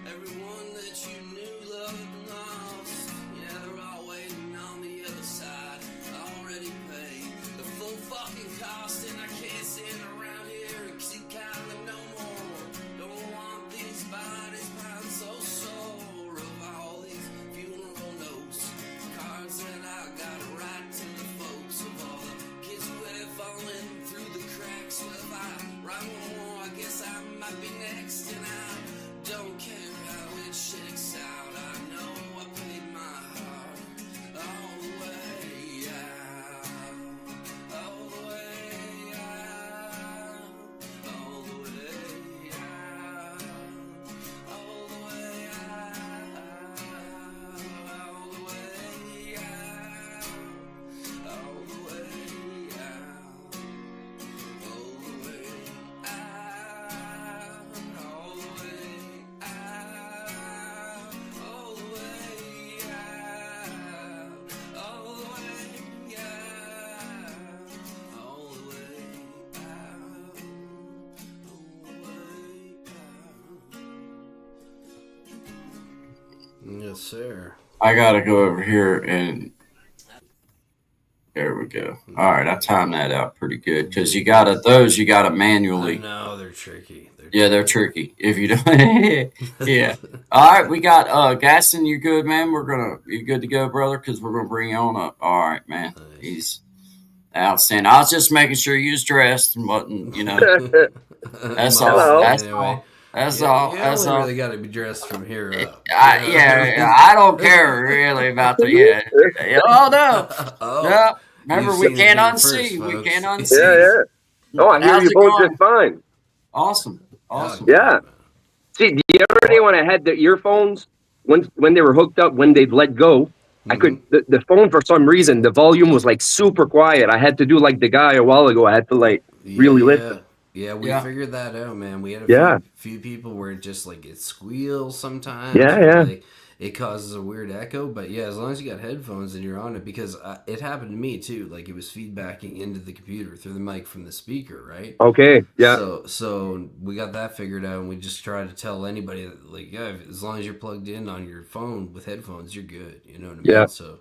Everyone that you knew, loved and lost, yeah, they're all waiting on the other side. Already paid the full fucking cost, and I can't stand around here and keep counting no more. Don't want these bodies piled so sore of all these funeral notes, cards that I gotta write to the folks of all the kids who have fallen through the cracks. Well, if I write one more, I guess I might be next, and I don't care how it shakes out. I know I paid my heart all the way out, all the way out, all the way out, all the way out, all the way out, all the way out, all the way out, all the way out. Yes, sir. I gotta go over here and there we go. All right, I timed that out pretty good because you gotta I manually. know they're tricky. Yeah, they're tricky. If you don't, yeah. All right, we got Gaston. You good, man? You good to go, brother? Because we're gonna bring you on up. All right, man. Nice. He's outstanding. I was just making sure you was dressed and wasn't, That's all. Hello. That's Anyway, all. That's yeah, all. you That's only all. really got to be dressed from here up. Yeah, I don't care really about the Oh no, Oh, no. Remember, you've we seen it can't here first, unsee. We folks. can't Yeah, unsee. yeah. Oh, I hear How's you it both just going? fine. Awesome. Oh, Yeah. good, man. See, the other day when I had the earphones, when they were hooked up, when they'd let go, I could the phone for some reason the volume was like super quiet. I had to do like the guy a while ago. I had to like really listen. Yeah. We Yeah. figured that out, man. We had a Yeah. few people where it just like it squeals sometimes, Yeah, or yeah. like it causes a weird echo. But yeah, as long as you got headphones and you're on it, because it happened to me too. Like it was feedbacking into the computer through the mic from the speaker, right? Okay. Yeah. So we got that figured out, and we just try to tell anybody that, like, yeah, as long as you're plugged in on your phone with headphones, you're good. You know what I mean? Yeah. So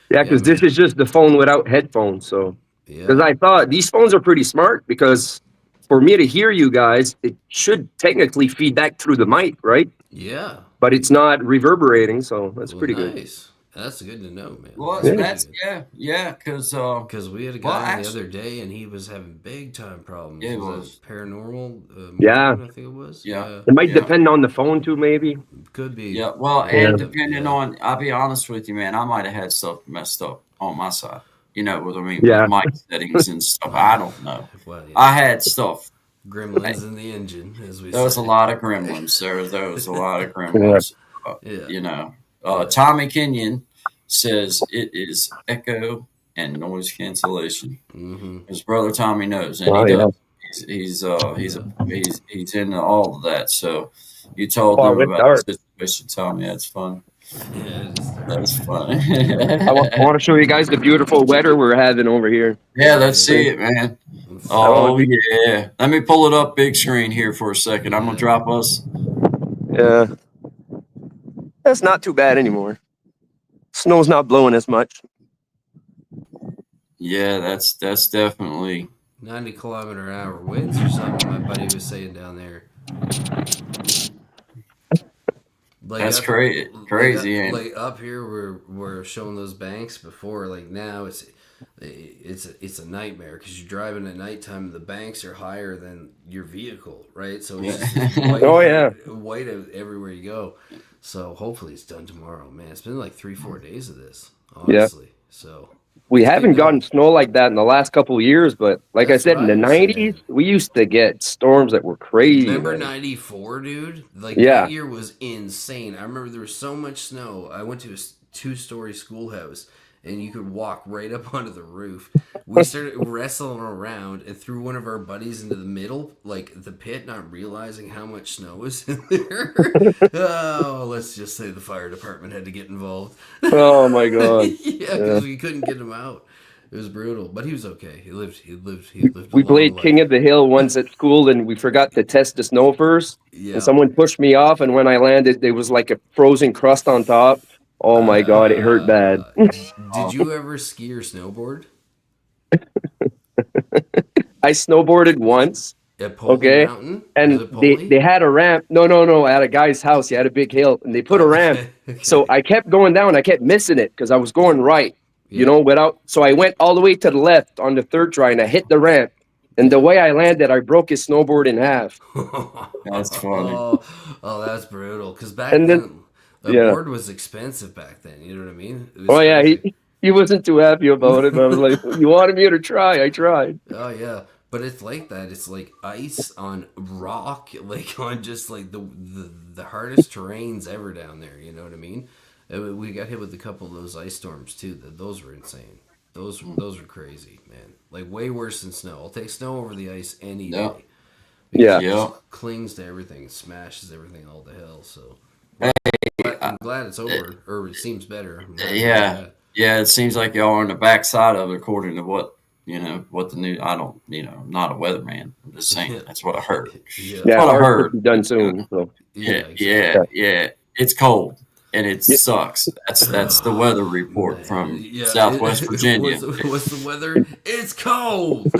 Yeah, yeah, because this man. is just the phone without headphones. So, because Yeah. I thought these phones are pretty smart because for me to hear you guys, it should technically feed back through the mic, right? Yeah. But it's not reverberating, so that's Well, pretty good. nice. That's good to know, man. Well, That's really Yeah. good. yeah. Because Because we had a guy on the actually, other day, and he was having big time problems. yeah, it Was was. that paranormal Yeah. movement? I think it was. Yeah, Yeah, It might yeah. depend on the phone too, maybe. could be. Yeah, well, Yeah. and depending on, I'll be honest with you, man, I might have had stuff messed up on my side. With Yeah. mic settings and stuff. I don't know. Well, yeah. I had stuff. Gremlins in the engine, as we There was a say. lot of gremlins. There was a lot of Yeah. gremlins. Yeah. Yeah. Tommy Kenyon says it is echo and noise cancellation. Mm-hmm. His brother Tommy knows, and Oh, he yeah. does. He's into all of that. So you told Oh, them it about dark. the situation, Tommy. That's fun. Yeah, it is there. That's funny. I want to show you guys the beautiful weather we're having over here. Yeah, let's see it, man. Oh, Oh yeah. Let me pull it up big screen here for a second. I'm gonna drop us. yeah. That's not too bad anymore. Snow's not blowing as much. Yeah, that's definitely 90-kilometer-hour winds or something. My buddy was saying down there. Like that's crazy. And Like up here, we're showing those banks before. Like now, it's a nightmare because you're driving at nighttime. And the banks are higher than your vehicle, right? So it's just this white, Oh, yeah. white everywhere you go. So hopefully it's done tomorrow, man. It's been like 3-4 days of this, honestly. So We it's haven't been gotten snow like that in the last couple of years, but like That's I said, in what the I was saying. 90s, we used to get storms that were crazy. Remember man. 94, dude? Like Yeah. that year was insane. I remember there was so much snow. I went to a 2-story schoolhouse and you could walk right up onto the roof. We started wrestling around and threw one of our buddies into the middle, like the pit, not realizing how much snow was in there. Oh, let's just say the fire department had to get involved. Oh, my God. Yeah, because we couldn't get him out. It was brutal, but he was okay. He lived. We a played long King life. of the Hill once at school, and we forgot to test the snow first. Yeah. And someone pushed me off, and when I landed, there was like a frozen crust on top. Oh my God, it hurt bad. Did you ever ski or snowboard? I snowboarded once, At Poland okay, Mountain? Was and it Poland? they had a ramp. No, at a guy's house, he had a big hill, and they put a ramp. Okay. So I kept going down. I kept missing it because I was going right, Yeah. without. So I went all the way to the left on the third try, and I hit the ramp. And the way I landed, I broke his snowboard in half. That's funny. Oh, that's brutal. Because back And then, then- the yeah. board was expensive back then. You know what I mean? It was Oh yeah, crazy. he wasn't too happy about it. But I was like, you wanted me to try, I tried. Oh yeah, but it's like that. It's like ice on rock, like on just like the hardest terrains ever down there. You know what I mean? We got hit with a couple of those ice storms too. Those were insane. Those were crazy, man. Like way worse than snow. I'll take snow over the ice any Yeah. day. Because Yeah. it Yeah. just clings to everything, and smashes everything all to hell. So, but I'm glad it's over, or it seems better. I'm glad it's Yeah. over that. Yeah, it seems like y'all are on the backside of it, according to what the new. I don't, I'm not a weatherman. I'm just saying that's what I heard. Yeah. Yeah, What I ours heard. should be done soon. So Yeah, exactly. yeah. It's cold. and it sucks. That's the weather report from Southwest Virginia. What's the weather? It's cold.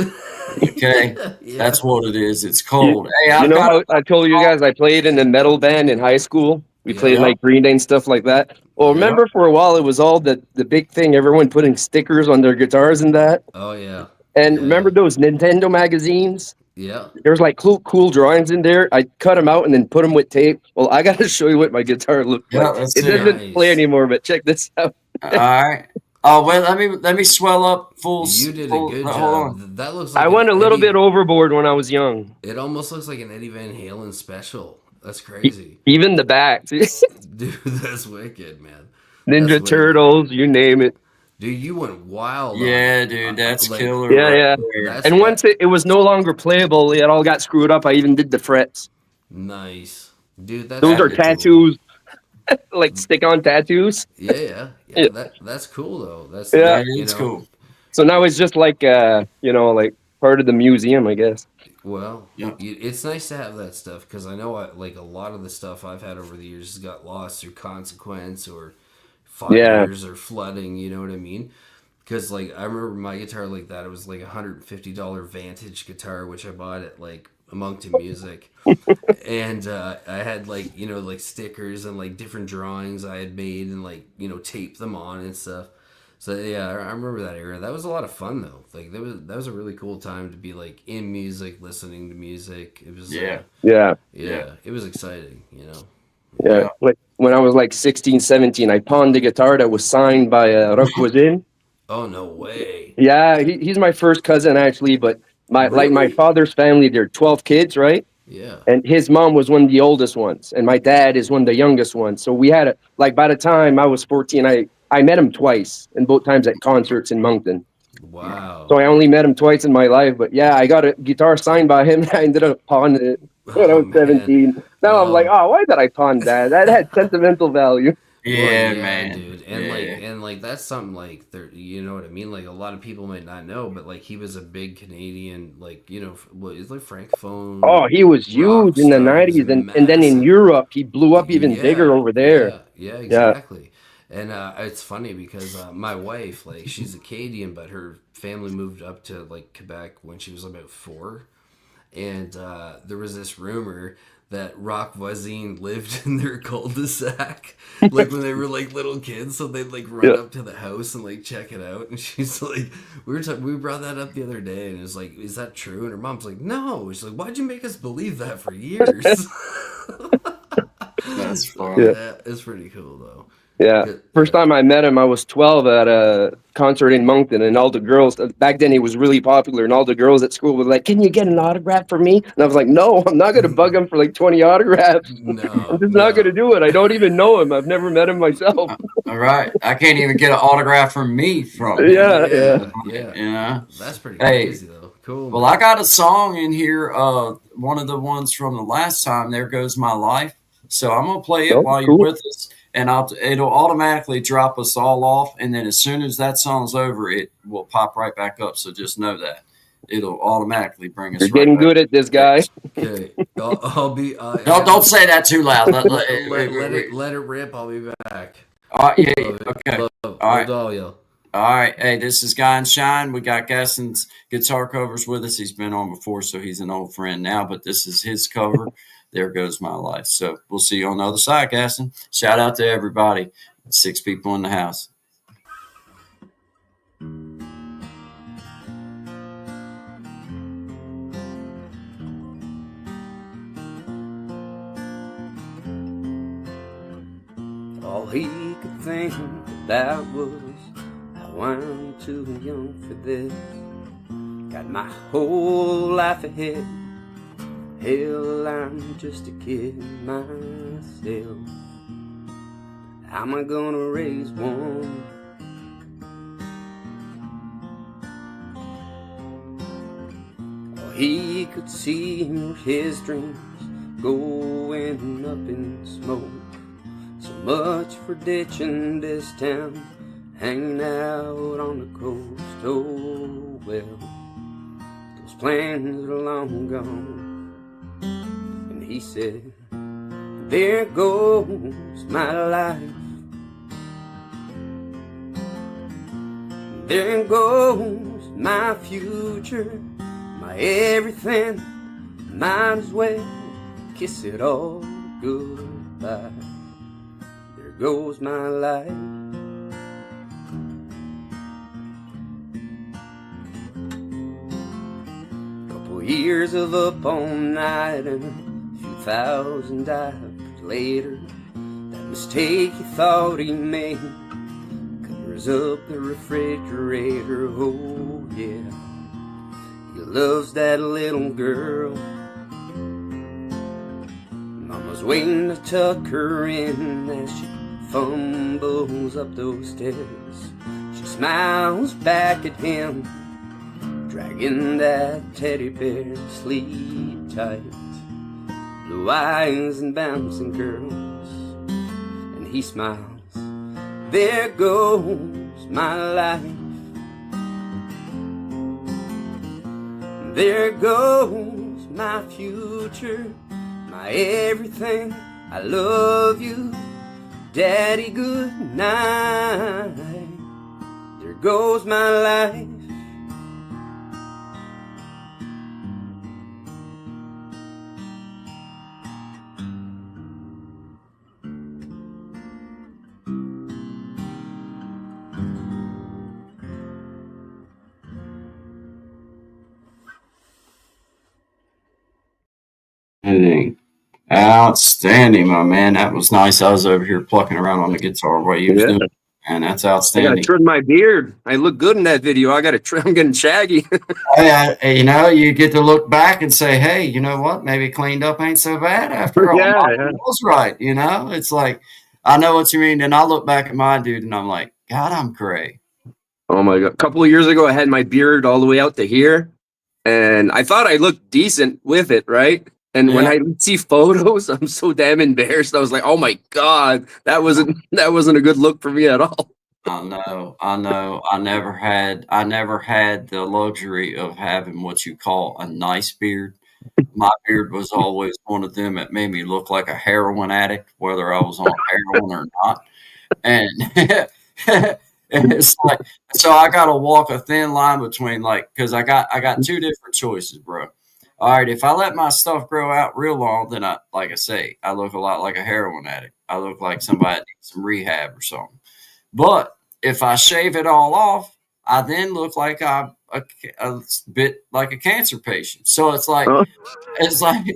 Okay, that's what it is. It's cold. Hey, You know how I told you guys I played in a metal band in high school? We played like Green Day and stuff like that. Well, remember for a while it was all the big thing, everyone putting stickers on their guitars and that. Oh yeah. And remember those Nintendo magazines? Yeah. There's like cool drawings in there. I cut them out and then put them with tape. Well, I got to show you what my guitar looks like. It doesn't play anymore, but check this out. All right. Oh well, let me swell up full. You did a good job. That looks like I went a little bit overboard when I was young. It almost looks like an Eddie Van Halen special. That's crazy. Even the back. Dude, that's wicked, man. Ninja Turtles, you name it. Dude, you went wild. Yeah, dude, that's killer. Yeah. And once it was no longer playable, it all got screwed up. I even did the frets. Nice. Dude, those are tattoos. Like stick-on tattoos. Yeah. That's cool though. That's it's cool. So now it's just like like part of the museum, I guess. Well, it's nice to have that stuff because I know like a lot of the stuff I've had over the years has got lost through consequence or fires or flooding. You know what I mean? Because like I remember my guitar like that. It was like $150 Vantage guitar, which I bought at like Moncton Music, and I had like like stickers and like different drawings I had made and like taped them on and stuff. So yeah, I remember that era. That was a lot of fun though. Like that was a really cool time to be like in music, listening to music. It was yeah. It was exciting, Yeah, like when I was like 16, 17, I pawned a guitar that was signed by Rock Voisin. Oh no way! Yeah, he's my first cousin actually, but my father's family, they're 12 kids, right? Yeah. And his mom was one of the oldest ones, and my dad is one of the youngest ones. So we had by the time I was 14, I met him twice, and both times at concerts in Moncton. Wow. So I only met him twice in my life, but yeah, I got a guitar signed by him, and I ended up pawning it when I was 17. Now I'm like, why did I pawn that? That had sentimental value. Yeah, man, dude, and like that's something like there, you know what I mean? Like a lot of people might not know, but like he was a big Canadian, like what is like francophone. Oh, he was huge in the 90s, and then in Europe he blew up even bigger over there. Yeah, exactly. And it's funny because my wife, like she's Acadian, but her family moved up to like Quebec when she was about 4, and there was this rumor that Rock Voisin lived in their cul-de-sac, like when they were like little kids, so they'd like run up to the house and like check it out. And she's like, we brought that up the other day, and it was like, is that true? And her mom's like, no. She's like, why'd you make us believe that for years? That's funny. Yeah, it's pretty cool though. Yeah. First time I met him, I was 12 at a concert in Moncton, and all the girls, back then he was really popular, and all the girls at school were like, can you get an autograph for me? And I was like, no, I'm not going to bug him for like 20 autographs. No, I'm just not going to do it. I don't even know him. I've never met him myself. All right. I can't even get an autograph from me from him. Yeah. That's pretty crazy though. Cool. Well, I got a song in here, one of the ones from the last time, There Goes My Life. So I'm going to play it while you're with us. And it'll automatically drop us all off. And then as soon as that song's over, it will pop right back up. So just know that. It'll automatically bring us You're getting good at this, guy. Okay. I'll be... don't say that too loud. Let it rip. I'll be back. All right. Yeah, okay. All right. All right. Hey, this is Guy and Shine. We got Gaston's guitar covers with us. He's been on before, so he's an old friend now. But this is his cover. There Goes My Life. So we'll see you on the other side, Gaston. Shout out to everybody. 6 people in the house. All he could think about was how I'm too young for this. Got my whole life ahead. Hell, I'm just a kid myself. How am I gonna raise one? Oh, he could see his dreams going up in smoke. So much for ditching this town, hanging out on the coast. Oh well, those plans are long gone. He said, there goes my life, There goes my future, my everything. Might as well kiss it all goodbye. There goes my life. Couple years of up all night and a few $1,000 later. That mistake he thought he made covers up the refrigerator. Oh yeah, he loves that little girl. Mama's waiting to tuck her in as she fumbles up those stairs. She smiles back at him, dragging that teddy bear to sleep tight. Blue eyes and bouncing curls, and he smiles. There goes my life. There goes my future, my everything. I love you, Daddy, good night. There goes my life. Outstanding, my man. That was nice. I was over here plucking around on the guitar while you was doing it, and that's I gotta outstanding. trim my beard. I look good in that video. I gotta trim. I'm getting shaggy. Hey, you know, you get to look back and say, hey, you know what? Maybe cleaned up ain't so bad after all. Yeah, Mine yeah. was right. You know, it's like, I know what you mean. And I look back at my dude and I'm like, God, I'm gray. Oh my god! A couple of years ago, I had my beard all the way out to here, and I thought I looked decent with it, right? And when Yeah. I see photos, I'm so damn embarrassed. I was like, "Oh my god, that wasn't a good look for me at all." I know. I never had the luxury of having what you call a nice beard. My beard was always one of them that made me look like a heroin addict, whether I was on heroin or not. And it's like, so I got to walk a thin line between, like, because I got two different choices, bro. All right, if I let my stuff grow out real long, then like I say, I look a lot like a heroin addict. I look like somebody that needs some rehab or something. But if I shave it all off, I then look like I'm a bit like a cancer patient. So Huh? it's like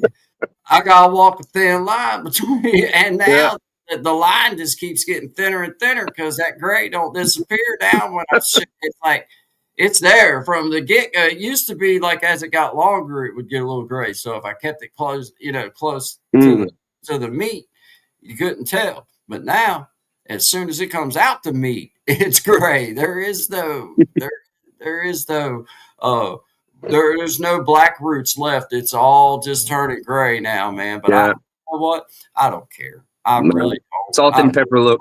I gotta walk a thin line between, and Yeah. now the line just keeps getting thinner and thinner because that gray don't disappear now when I shave. It's like it's there from the get go. It used to be like as it got longer, it would get a little gray. So if I kept it close, close Mm. to the meat, you couldn't tell. But now, as soon as it comes out the meat, it's gray. There's no black roots left. It's all just turning gray now, man. But Yeah. you know what? I don't care. I No. really don't. Salt and pepper look.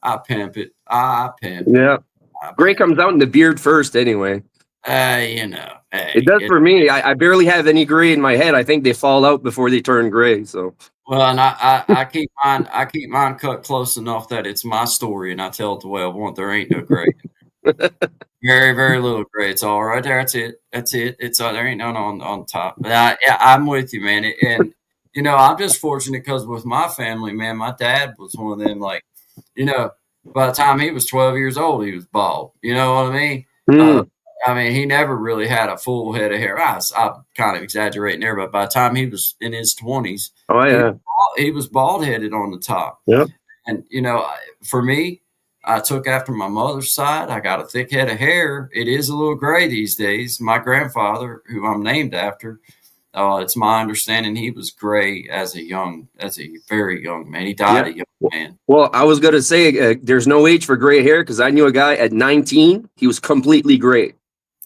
I pimp it. I pimp it. Yeah. I Gray pimp comes out in the beard first, anyway. it. Hey, It does for me. I barely have any gray in my head. I think they fall out before they turn gray. So well, and I keep mine cut close enough that it's my story, and I tell it the way I want. There ain't no gray. Very, very little gray. It's all right there. That's it. It's there ain't none on top. But I'm with you, man. And I'm just fortunate because with my family, man, my dad was one of them. Like, by the time he was 12 years old, he was bald. You know what I mean? Mm. I mean, he never really had a full head of hair. I'm kind of exaggerating there, but by the time he was in his 20s, Oh yeah. he was bald headed on the top. Yep. And for me, I took after my mother's side. I got a thick head of hair. It is a little gray these days. My grandfather, who I'm named after, it's my understanding he was gray as a very young man. He died a young man. Well, I was gonna say there's no age for gray hair because I knew a guy at 19. He was completely gray,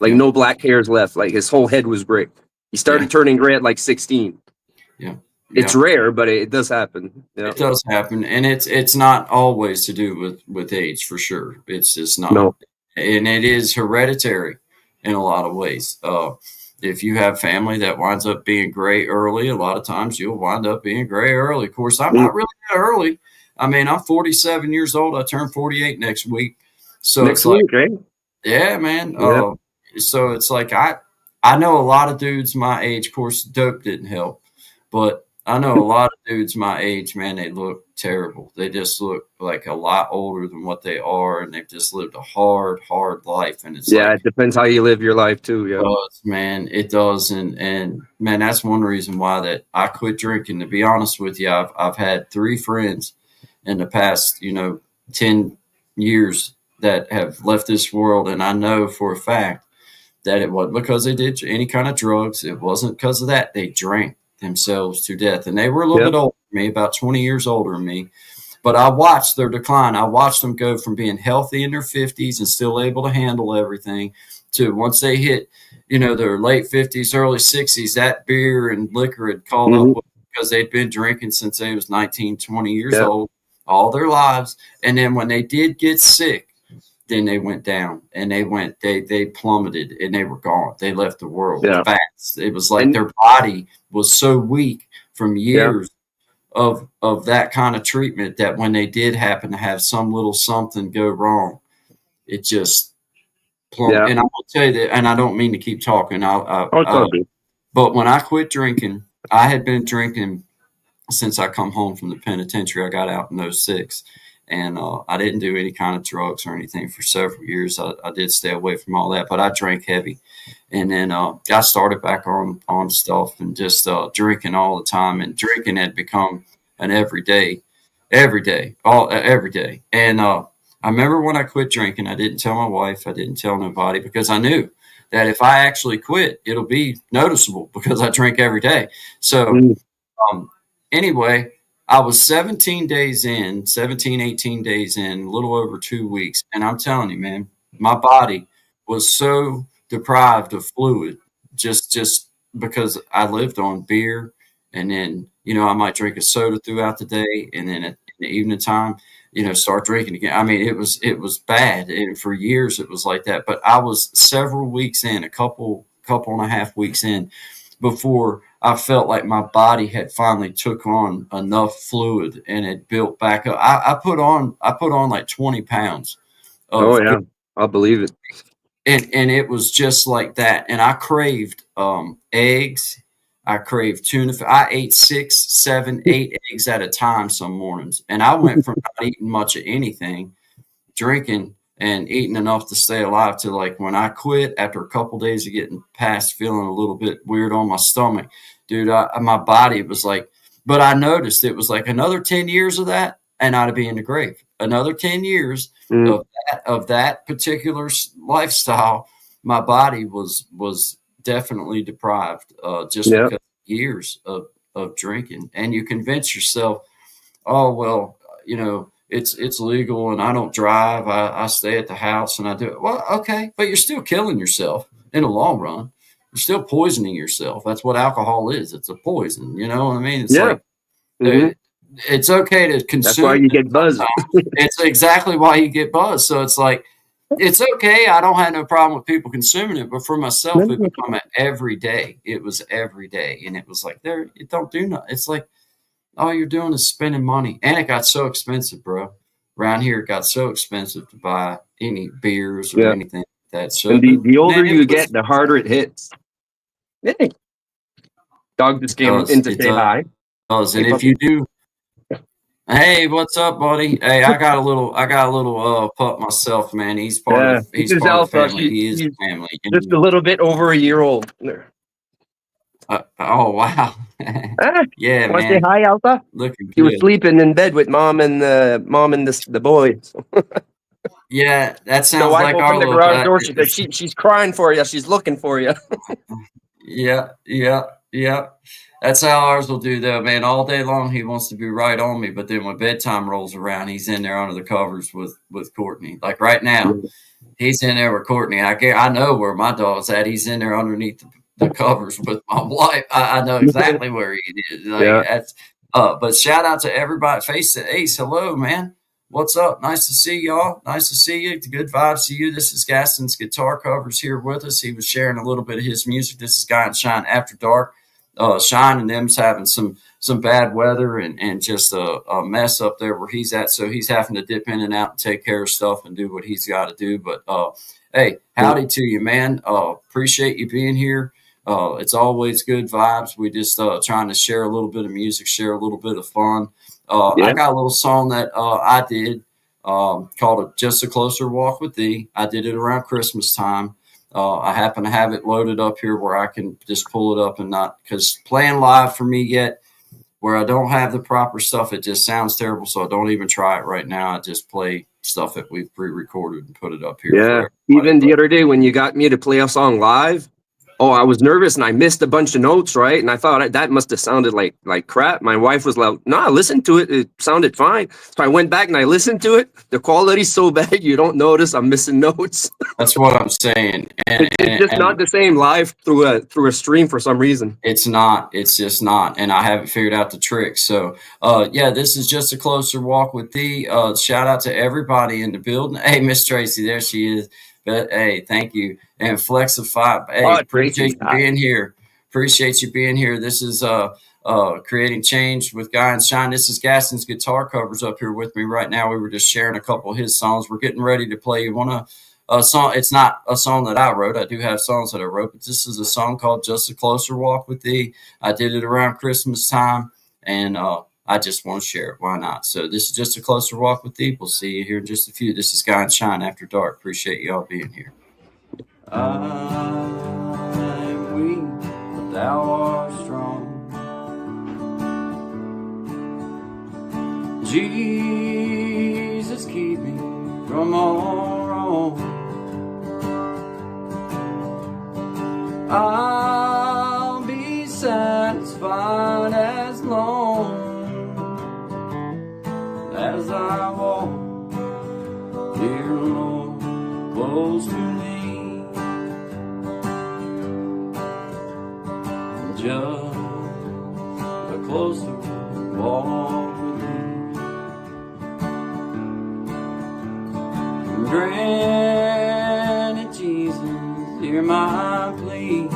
like no black hairs left. Like his whole head was gray. He started turning gray at like 16. Yeah. It's rare, but it does happen. Yeah. It does happen, and it's not always to do with age for sure. It's just not, No. And it is hereditary in a lot of ways. If you have family that winds up being gray early, a lot of times you'll wind up being gray early. Of course, I'm not really that early. I mean, I'm 47 years old. I turn 48 next week. So Next week, right? Yeah, man. Yeah. So it's like I know a lot of dudes my age. Of course, dope didn't help, but I know a lot of dudes my age. Man, they look terrible. They just look like a lot older than what they are, and they've just lived a hard life. And it's Yeah, like, it depends how you live your life too. Yeah. man, it does. And man, that's one reason why that I quit drinking. To be honest with you, I've had 3 friends in the past, 10 years that have left this world, and I know for a fact that it wasn't because they did any kind of drugs. It wasn't because of that. They drank themselves to death, and they were a little Yep. bit older than me, about 20 years older than me. But I watched their decline. I watched them go from being healthy in their 50s and still able to handle everything to once they hit, their late 50s, early 60s, that beer and liquor had caught up Hmm. with them because they'd been drinking since they was 19, 20 years Yeah. old all their lives. And then when they did get sick, then they went down and they plummeted and they were gone. They left the world Yeah. fast. It was like And their body was so weak from yeah. years of that kind of treatment that when they did happen to have some little something go wrong, it just plummeted. Yeah. And I will tell you that, and I don't mean to keep talking. Oh, it's all good. But when I quit drinking, I had been drinking since I come home from the penitentiary. I got out in '06, and I didn't do any kind of drugs or anything for several years. I did stay away from all that, but I drank heavy. And then I started back on stuff and just drinking all the time. And drinking had become an every day. And I remember when I quit drinking, I didn't tell my wife, I didn't tell nobody because I knew that if I actually quit, it'll be noticeable because I drink every day. So Mm. um, anyway, I was 17 days in, 17, 18 days in, a little over 2 weeks. And I'm telling you, man, my body was so deprived of fluid just because I lived on beer. And then, I might drink a soda throughout the day. And then in the evening time, start drinking again. I mean, it was bad. And for years it was like that. But I was several weeks in, a couple and a half weeks in before I felt like my body had finally took on enough fluid and it built back up. I put on like 20 pounds Oh of yeah. I'll believe it. and it was just like that. And I craved eggs. I craved tuna. I ate 6, 7, 8 eggs at a time some mornings, and I went from not eating much of anything, drinking and eating enough to stay alive to like when I quit after a couple days of getting past feeling a little bit weird on my stomach, dude, my body was like, but I noticed it was like another 10 years of that and I'd be in the grave. Another 10 years Mm. of that particular lifestyle, my body was definitely deprived just Yeah. because of years of drinking. And you convince yourself, oh well, it's legal and I don't drive. I stay at the house and I do it. Well, okay, but you're still killing yourself in the long run. You're still poisoning yourself. That's what alcohol is. It's a poison. You know what I mean? It's Yeah. like Hmm. it's okay to That's why consume you it get buzzed. sometimes. It's exactly why you get buzzed. So it's like it's okay. I don't have no problem with people consuming it, but for myself, it become an every day. It was every day, and it was like there. It don't do nothing. It's like all you're doing is spending money. And it got so expensive, bro. Around here, it got so expensive to buy any beers or Yeah. anything like that. So, And the older man, you get, the harder it hits. Hey, dog just came in to it say hi. does. Hey, And if puppy. you do, hey, what's up, buddy? Hey, I got a little pup myself, man. He's part Yeah, of this he's is part of the Alpha. family. He is She's family. just a little bit over a year old. Oh wow. Ah, Yeah, want to say man. hi, Alpha? Looking She was good. sleeping in bed with mom and the boy. So Yeah, that the sounds wife like our opened the little garage guy. door. She said she's crying for you. She's looking for you. Yeah, yeah, yeah. That's how ours will do though, man. All day long he wants to be right on me, but then when bedtime rolls around, he's in there under the covers with Courtney. Like right now, he's in there with Courtney. I know where my dog's at. He's in there underneath the covers with my wife. I know exactly where he is. Like Yeah. that's but shout out to everybody. Face to Ace. Hello, man. What's up? Nice to see y'all. Nice to see you. Good vibes to you. This is Gaston's guitar covers here with us. He was sharing a little bit of his music. This is Guy and Shine After Dark. Shine and them's having some bad weather and just a mess up there where he's at. So he's having to dip in and out and take care of stuff and do what he's got to do. But Hey, howdy to you, man. Appreciate you being here. It's always good vibes. We just trying to share a little bit of music, share a little bit of fun. I Yeah. got a little song that I did called "Just a Closer Walk with Thee." I did it around Christmas time. I happen to have it loaded up here where I can just pull it up and not because playing live for me yet where I don't have the proper stuff, it just sounds terrible. So I don't even try it right now. I just play stuff that we've pre-recorded and put it up here Yeah. for everybody. Even the other day when you got me to play a song live, oh, I was nervous and I missed a bunch of notes, right? And I thought that must have sounded like crap. My wife was like, "No, listen to it. It sounded fine." So I went back and I listened to it. The quality's so bad you don't notice I'm missing notes. That's what I'm saying. It's just not the same live through a stream for some reason. It's not. It's just not. And I haven't figured out the trick. So, yeah, this is Just a Closer Walk with Thee. Shout out to everybody in the building. Hey, Miss Tracy, there she is. But hey, thank you. And Flexify. Hey, Oh, appreciate Tracy. you being here. Appreciate you being here. This is Creating Change with Guy and Shine. This is Gaston's guitar covers up here with me right now. We were just sharing a couple of his songs. We're getting ready to play one of a song. It's not a song that I wrote. I do have songs that I wrote, but this is a song called Just a Closer Walk with Thee. I did it around Christmas time, and I just want to share it. Why not? So this is Just a Closer Walk with Thee. We'll see you here in just a few. This is Guy and Shine After Dark. Appreciate you all being here. I'm weak, but thou art strong. Jesus, keep me from all wrong. I'll be satisfied as long as I walk, dear Lord, close to Thee. Just a closer walk with Thee. Granted, Jesus, hear my plea.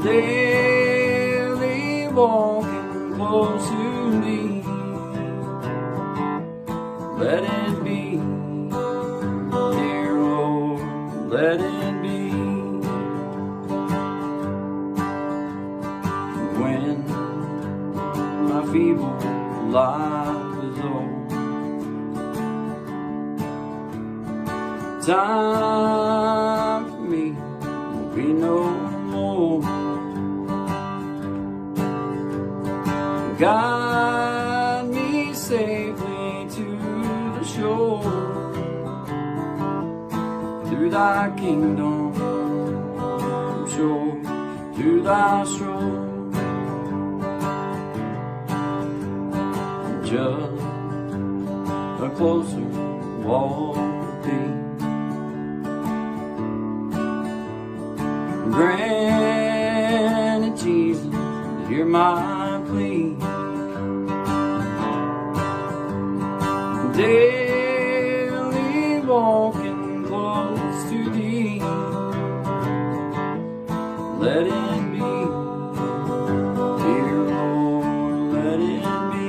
Daily walking close to Thee. Let it be, dear Lord, let it be. When my feeble life is old, time for me will be no more. Guide me safely to the shore, through Thy kingdom, shore, to Thy shore. Just a closer walk with Thee. Granted, Jesus, hear my plea. Daily walking close to Thee. Let it be, dear Lord, let it be.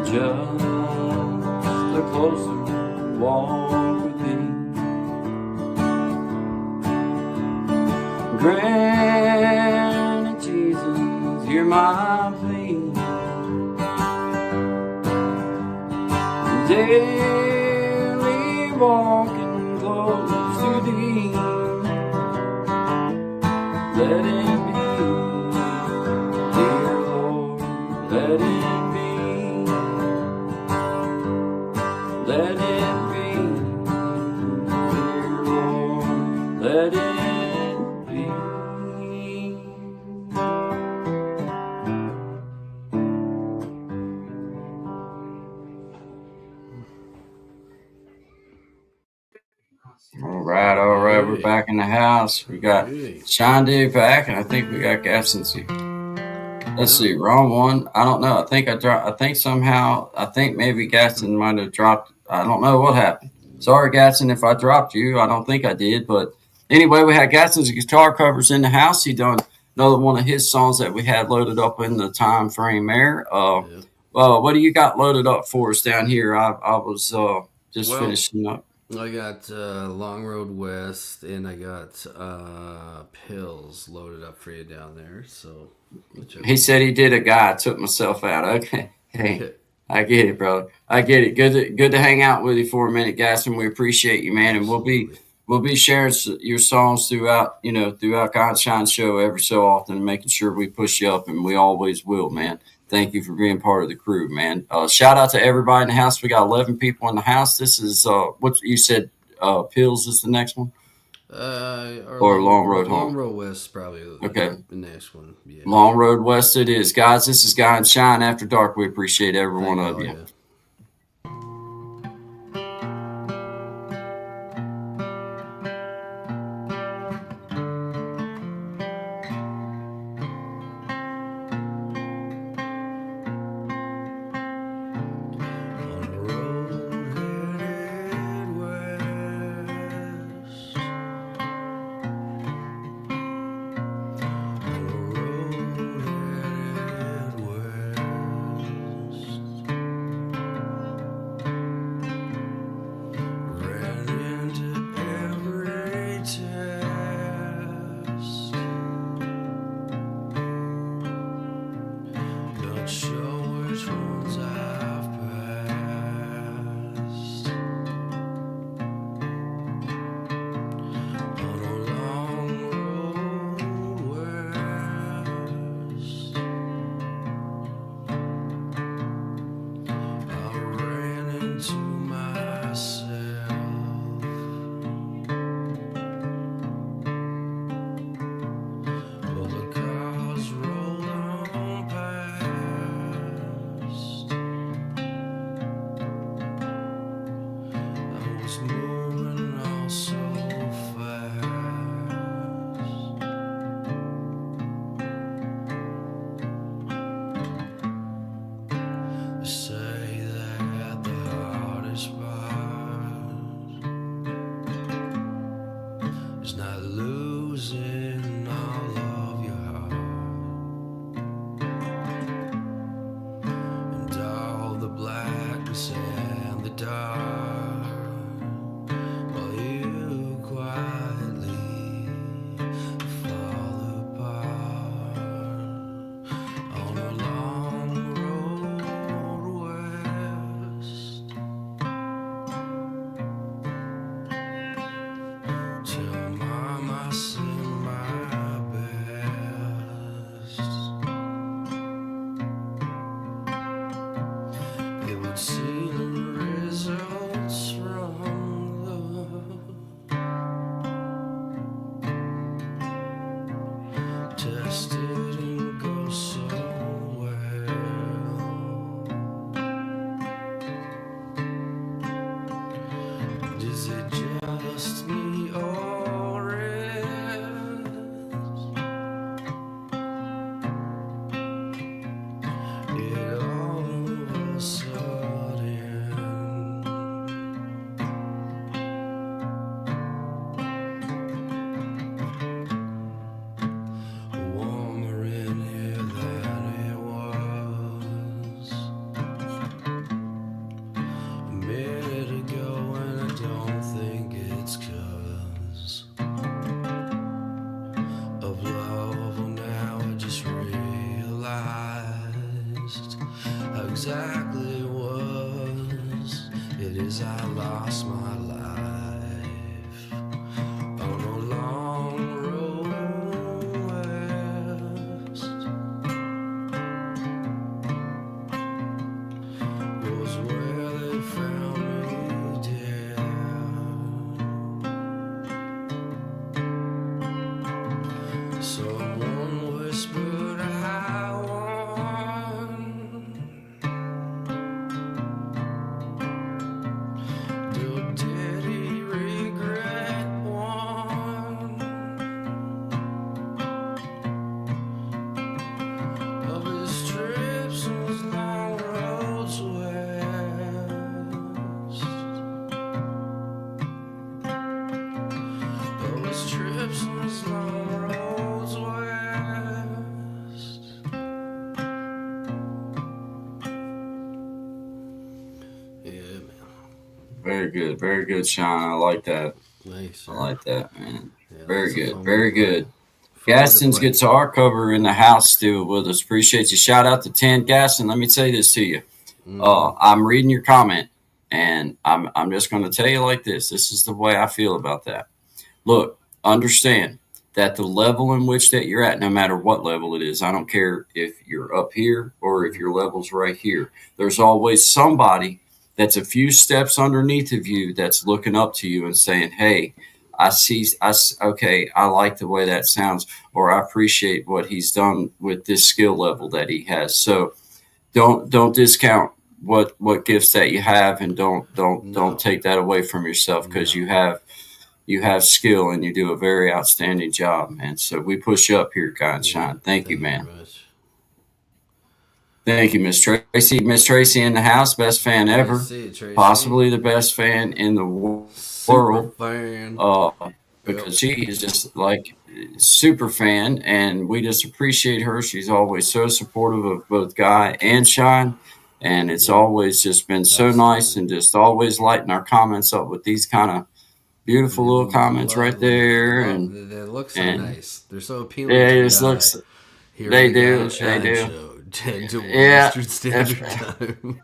Just a closer walk with Thee. Granted, Jesus, hear my plea. Daily walking close to Thee. Let it be, dear Lord, let it be. Let it be, dear Lord, let it be. right, we're back in the house. We got Sean Day back, and I think we got Gaston. Let's see, wrong one. I don't know. I think I dropped. I think somehow. I think maybe Gaston might have dropped. I don't know what happened. Sorry, Gaston, if I dropped you. I don't think I did. But anyway, we had Gaston's guitar covers in the house. He done another one of his songs that we had loaded up in the time frame there. What do you got loaded up for us down here? I was just finishing up. I got Long Road West, and I got Pills loaded up for you down there. So he said he did a guy. I took myself out. Okay, hey, I get it, brother. I get it. Good to hang out with you for a minute, Gaston. We appreciate you, man, and we'll be sharing your songs throughout God's Shine Show every so often, making sure we push you up, and we always will, man. Thank you for being part of the crew, man. Shout out to everybody in the house. We got 11 people in the house. This is what you said. Pills is the next one, or Long Road Home. Long Road West is probably the next one. Yeah. Long Road West it is, guys. This is Guy and Shine After Dark. We appreciate every one of you. Exactly was it is I lost my life on a long road west was where they found me dead. Someone whispered I want to Very good, Sean. I like that. Nice. I like that, man. Yeah, Very that's a good. fun Very one to play. good. Fun one to Gaston's play. guitar cover in the house still with us. Appreciate you. Shout out to 10 Gaston. Let me say this to you. I'm reading your comment, and I'm just going to tell you like this. This is the way I feel about that. Look, understand that the level in which that you're at, no matter what level it is, I don't care if you're up here or if your level's right here. There's always somebody that's a few steps underneath of you that's looking up to you and saying, "Hey, okay, I like the way that sounds, or I appreciate what he's done with this skill level that he has." So don't discount what gifts that you have, and don't take that away from yourself, because you have skill and you do a very outstanding job, man. So we push you up here, God and Shine. Thank you, man. Very much. Thank you, Miss Tracy. Miss Tracy in the house, best fan ever, Tracy. possibly the best fan in the world. Super fan. Because she is just like super fan, and we just appreciate her. She's always so supportive of both Guy and Shine, and it's always just been so nice, and just always lighting our comments up with these kind of beautiful little comments right there. And they look so nice. They're so appealing. Yeah, to it just looks. Here They on the Guy do. and Shine They do. Show, 10 to 1 Yeah. Eastern Standard Time.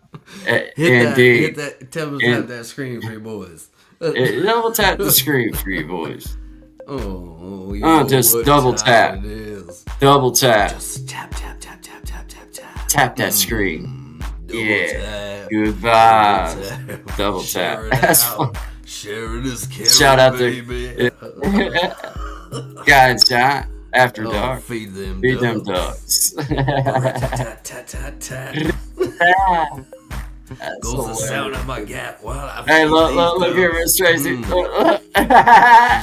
Indeed. Hit that. Tap that screen for your boys. Double tap the screen for you boys. Oh, just double tap. It is. Double tap. Just tap. Tap that screen. Tap. Good vibes. Double tap. Share it That's out. fun. Share it is caring, Shout out baby. to Guy and Shine After Dark. Feed them Feed them ducks. ducks. Tat. That's Goes the hilarious. sound of my gap while I Hey, feed look these here, ducks. Miss Tracy. She's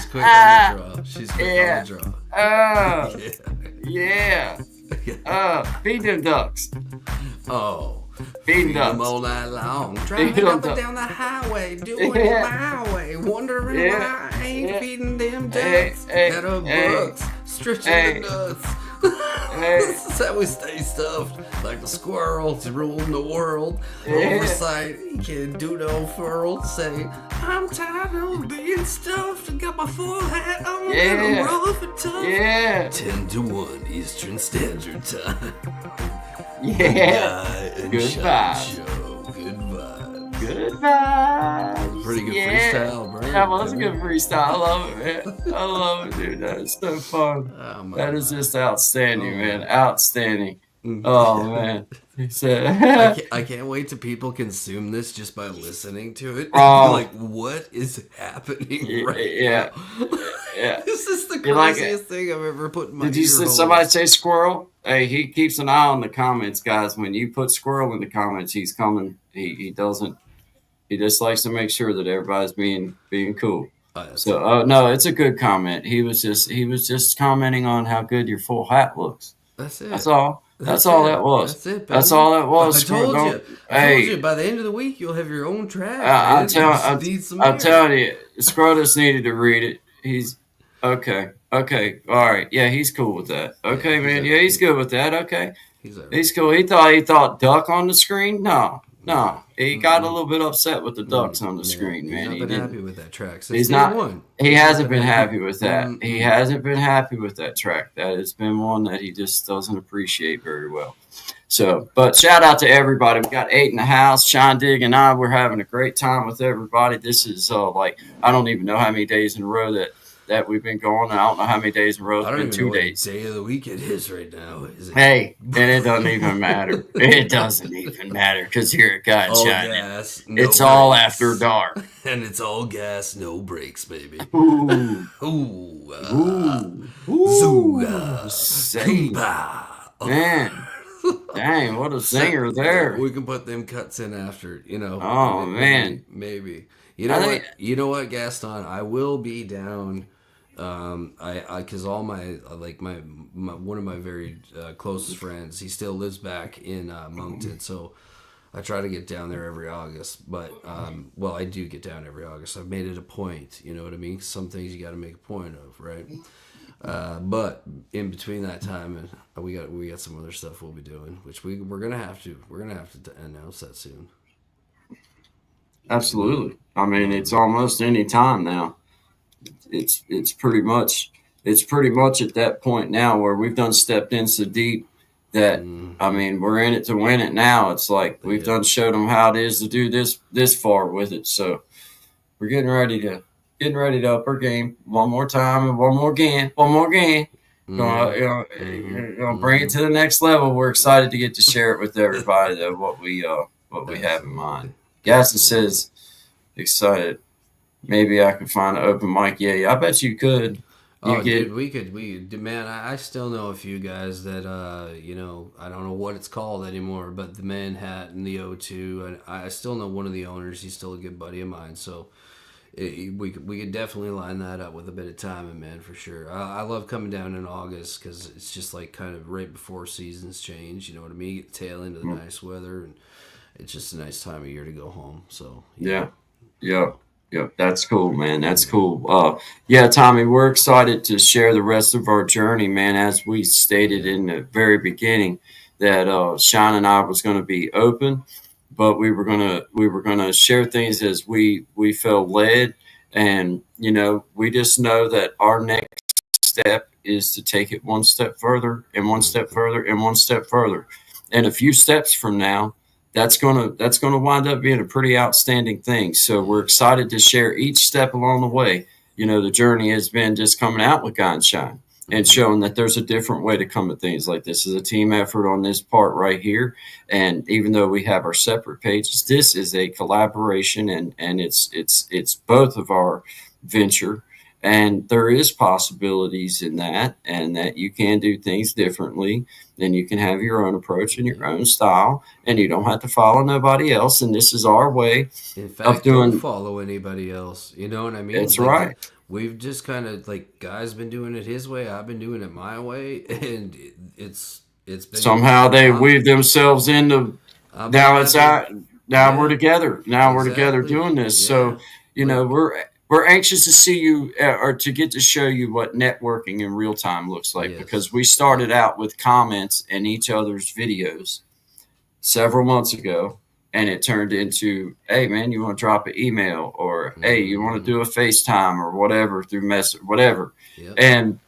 quick on the draw. She's quick on the draw. Yeah. Feed them ducks. Oh. Feed them ducks. all night long. Feed Driving them up and ducks. down the highway, doing Yeah. it my way. Wondering Yeah. why I ain't Yeah. feeding them Hey, ducks. hey, Got a hey. bucks, stretching Hey. the nuts. Hey. This is how we stay stuffed, like the squirrel to ruling the world. Yeah. Oversight, he can do no furl. Say, I'm tired of being stuffed and got my full hat on and I'm Yeah. rough and tough. Yeah. 10 to 1 Eastern Standard Time. Yeah. Guy and Good Shine vibes. Show. Good vibes. Good vibes. Pretty good Yeah. freestyle, bro. That was a good freestyle. I love it, man. I love it, dude. That is so fun. Oh, my That is God. just outstanding, Oh, man. man. Outstanding. Oh, man. He said, I can't wait till people consume this just by listening to it. Oh. Like, what is happening right yeah. now? Yeah. This is the You like it? craziest thing I've ever put in my Did you ear see hole. somebody say squirrel? Hey, he keeps an eye on the comments, guys. When you put squirrel in the comments, he's coming. He doesn't. He just likes to make sure that everybody's being cool. So, no, it's a good comment. He was just commenting on how good your full hat looks. That's it. That's all. That's it. all that was. That's it, That's baby. all that was. I told Don't- you. I told you. By the end of the week, you'll have your own track. I'm man. You just need some air. telling you, Scrotus needed to read it. He's okay. Okay. All right. Yeah, he's cool with that. Okay, he's man. all Yeah, right. he's good with that. Okay. He's all right. He's cool. He thought duck on the screen. No. He got a little bit upset with the ducks on the screen, man. He's not been happy with that track. Since He's day not. one. He hasn't been happy with that. Mm-mm. He hasn't been happy with that track. That has been one that he just doesn't appreciate very well. So, but shout out to everybody. We got 8 in the house. Sean Digg and I, we're having a great time with everybody. This is like, I don't even know how many days in a row that we've been going. I don't know how many days in a row. I It's don't been even 2 know days. what day of the week it is right now. Is it? Hey, and it doesn't even matter. It doesn't even matter because here at God all Shine, gas. No it's all brakes. after dark. And it's all gas, no brakes, baby. Ooh. Ooh. Ooh. Zooga. Say, Bah. man. Dang, what a singer there. We can put them cuts in after, you know. Oh, man. Maybe. You know I what? think- You know what, Gaston? I will be down. Because all my one of my very closest friends, he still lives back in Moncton, so I try to get down there every August. But well, I do get down every August. I've made it a point. You know what I mean? Some things you got to make a point of, right? But in between that time, and we got some other stuff we'll be doing, which we're gonna have to announce that soon. Absolutely. I mean, it's almost any time now. It's pretty much at that point now where we've done stepped in so deep that I Mm-hmm. mean we're in it to win it now. It's like we've Yep. done showed them how it is to do this far with it. So we're getting ready to up our game one more time and one more game. Gonna, Mm-hmm. Mm-hmm. bring it Mm-hmm. to the next level. We're excited to get to share it with everybody though what we have in mind. Absolutely. Gaston Absolutely. says excited. Maybe I could find an open mic. Yeah, I bet you could. You Oh, get dude, man, I still know a few guys that, I don't know what it's called anymore, but the Manhattan, the O2, and I still know one of the owners. He's still a good buddy of mine. So we could definitely line that up with a bit of timing, man, for sure. I love coming down in August because it's just like kind of right before seasons change. You know what I mean? You get the tail end of the nice weather, and it's just a nice time of year to go home. So, yeah. yeah, yeah, yeah. That's cool, man. That's cool. Yeah, Tommy, we're excited to share the rest of our journey, man. As we stated Yeah. in the very beginning, that Sean and I was going to be open, but we were gonna share things as we felt led, and we just know that our next step is to take it one step further and one step Mm-hmm. further and one step further. And a few steps from now, that's gonna wind up being a pretty outstanding thing. So we're Yeah. excited to share each step along the way. The journey has been just coming out with God and Shine and Mm-hmm. showing that there's a different way to come at things like this. Is a team effort on this part right here. And even though we have our separate pages, this is a collaboration, and it's both of our venture, and there is possibilities in that, and that you can do things differently, and you can have your own approach and your Yeah. own style, and you don't have to follow nobody else, and this is our way In of fact, don't doing. follow anybody else. You know what I mean? It's Like right. we've just kind of like guys been doing it his way. I've been doing it my way, and it's been. Somehow they I'm weave themselves into. I'm Now it's glad that. out. Now we're Yeah. together. Now we're together Exactly. doing this. So Yeah. Like. we're anxious to see you, or to get to show you what networking in real time looks like, because Yes. we Yeah. started out with comments in each other's videos several months ago, and it turned into, hey man, you want to drop an email, or hey, you want to Mm-hmm. do a FaceTime or whatever through message, whatever. Yep. And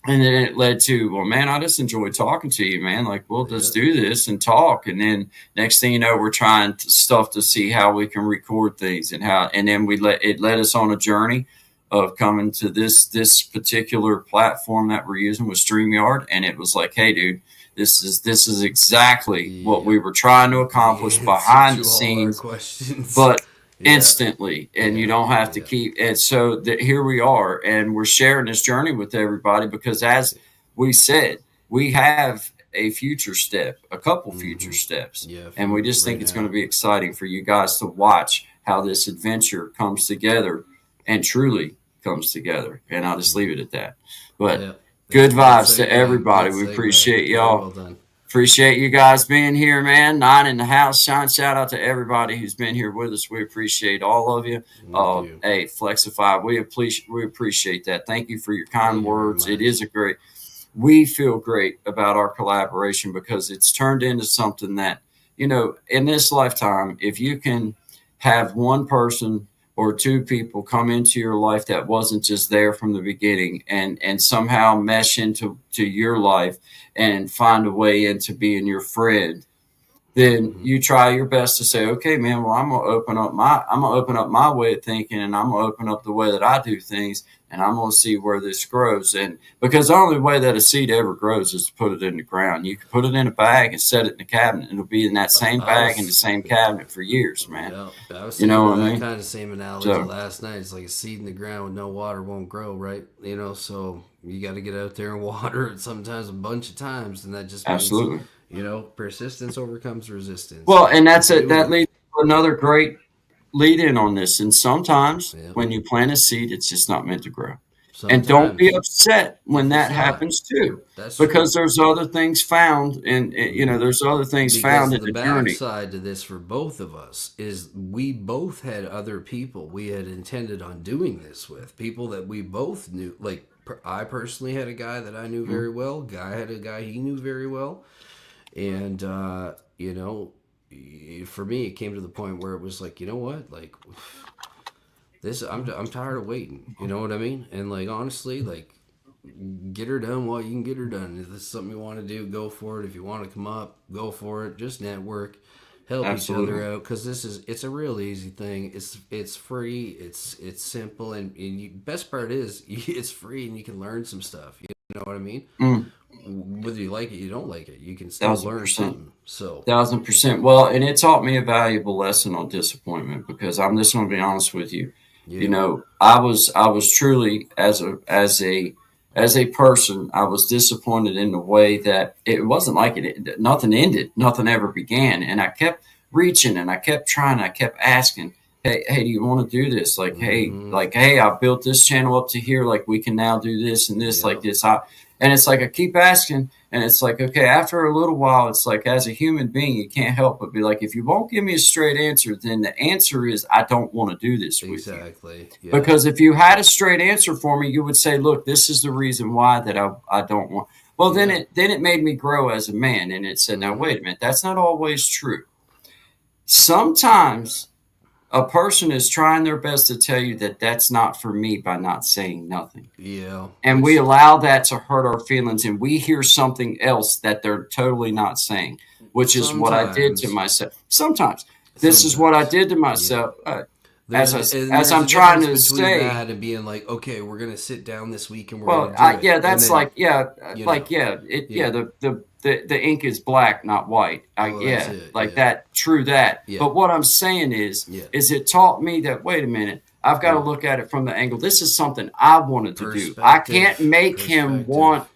and then it led to, well, man, I just enjoy talking to you, man. Like, we'll just Yep. do this and talk. And then next thing you know, we're trying stuff to see how we can record things, and then it led us on a journey of coming to this particular platform that we're using with StreamYard. And it was like, hey, dude, this is exactly what we Yep. were trying to The accomplish answer behind the to all our scenes, questions. but Yeah. instantly, and you Yeah. don't have to Yeah. keep. And so here we are, and we're sharing this journey with everybody, because as we said, we have a future step, a couple future Mm-hmm. steps, Yeah. and we just Right think it's going to now. be exciting for you guys to watch how this adventure comes together, and truly comes together. And I'll just leave it at that. But Yeah. good Good vibes to segue. everybody. Good We segue. appreciate Very y'all. well done. Appreciate you guys being here, man. Nine in the house. Shout out to everybody who's been here with us. We appreciate all of you. We do. Hey, Flexify, we appreciate that. Thank you for your kind Thank you very words. It is much. a great. We feel great about our collaboration, because it's turned into something that, in this lifetime, if you can have one person or two people come into your life that wasn't just there from the beginning, and somehow mesh into your life and find a way into being your friend, then Mm-hmm. you try your best to say, okay, man, well, I'm gonna open up my way of thinking, and I'm gonna open up the way that I do things, and I'm gonna see where this grows. And because the only way that a seed ever grows is to put it in the ground. You can put it in a bag and set it in the cabinet, and it'll be in that same I bag in the was, same cabinet for years, man. yeah, I was You thinking know of what I that mean? kind of same analogy So last night. It's like a seed in the ground with no water won't grow, right? So you got to get out there and water it sometimes a bunch of times, and that just means, absolutely. persistence overcomes resistance. Well, So and that's keep it. doing That it. leads to another great lead in on this. And sometimes Yep. when you plant a seed, it's just not meant to grow. And don't be Sometimes upset when if it's that not, happens too, that's because true. there's other things found, and Hmm. there's other things found Because in the the journey. backside to this for both of us is we both had other people we had intended on doing this with, people that we both knew. Like I personally had a guy that I knew very well. Guy had a guy he knew very well, and for me, it came to the point where it was like, you know what, like this, I'm tired of waiting. You know what I mean? And like honestly, like get her done while you can get her done. If this is something you want to do, go for it. If you want to come up, go for it. Just network, help each other out, because it's a real easy thing. It's free. It's simple, and best part is it's free, and you can learn some stuff. You know what I mean? Whether you like it, you don't like it, you can still learn 1,000%. something. So 1,000%. Well, and it taught me a valuable lesson on disappointment, because I'm just going to be honest with you. yeah, You know, I was truly as a person, I was disappointed in the way that it wasn't like nothing ended, nothing ever began, and I kept reaching and I kept trying, I kept asking, hey, do you want to do this? Like, hey, I built this channel up to here, like we can now do this and this, like this. And it's like I keep asking, and it's like, okay, after a little while, it's like as a human being, you can't help but be like, if you won't give me a straight answer, then the answer is I don't want to do this with you. exactly. Yeah. Because if you had a straight answer for me, you would say, look, this is the reason why that I don't want. Well, then it made me grow as a man, and it said, now wait a minute, that's not always true. Sometimes a person is trying their best to tell you that that's not for me by not saying nothing. Yeah. And we allow that to hurt our feelings, and we hear something else that they're totally not saying, which is what I did to myself. Sometimes this is what I did to myself. As I'm trying to say, that and being like, okay, we're gonna sit down this week and we're well, gonna do it. yeah, that's then, like, the ink is black, not white. That, true that. Yeah. But what I'm saying is it taught me that, wait a minute, I've got to look at it from the angle. This is something I wanted to do. I can't make him want.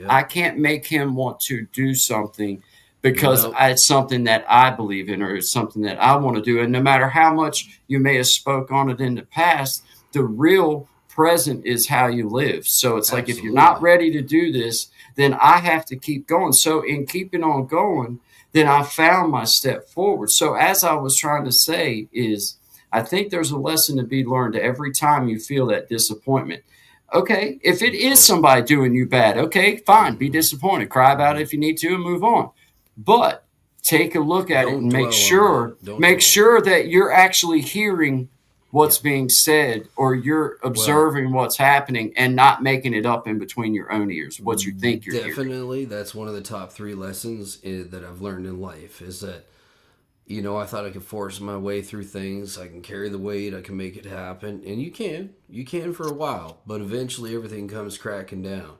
I can't make him want to do something because it's something that I believe in, or it's something that I want to do. And no matter how much you may have spoke on it in the past, the real present is how you live. So it's like, if you're not ready to do this, then I have to keep going. So in keeping on going, then I found my step forward. So as I was trying to say is, I think there's a lesson to be learned every time you feel that disappointment. Okay, if it is somebody doing you bad, okay, fine, be disappointed, cry about it if you need to, and move on. But take a look at it and make sure that you're actually hearing what's being said, or you're observing what's happening and not making it up in between your own ears, what you think you're hearing. Definitely, that's one of the top 3 lessons that I've learned in life, is that, you know, I thought I could force my way through things. I can carry the weight. I can make it happen. And you can for a while, but eventually everything comes cracking down.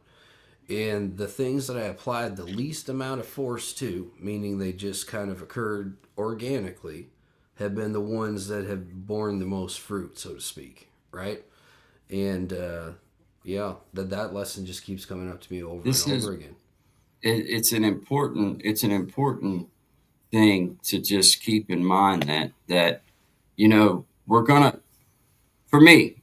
And the things that I applied the least amount of force to, meaning they just kind of occurred organically, have been the ones that have borne the most fruit, so to speak, right? And that lesson just keeps coming up to me over and over again. It's an important thing to just keep in mind that you know, we're gonna, for me,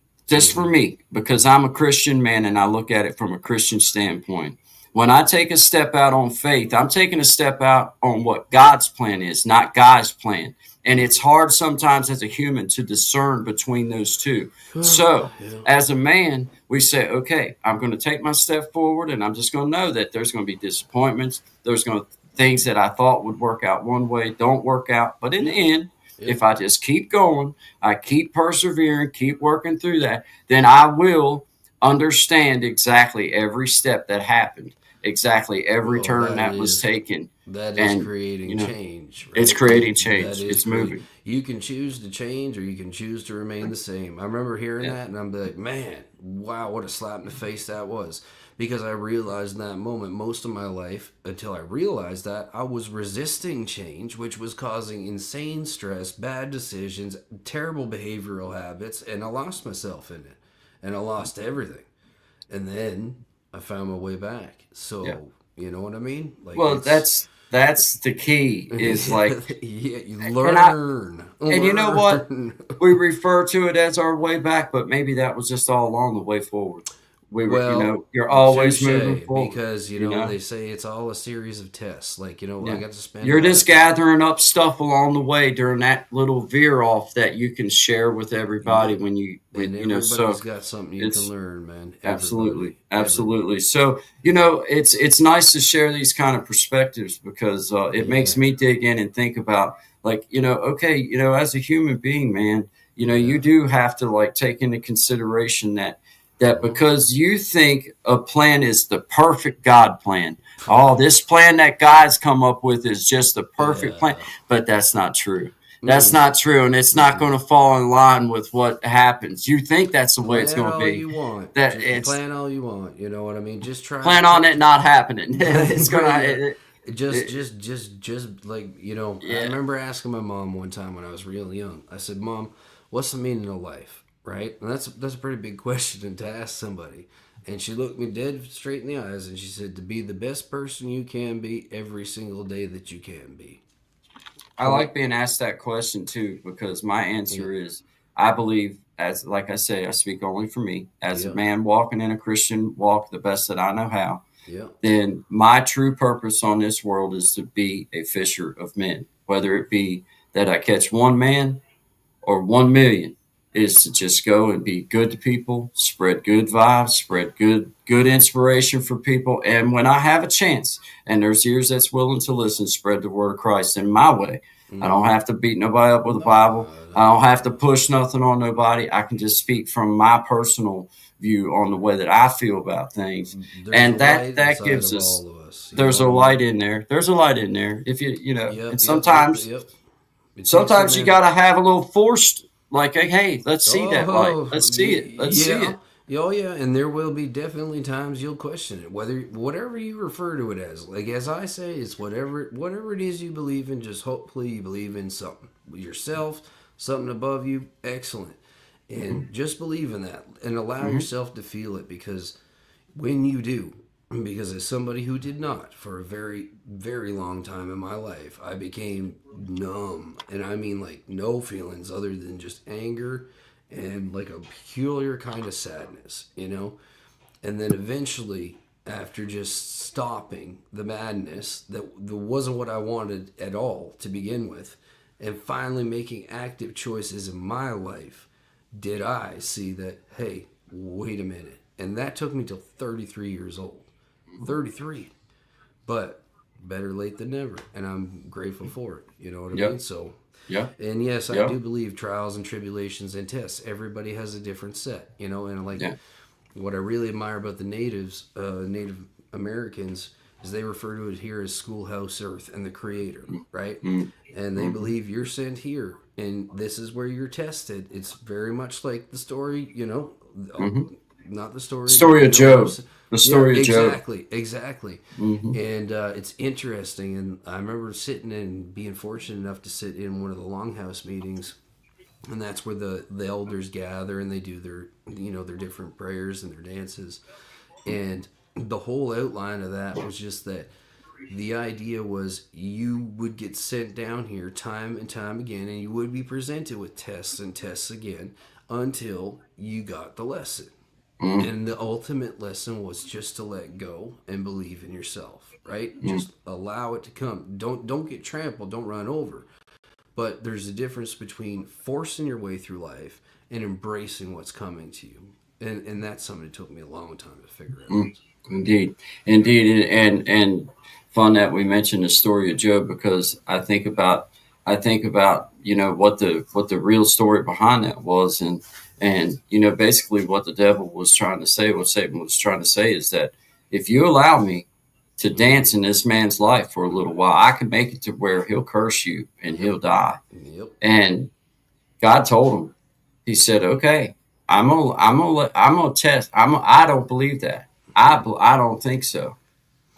because I'm a Christian man and I look at it from a Christian standpoint. When I take a step out on faith, I'm taking a step out on what God's plan is, not God's plan. And it's hard sometimes as a human to discern between those two. So as a man, we say, okay, I'm going to take my step forward, and I'm just going to know that there's going to be disappointments. There's going to things that I thought would work out one way don't work out. But in the end, if I just keep going, I keep persevering, keep working through that, then I will understand exactly every step that happened, exactly every turn that was taken. That is creating change. Right? It's creating change. It's moving. You can choose to change, or you can choose to remain the same. I remember hearing that, and I'm like, man, wow, what a slap in the face that was. Because I realized in that moment, most of my life, until I realized that, I was resisting change, which was causing insane stress, bad decisions, terrible behavioral habits, and I lost myself in it. And I lost everything. And then I found my way back. So, you know what I mean? Like, well, that's the key, is like, you learn. And you know what? We refer to it as our way back, but maybe that was just all along the way forward. You're always moving forward. Because, you know, they say it's all a series of tests. Like, you know, I got to spend... You're just gathering up stuff along the way during that little veer off that you can share with everybody everybody's got something you can learn, man. Absolutely. So, you know, it's nice to share these kind of perspectives, because it makes me dig in and think about, like, okay, as a human being, man, you do have to like take into consideration that because you think a plan is the perfect God plan. Oh, this plan that God's come up with is just the perfect plan. But that's not true. That's not true, and it's not going to fall in line with what happens. You think that's the way it's going to be. You want. That Just it's plan all you want. You know what I mean? Just plan on it not happening. It's gonna. Just like, I remember asking my mom one time when I was real young. I said, "Mom, what's the meaning of life?" Right? And that's a pretty big question to ask somebody. And she looked me dead straight in the eyes and she said, "To be the best person you can be every single day that you can be." I like being asked that question too, because my answer is, I believe, as like I say, I speak only for me, as a man walking in a Christian walk the best that I know how. Then my true purpose on this world is to be a fisher of men, whether it be that I catch one man or 1 million, is to just go and be good to people, spread good vibes, spread good inspiration for people. And when I have a chance and there's ears that's willing to listen, spread the word of Christ in my way. I don't have to beat nobody up with the Bible. I don't have to push nothing on nobody. I can just speak from my personal view on the way that I feel about things. And that gives us, there's a light in there. There's a light in there. If and sometimes you got to have a little forced, like, hey, let's see that light. Let's see it. Let's see it. Oh yeah, and there will be definitely times you'll question it, whatever you refer to it as. Like as I say, it's whatever it is you believe in. Just hopefully you believe in something yourself, something above you. Excellent, and just believe in that and allow yourself to feel it, because when you do, because as somebody who did not for a very, very long time in my life, I became numb, and I mean like no feelings other than just anger and like a peculiar kind of sadness, and then eventually, after just stopping the madness that wasn't what I wanted at all to begin with, and finally making active choices in my life, did I see that, hey, wait a minute. And that took me till 33 years old. 33. But better late than never, and I'm grateful for it. You know what I mean? So and yes, I do believe trials and tribulations and tests, everybody has a different set, and like what I really admire about the Native Americans is they refer to it here as Schoolhouse Earth and the Creator, right? And they believe you're sent here and this is where you're tested. It's very much like the story, not the story of Job. The story of Job. Exactly. And it's interesting. And I remember sitting and being fortunate enough to sit in one of the Longhouse meetings, and that's where the elders gather and they do their their different prayers and their dances. And the whole outline of that was just that the idea was you would get sent down here time and time again, and you would be presented with tests and tests again until you got the lesson. And the ultimate lesson was just to let go and believe in yourself, right? Just allow it to come. Don't get trampled. Don't run over. But there's a difference between forcing your way through life and embracing what's coming to you. And that's something that took me a long time to figure out. Indeed. And fun that we mentioned the story of Job, because I think about what the real story behind that was, and basically what the devil was trying to say, what Satan was trying to say, is that if you allow me to dance in this man's life for a little while, I can make it to where he'll curse you and he'll die. And God told him, he said, okay, I'm gonna test. I don't believe that. I don't think so.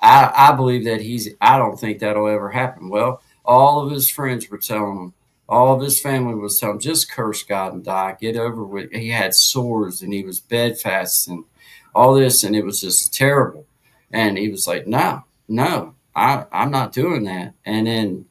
I believe that I don't think that'll ever happen. Well, all of his friends were telling him, all of his family was telling him, just curse God and die. Get over with. He had sores and he was bedfast and all this, and it was just terrible. And he was like, no, I'm not doing that. And then,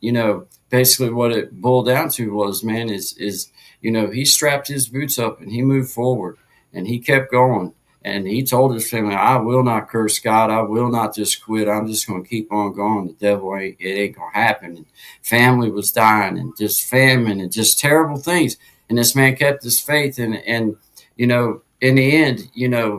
basically what it boiled down to was, man, is he strapped his boots up and he moved forward and he kept going. And he told his family, I will not curse God. I will not just quit. I'm just going to keep on going. The devil it ain't going to happen. And family was dying and just famine and just terrible things. And this man kept his faith. And in the end,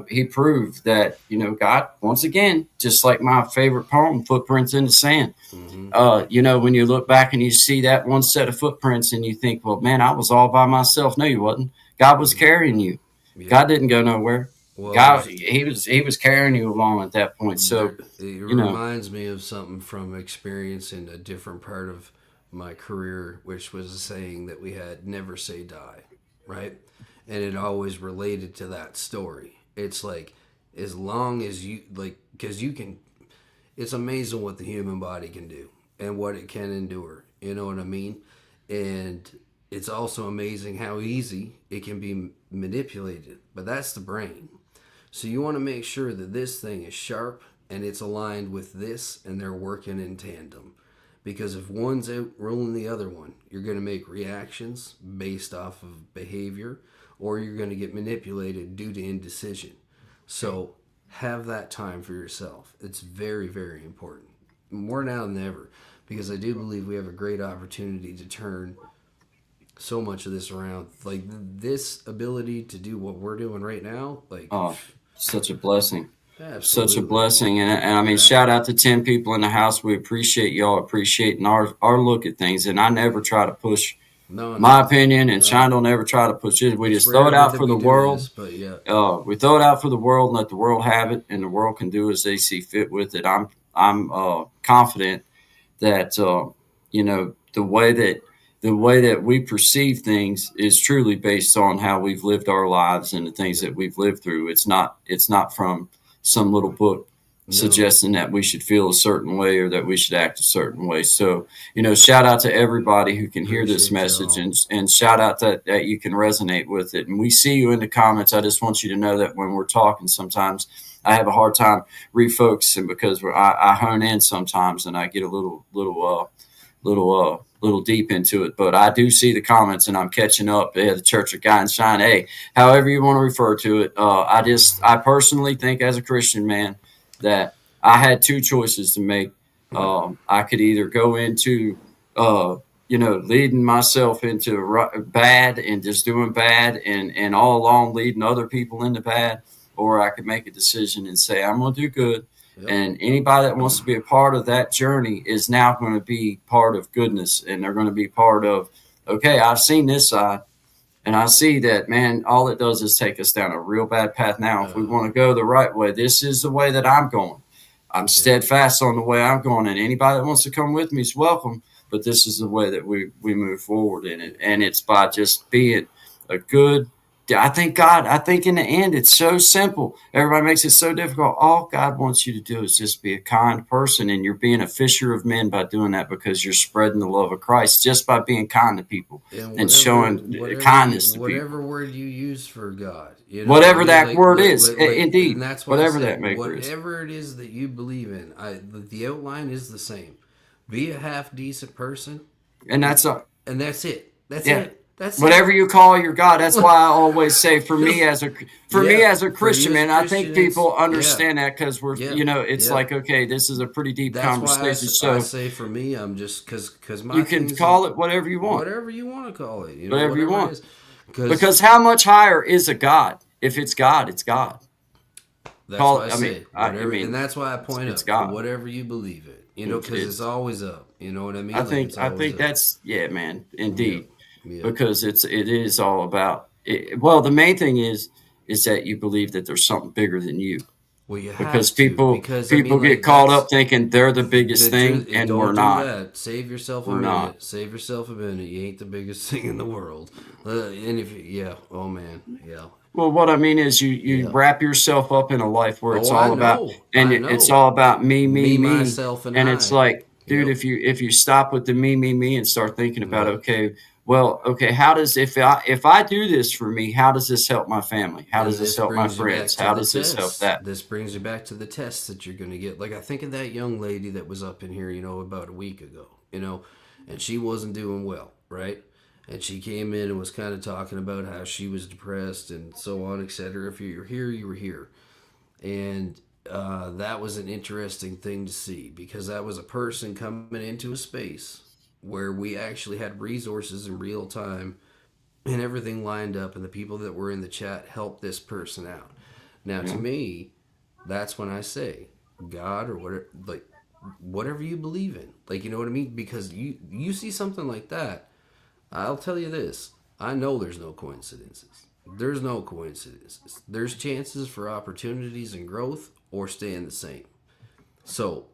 he proved that, God, once again, just like my favorite poem, Footprints in the Sand. Mm-hmm. When you look back and you see that one set of footprints and you think, well, man, I was all by myself. No, you wasn't. God was carrying you. Yeah. God didn't go nowhere. Well, God, he was carrying you along at that point. So, it reminds me of something from experience in a different part of my career, which was a saying that we had: "Never say die," right? And it always related to that story. It's like, as long as you like, because you can. It's amazing what the human body can do and what it can endure. You know what I mean? And it's also amazing how easy it can be manipulated. But that's the brain. So you want to make sure that this thing is sharp and it's aligned with this and they're working in tandem. Because if one's outruling the other one, you're going to make reactions based off of behavior, or you're going to get manipulated due to indecision. So have that time for yourself. It's very, very important. More now than ever. Because I do believe we have a great opportunity to turn so much of this around. Like, this ability to do what we're doing right now, like... Oh, such a blessing. Absolutely. Such a blessing. And I mean, shout out to 10 people in the house. We appreciate y'all appreciating our look at things. And I never try to push my opinion, and Sean don't ever try to push it. We just throw it out for the world. But yeah. We throw it out for the world and let the world have it, and the world can do as they see fit with it. I'm confident that the way that we perceive things is truly based on how we've lived our lives and the things that we've lived through. It's not from some little book suggesting that we should feel a certain way or that we should act a certain way. So, shout out to everybody who can hear this message, and shout out that you can resonate with it. And we see you in the comments. I just want you to know that when we're talking, sometimes I have a hard time refocusing because I hone in sometimes and I get a little deep into it, but I do see the comments and I'm catching up. Yeah, the Church of God and Shine. Hey, however you want to refer to it. I personally think, as a Christian man, that I had two choices to make. I could either go into, leading myself into bad and just doing bad and all along leading other people into bad, or I could make a decision and say, I'm going to do good. And anybody that wants to be a part of that journey is now going to be part of goodness. And they're going to be part of, okay, I've seen this side. And I see that, man, all it does is take us down a real bad path. Now, if we want to go the right way, this is the way that I'm going. I'm steadfast on the way I'm going. And anybody that wants to come with me is welcome. But this is the way that we move forward in it. And it's by just being a good, I think in the end, it's so simple. Everybody makes it so difficult. All God wants you to do is just be a kind person, and you're being a fisher of men by doing that, because you're spreading the love of Christ just by being kind to people and showing kindness to people. Whatever word you use for God. Whatever that word is, indeed. And that's what whatever that maker is. Whatever it is that you believe in, the outline is the same. Be a half decent person. And that's it. That's it. That's whatever you call your God. That's why I always say, for me as a Christian, man, I think people understand that, because we're, it's like, okay, this is a pretty deep conversation. So I say, for me, I'm just because you can call it whatever you want. Whatever you want to call it. Whatever you want. Because how much higher is a God? If it's God, it's God. That's why I say whatever, and that's why I point out God. Whatever you believe it, because it's always up. You know what I mean? I think that's man, indeed. Yeah. Because it is all about it. Well, the main thing is that you believe that there's something bigger than you. Well, you because people get caught up thinking they're the biggest thing, and we're not. That. Save yourself a minute. Save yourself a minute. You ain't the biggest thing in the world. And if oh man, yeah. Well, what I mean is you wrap yourself up in a life where it's all about it's all about me, myself, and it's like, dude, if you stop with the me and start thinking about how does if I do this for me, how does this help my family? How does this help my friends? How does this help that? This brings you back to the tests that you're going to get. Like, I think of that young lady that was up in here, about a week ago, and she wasn't doing well, right? And she came in and was kind of talking about how she was depressed and so on, etc. If you were here, you were here. And that was an interesting thing to see, because that was a person coming into a space where we actually had resources in real time and everything lined up, and the people that were in the chat helped this person out. Now, to Yeah. me, that's when I say God or whatever, like whatever you believe in, like, you know what I mean? Because you see something like that, I'll tell you this: I know there's no coincidences. There's no coincidences. There's chances for opportunities and growth or staying the same. So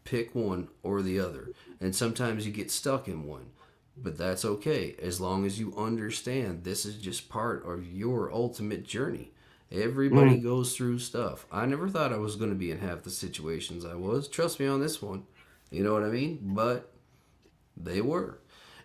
pick one or the other. And sometimes you get stuck in one. But that's okay as long as you understand this is just part of your ultimate journey. Everybody Mm. goes through stuff. I never thought I was going to be in half the situations I was. Trust me on this one. You know what I mean? But they were.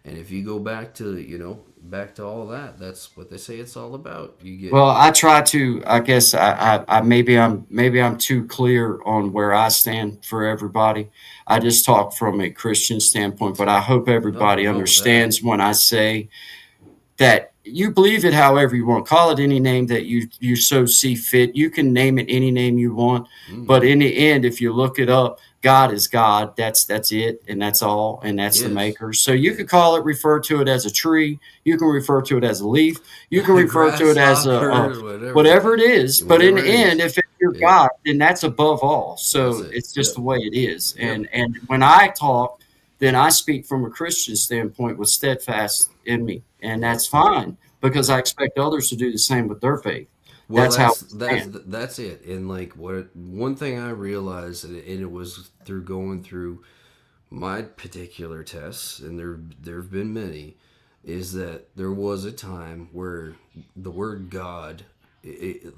And if you go back to, back to all that, that's what they say it's all about. You get, Well, I try to. I guess I maybe I'm too clear on where I stand for everybody. I just talk from a Christian standpoint, but I hope nothing everybody wrong with that. understands when I say that you believe it however you want. Call it any name that you so see fit. You can name it any name you want, but in the end, if you look it up, God is God. That's it, and that's all, and that's the Yes. maker. So you could call it, refer to it as a tree. You can refer to it as a leaf. You can refer to it as a Grasshopper, whatever it is. But in the whatever it end, is. if it's your Yeah. God, then that's above all. That's So it. it's just Yep. the way it is. Yep. And when I talk, then I speak from a Christian standpoint with steadfast in me, and Yep. that's fine because Yep. I expect others to do the same with their faith. Well, That's how that's we that's stand. that's it. And like what one thing I realized, and it was through going through my particular tests, and there've been many, is that there was a time where the word God, it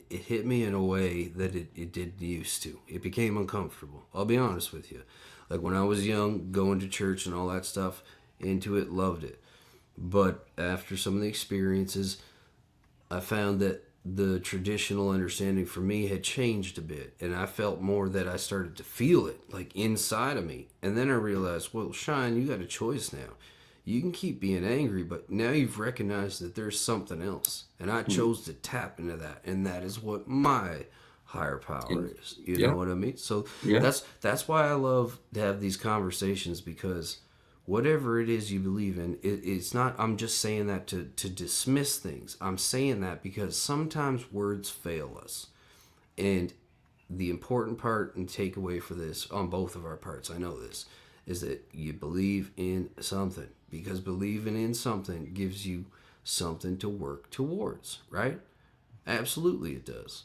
hit me in a way that it didn't used to. It became uncomfortable. I'll be honest with you. Like when I was young, going to church and all that stuff, into it, loved it. But after some of the experiences, I found that the traditional understanding for me had changed a bit, and I felt more that I started to feel it like inside of me. And then I realized, well, Shine, you got a choice now. You can keep being angry, but now you've recognized that there's something else, and I chose to tap into that, and that is what my higher power is. You Yeah. know what I mean? So Yeah. that's why I love to have these conversations, because whatever it is you believe in, it's not, I'm just saying that to dismiss things. I'm saying that because sometimes words fail us. And the important part and takeaway for this on both of our parts, I know this, is that you believe in something, because believing in something gives you something to work towards, right? Absolutely it does.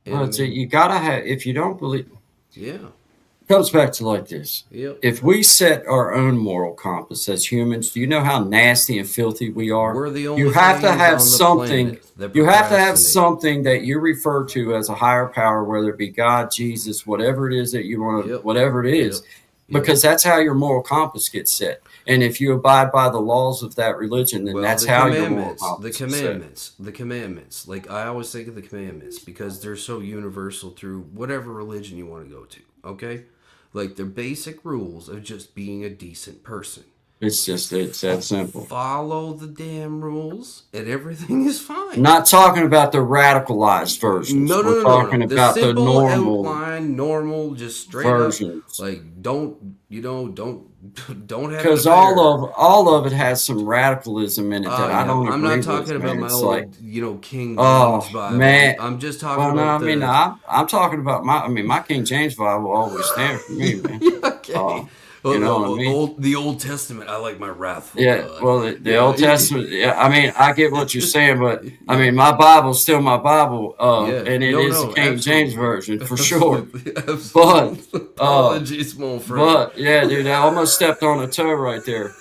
And Well, I it's a, mean, you gotta have. If you don't believe, yeah. it comes back to like this. Yep. If we set our own moral compass as humans, do you know how nasty and filthy we are? We're the only You have to things have on the something. planet that You have to have procrastinate. something that you refer to as a higher power, whether it be God, Jesus, whatever it is that you want to, Yep. whatever it is, Yep. Yep. because that's how your moral compass gets set. And if you abide by the laws of that religion, then Well, that's the how your moral commandments, compass is set. the commandments. Like I always think of the commandments because they're so universal through whatever religion you want to go to. Okay, like they're basic rules of just being a decent person. It's that simple. Follow the damn rules, and everything is fine. Not talking about the radicalized versions. No, We're no, no, no, talking no. The about the simple normal outline, normal, just straight versions. up. Like don't have Because an affair. all of it has some radicalism in it that I don't I'm agree not talking with, about man. my It's old, like, King oh James Bible. man. I'm just talking Well, no, about I mean, the. I'm talking about my King James Bible will always stand for me, man. Okay. You know what I mean? The Old Testament. I like my wrathful Yeah, God. well, the Yeah. Old Testament. Yeah, I mean, I get what you're saying, but I Yeah. mean, my Bible's still my Bible, Yeah. and it is the King James absolutely. version for sure. Absolutely. But Absolutely. Apologies, mon friend. but yeah, dude, I almost stepped on a toe right there.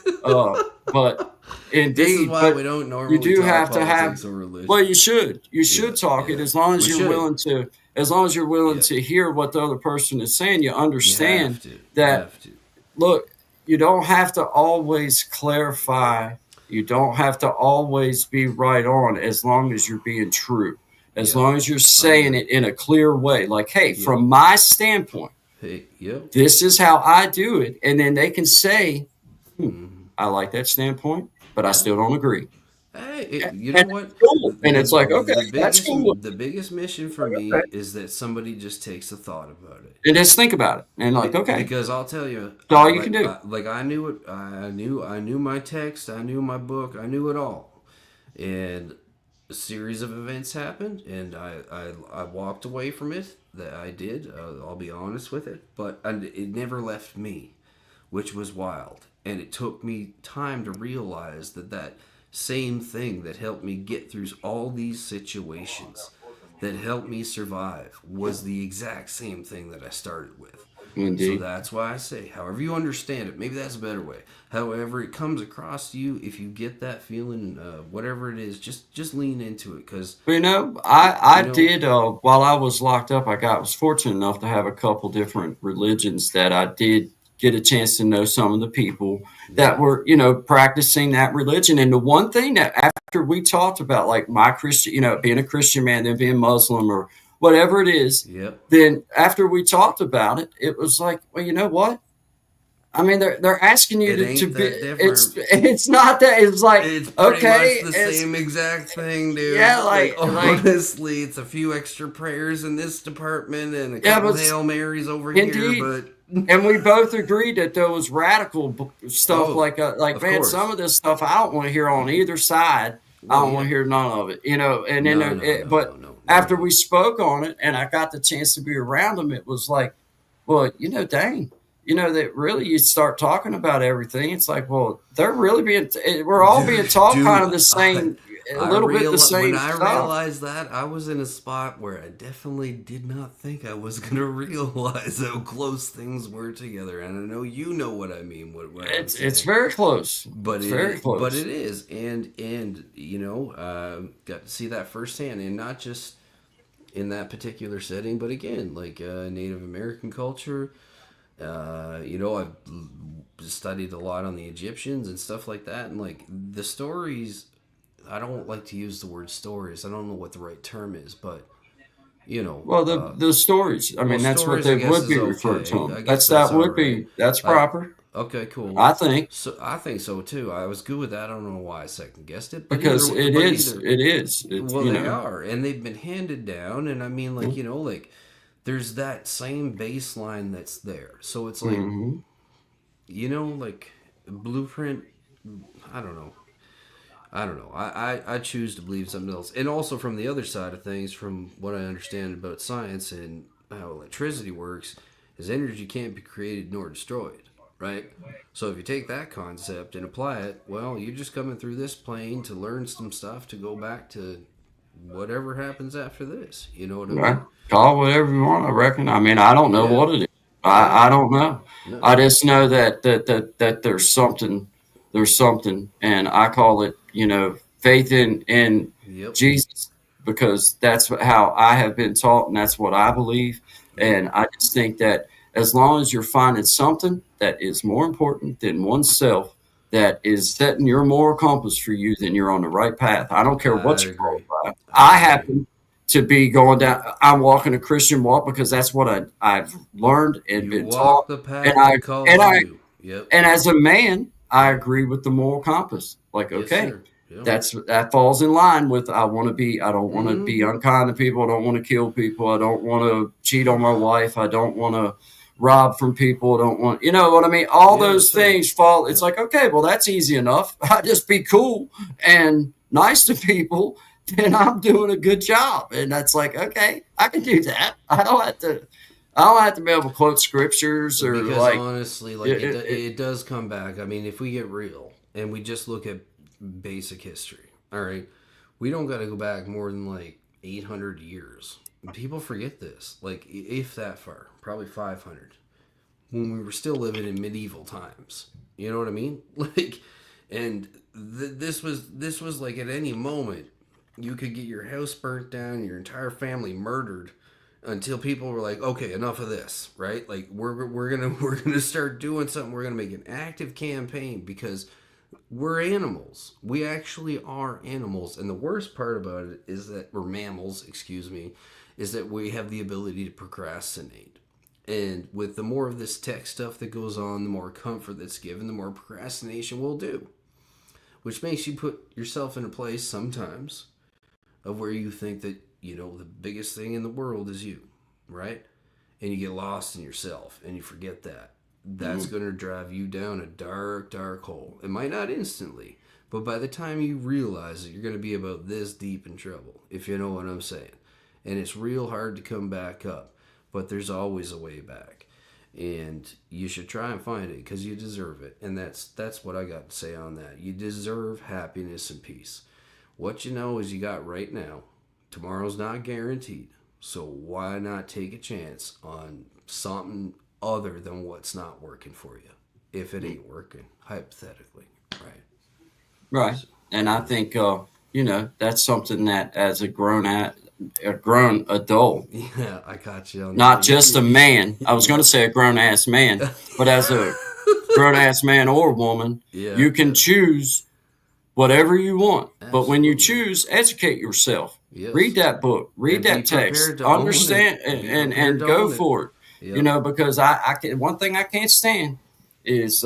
But indeed, This is why but we don't normally you do talk have to have. politics or religion. Well, you should. You should talk it yeah. as long as We you're should. willing to. As long as you're willing Yeah. to hear what the other person is saying, you You understand have to. that. You have to. Look, you don't have to always clarify. You don't have to always be right on as long as you're being true. As Yeah. long as you're saying it in a clear way. Like, hey, Yeah. from my standpoint, Hey, yep. this is how I do it. And then they can say, I like that standpoint, but I still don't agree. Hey, you know And what? it's cool. And it's like, okay, that's cool. The biggest mission for me is that somebody just takes a thought about it. And just think about it. And like, okay, Because I'll tell you, that's all you can do. like I knew it. I knew my text. I knew my book. I knew it all. And a series of events happened, and I walked away from it. That I did. I'll be honest with it, but it never left me, which was wild. And it took me time to realize that same thing that helped me get through all these situations, that helped me survive, was the exact same thing that I started with. Indeed. So that's why I say, however you understand it, maybe that's a better way. However it comes across to you, if you get that feeling, whatever it is, just lean into it. Because I did while I was locked up. Was fortunate enough to have a couple different religions that I did get a chance to know some of the people that were practicing that religion. And the one thing that after we talked about, like my Christian, being a Christian man, then being Muslim or whatever it is, then after we talked about it, it was like, well, you know what? I mean, they're asking you to be. It's not that. It's like, it's pretty okay, much the same exact thing, dude. Yeah, honestly, it's a few extra prayers in this department and a couple Hail Marys over here, but. And we both agreed that there was radical stuff like man, course. Some of this stuff I don't want to hear on either side. I don't want to hear none of it, And then, after we spoke on it, and I got the chance to be around them, it was like, well, dang, that really you start talking about everything. It's like, well, they're really we're all being taught kind of the same. A little bit the same. When I realized that, I was in a spot where I definitely did not think I was going to realize how close things were together. And I know you know what I mean. It's very close. But it's very close. But it is, and got to see that firsthand, and not just in that particular setting, but again, like Native American culture. I've studied a lot on the Egyptians and stuff like that, and like the stories. I don't like to use the word stories. I don't know what the right term is, but Well, the stories. I mean, that's what they would be referred to. That's proper. Okay, cool. I think so. I think so too. I was good with that. I don't know why I second guessed it, because it is. Well, they are, and they've been handed down. And I mean, like like there's that same baseline that's there. So it's like, like blueprint. I don't know. I choose to believe something else. And also from the other side of things, from what I understand about science and how electricity works, is energy can't be created nor destroyed, right? So if you take that concept and apply it, well, you're just coming through this plane to learn some stuff to go back to whatever happens after this. You know what I mean? Call whatever you want, I reckon. I mean, I don't know what it is. I don't know. No. I just know that there's something. There's something, and I call it, faith in Jesus, because that's how I have been taught, and that's what I believe. And I just think that as long as you're finding something that is more important than oneself, that is setting your moral compass for you, then you're on the right path. I don't care what you're called by. I happen to be going down. I'm walking a Christian walk because that's what I've learned and been taught. The path and as a man, I agree with the moral compass. Like, okay, that falls in line with I don't want to be unkind to people. I don't want to kill people. I don't want to cheat on my wife. I don't want to rob from people. I don't want, you know what I mean? All those things fall. It's like, okay, well, that's easy enough. I just be cool and nice to people, then I'm doing a good job. And that's like, okay, I can do that. I don't have to be able to quote scriptures or because honestly, it does come back. I mean, if we get real and we just look at basic history, all right, we don't got to go back more than like 800 years. People forget this, like if that far, probably 500, when we were still living in medieval times. You know what I mean? Like, and this was like at any moment you could get your house burnt down, your entire family murdered. Until people were like, okay, enough of this, right? Like we're gonna start doing something. We're gonna make an active campaign because we're animals. We actually are animals, and the worst part about it is that we're mammals. Excuse me, is that we have the ability to procrastinate. And with the more of this tech stuff that goes on, the more comfort that's given, the more procrastination we'll do. which makes you put yourself in a place sometimes of where you think that, you know, the biggest thing in the world is you, right? And you get lost in yourself and you forget that. That's going to drive you down a dark, dark hole. It might not instantly, but by the time you realize that you're going to be about this deep in trouble, if you know what I'm saying. And it's real hard to come back up, but there's always a way back. And you should try and find it because you deserve it. And that's what I got to say on that. You deserve happiness and peace. What you know is you got right now. Tomorrow's not guaranteed. So why not take a chance on something other than what's not working for you? If it ain't working, hypothetically, right? Right. And I think, you know, that's something that as a grown adult, Yeah, I got you on not that. just a man. I was going to say a grown ass man, but as a grown ass man or woman, Yeah, you can yeah. choose whatever you want. But when you Absolutely. choose, educate yourself. Yes. Read that book. Read And be that text. prepared to own it. Understand Be and prepared to go own it. for it. Yep. You know, because I can. One thing I can't stand is,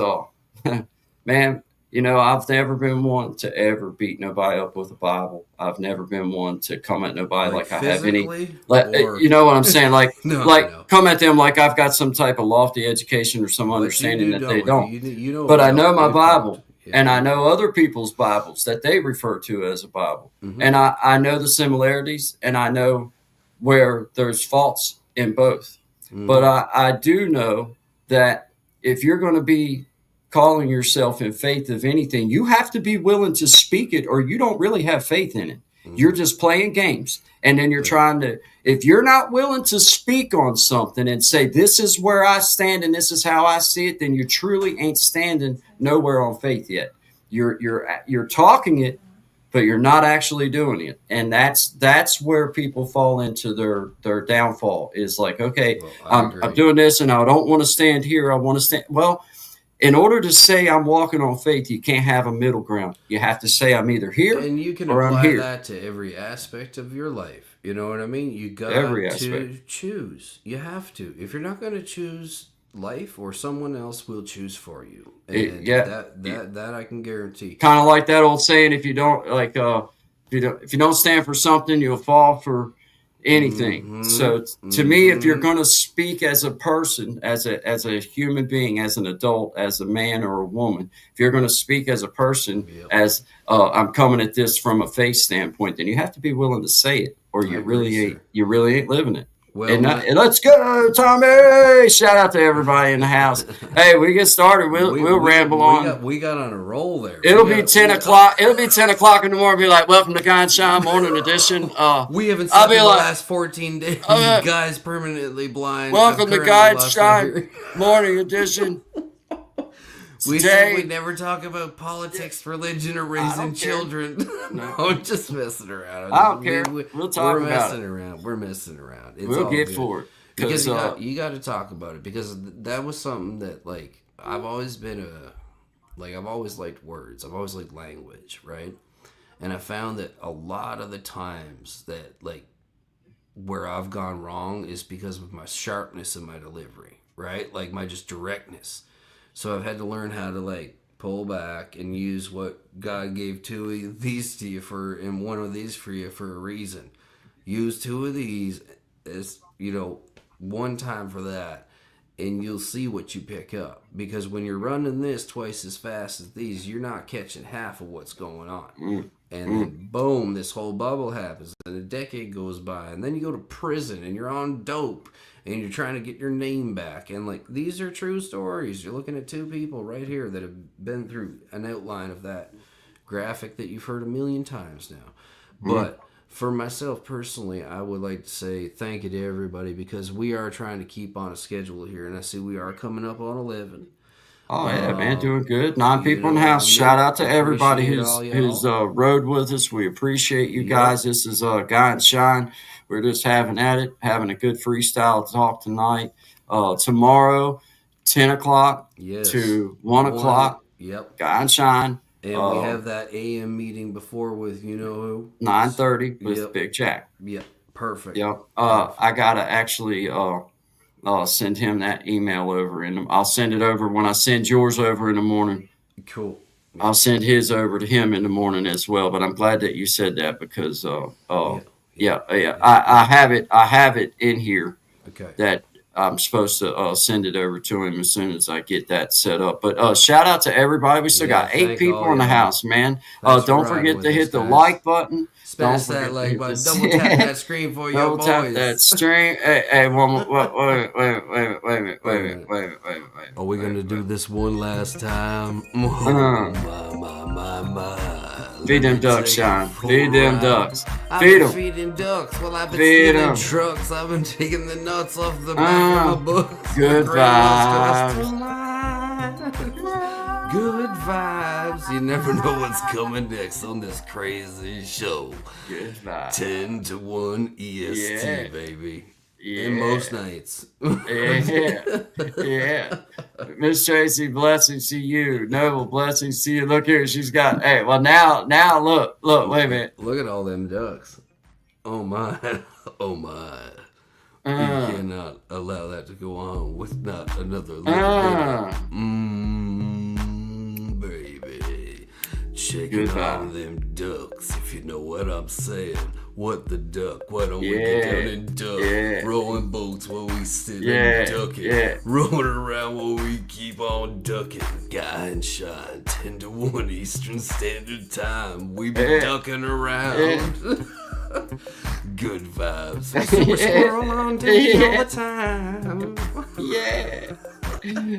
man. You know, I've never been one to ever beat nobody up with a Bible. I've never been one to come at nobody like I have any. physically? Like, Or- you know what I'm saying? Like, No. come at them like I've got some type of lofty education or some But understanding you that they don't. don't. You know But I about know my it. Bible, Yeah. and I know other people's Bibles that they refer to as a Bible. Mhm. And I know the similarities, and I know where there's faults in both. Mhm. But I do know that if you're going to be calling yourself in faith of anything, you have to be willing to speak it, or you don't really have faith in it. You're just playing games. And then you're trying to, if you're not willing to speak on something and say, this is where I stand and this is how I see it, then you truly ain't standing nowhere on faith yet. You're talking it, but you're not actually doing it. And that's where people fall into their downfall is like, okay, Well, I I'm agree. doing this and I don't want to stand here. I want to stand. Well, in order to say I'm walking on faith, you can't have a middle ground. You have to say I'm either here And you can or I'm apply here. that to every aspect of your life. You know what I mean? You got Every to aspect. choose. You have to. If you're not going to choose life, or someone else will choose for you. And Yeah. that I can guarantee. Kind of like that old saying: if you don't if you don't stand for something, you'll fall for anything. Mhm. So to me, if you're Mhm. going to speak as a person, as a human being, as an adult, as a man or a woman, if you're going to speak as a person, Yep. as I'm coming at this from a faith standpoint, then you have to be willing to say it, or I agree, sir. you really ain't living it. Well, And let's go, Tommy! Shout out to everybody in the house. Hey, we get started. We'll ramble on. We got on a roll there. It'll be 10 o'clock. It'll be 10 o'clock in the morning. Be like, welcome to Guy and Shine Morning Edition. We haven't I'll slept be in the like, last 14 days. Guys permanently blind. welcome to I've Guy and currently lost my Shine hearing. Morning Edition. We Today- said we'd never talk about politics, religion, or raising don't care. children. No, I'm just messing around. I don't care. We'll talk we're about messing it. around. We're messing around. It's We'll all get good. for it. Because Because you got to talk about it, because that was something that, like, I've always been I've always liked words. I've always liked language, right? And I found that a lot of the times that, like, where I've gone wrong is because of my sharpness in my delivery, right? Like, my just directness. So I've had to learn how to, like, pull back and use what God gave two of these to you and one of these for you for a reason. Use two of these as, one time for that, and you'll see what you pick up. Because when you're running this twice as fast as these, you're not catching half of what's going on. And then boom, this whole bubble happens, and a decade goes by, and then you go to prison, and you're on dope, and you're trying to get your name back. And, like, these are true stories. You're looking at two people right here that have been through an outline of that graphic that you've heard a million times now. But for myself personally, I would like to say thank you to everybody, because we are trying to keep on a schedule here, and I see we are coming up on 11. oh yeah, man, doing good. 9 people in the know, house. Shout out to everybody appreciate who's all y'all. rode with us. We appreciate you Yep. guys. This is Guy and Shine. We're just having at it, having a good freestyle talk tonight. Tomorrow, 10 o'clock Yes. to 1 o'clock. Yep. Guy and Shine. And we have that AM meeting before with you-know-who. 9:30 with Yep. Big Jack. Yep. Perfect. Yep. I gotta actually send him that email over, and I'll send it over when I send yours over in the morning. Cool. I'll send his over to him in the morning as well. But I'm glad that you said that because I have it in here Okay. that I'm supposed to send it over to him as soon as I get that set up. But shout out to everybody. We still got 8 thank people all in the y'all. house, man. Thanks for Don't riding forget with to us, hit the guys. like button. Smash Don't that forget like to button. hit Double tap that screen for your double tap boys. that stream. Hey, one more. Wait a minute. Are we gonna do this one last time? Feed them ducks, Sean. Feed them ducks. I've Feed been them. feeding ducks while I've been Feed stealing 'em. trucks. I've been taking the nuts off the back of my books. Good vibes. Good vibes. You never know what's coming next on this crazy show. Good vibes. 10 to 1 EST, Yeah. baby. Yeah. And most nights. Yeah. Miss Tracy, blessings to you. Noble, blessings to you. Look here, she's got. Hey, well now look. Wait a minute. Look at all them ducks. Oh my. Oh my. You cannot allow that to go on with not another little bit. Baby. Checking on them ducks, if you know what I'm saying. What the duck? Why don't we get down and duck? Rowing boats while we sit and duck it. Rolling around while we keep on ducking. Guy and Shine, 10 to 1 Eastern Standard Time. We be ducking around. Good vibes. Super squirrel on duty all the time.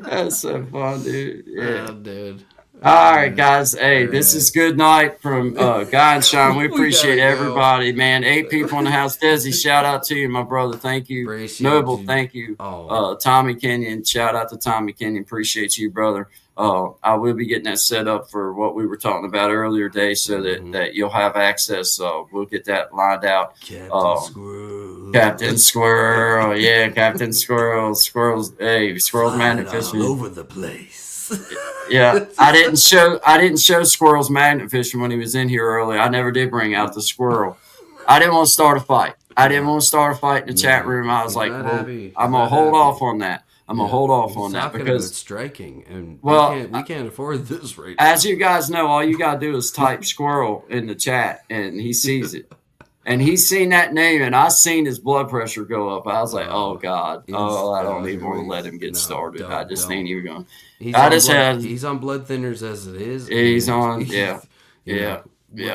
That's so fun, dude. Yeah. Oh, dude. All right, guys. Hey, this is good night from Guy and Sean. We appreciate everybody, man. 8 people in the house. Desi, shout out to you, my brother. Thank you. Appreciate Noble, you. thank you. Oh. Tommy Kenyon, shout out to Tommy Kenyon. Appreciate you, brother. I will be getting that set up for what we were talking about earlier today so that you'll have access. We'll get that lined out. Captain Squirrel. Captain Squirrel. Yeah, Captain Squirrel. Squirrels. Hey, Squirrels Magnet Fishing. All over the place. Yeah, I didn't show Squirrel's magnet fishing when he was in here earlier. I never did bring out the squirrel. I didn't want to start a fight. I didn't want to start a fight in the chat room. I was like, well, I'm gonna hold off on that. I'm gonna hold off on that because striking and we can't afford this right now. As you guys know, all you gotta do is type squirrel in the chat and he sees it. And he's seen that name, and I seen his blood pressure go up. I was like, "Oh God, I don't even want to let him get started. I just ain't even going." He's on blood thinners as it is. He's on, yeah,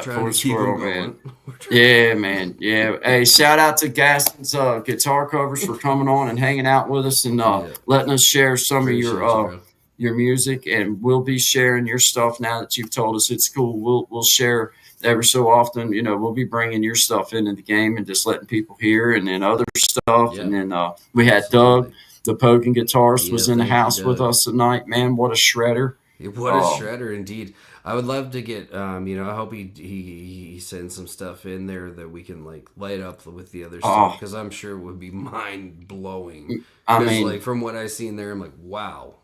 for squirrel, man. Yeah, man, yeah. Hey, shout out to Gaston's guitar covers for coming on and hanging out with us and letting us share some of your music, and we'll be sharing your stuff now that you've told us it's cool. We'll share. Every so often, we'll be bringing your stuff into the game and just letting people hear, and then other stuff. Yeah. And then we had Doug, the Poking guitarist, was in the house with us tonight. Man, what a shredder! What a shredder, indeed. I would love to get, I hope he sends some stuff in there that we can light up with the other stuff, because I'm sure it would be mind blowing. I mean, from what I've seen there, I'm like, wow,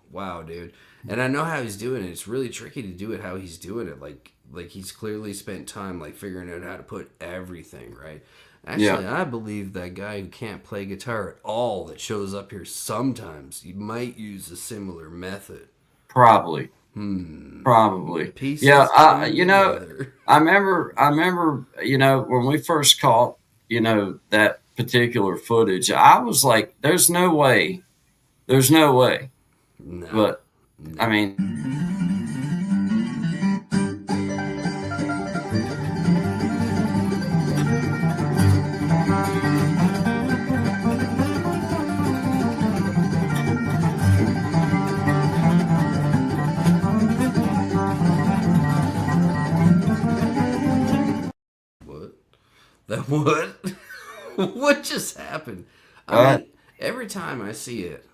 dude. And I know how he's doing it. It's really tricky to do it how he's doing it. Like he's clearly spent time figuring out how to put everything right. Actually, I believe that guy who can't play guitar at all that shows up here sometimes, he might use a similar method. Probably. Pieces I remember, when we first caught, that particular footage, I was like, there's no way. No. But I mean, what? What just happened? I mean, every time I see it,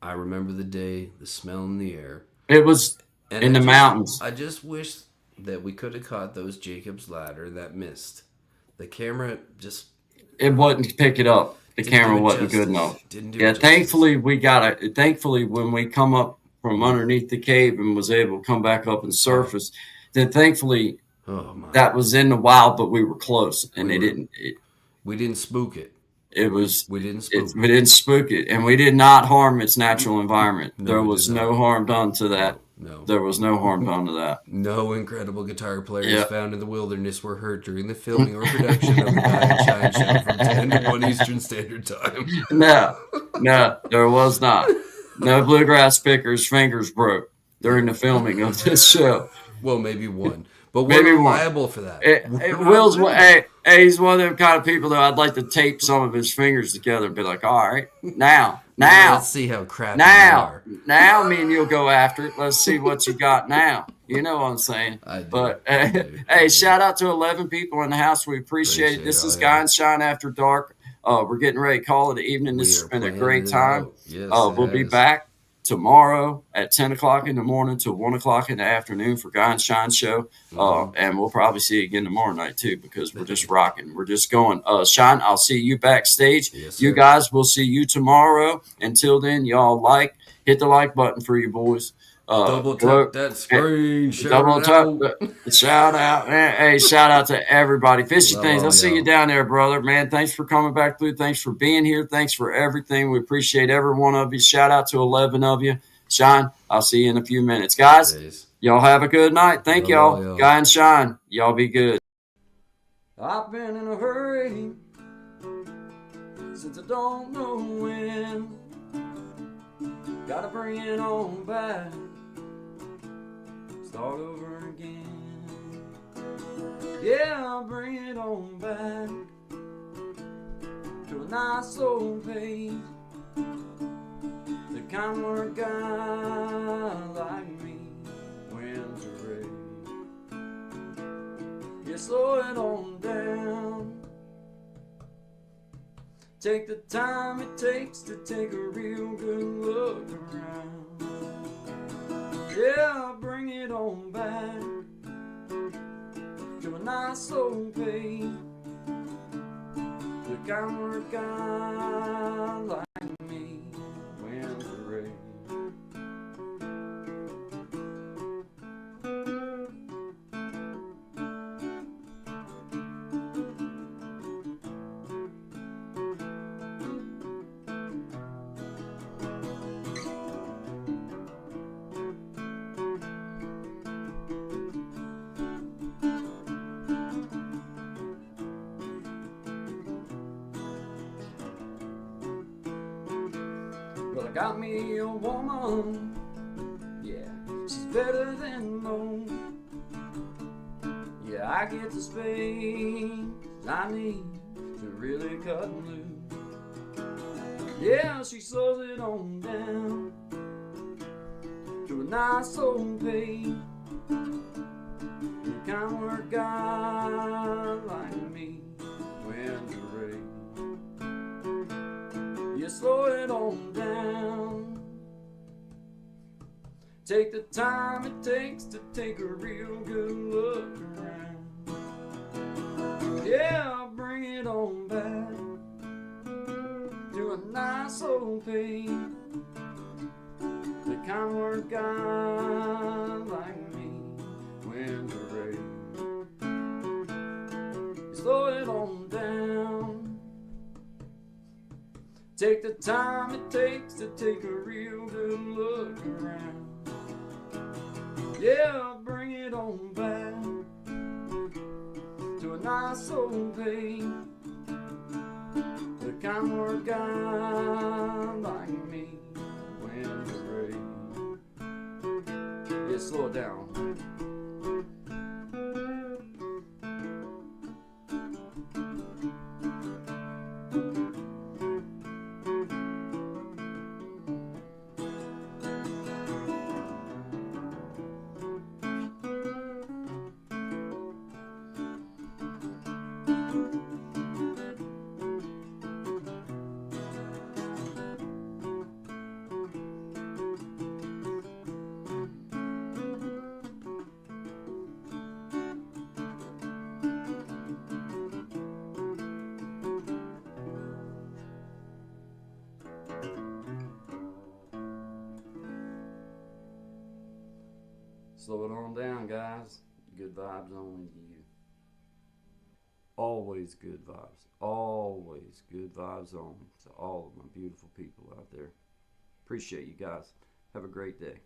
I remember the day, the smell in the air. It was in the mountains. I just wish that we could have caught those Jacob's ladder that missed. The camera it wouldn't pick it up. The camera wasn't good enough. Thankfully when we come up from underneath the cave and was able to come back up and surface, then thankfully that was in the wild, but we were close, and we didn't spook it. We didn't spook it, and we did not harm its natural environment. There was no harm done to that. No. There was no horn pone to that. No incredible guitar players Yeah. found in the wilderness were hurt during the filming or production of the Guy and Shine Show from 10 to 1 Eastern Standard Time. No, there was not. No bluegrass pickers' fingers broke during the filming of this show. Well, maybe one. But Maybe we're one. liable for that. Will's he's one of them kind of people that I'd like to tape some of his fingers together and be like, all right, now, Let's see how crappy you are. now, me and you'll go after it. Let's see what you got now. You know what I'm saying? I do. But I do. hey, shout out to 11 people in the house. We appreciate it. This is Guy and Shine After Dark. We're getting ready to call it an evening. This has been a great time. Yes, we'll be back tomorrow at 10 o'clock in the morning to 1 o'clock in the afternoon for Guy and Shine Show. And we'll probably see you again tomorrow night too, because we're just rocking. We're just going. Shine, I'll see you backstage. Yes, you guys, will see you tomorrow. Until then, y'all hit the like button for you boys. Double tap that screen. Shout out. Hey, shout out to everybody. Fishy Things, I'll see you down there, brother. Man, thanks for coming back through. Thanks for being here. Thanks for everything. We appreciate every one of you. Shout out to 11 of you. Shine, I'll see you in a few minutes. Guys, y'all have a good night. Thank y'all. Guy and Shine, y'all be good. I've been in a hurry since I don't know when. Gotta bring it on back. Start over again. Yeah, I'll bring it on back to a nice old pace. The kind where a guy like me wins a race. Yeah, slow it on down. Take the time it takes to take a real good look around. Yeah, I'll bring it on back to a nice old pace. The kind where a guy like me wins the race. Well, I got me a woman, yeah, she's better than most. Yeah, I get the space I need to really cut loose. Yeah, she slows it on down to a nice old pace. The kind where a guy like me wins the race. You slow it on down. Take the time it takes to take a real good look around. Yeah, I'll bring it on back to a nice old pace. The kind where a guy like me wins the race. You slow it on down. Take the time it takes to take a real good look around. Yeah, I'll bring it on back to a nice old pace. The kind where a guy like me wins the race. Yeah, slow it down. Slow it on down, guys. Good vibes only to you. Always good vibes. Always good vibes on to all of my beautiful people out there. Appreciate you guys. Have a great day.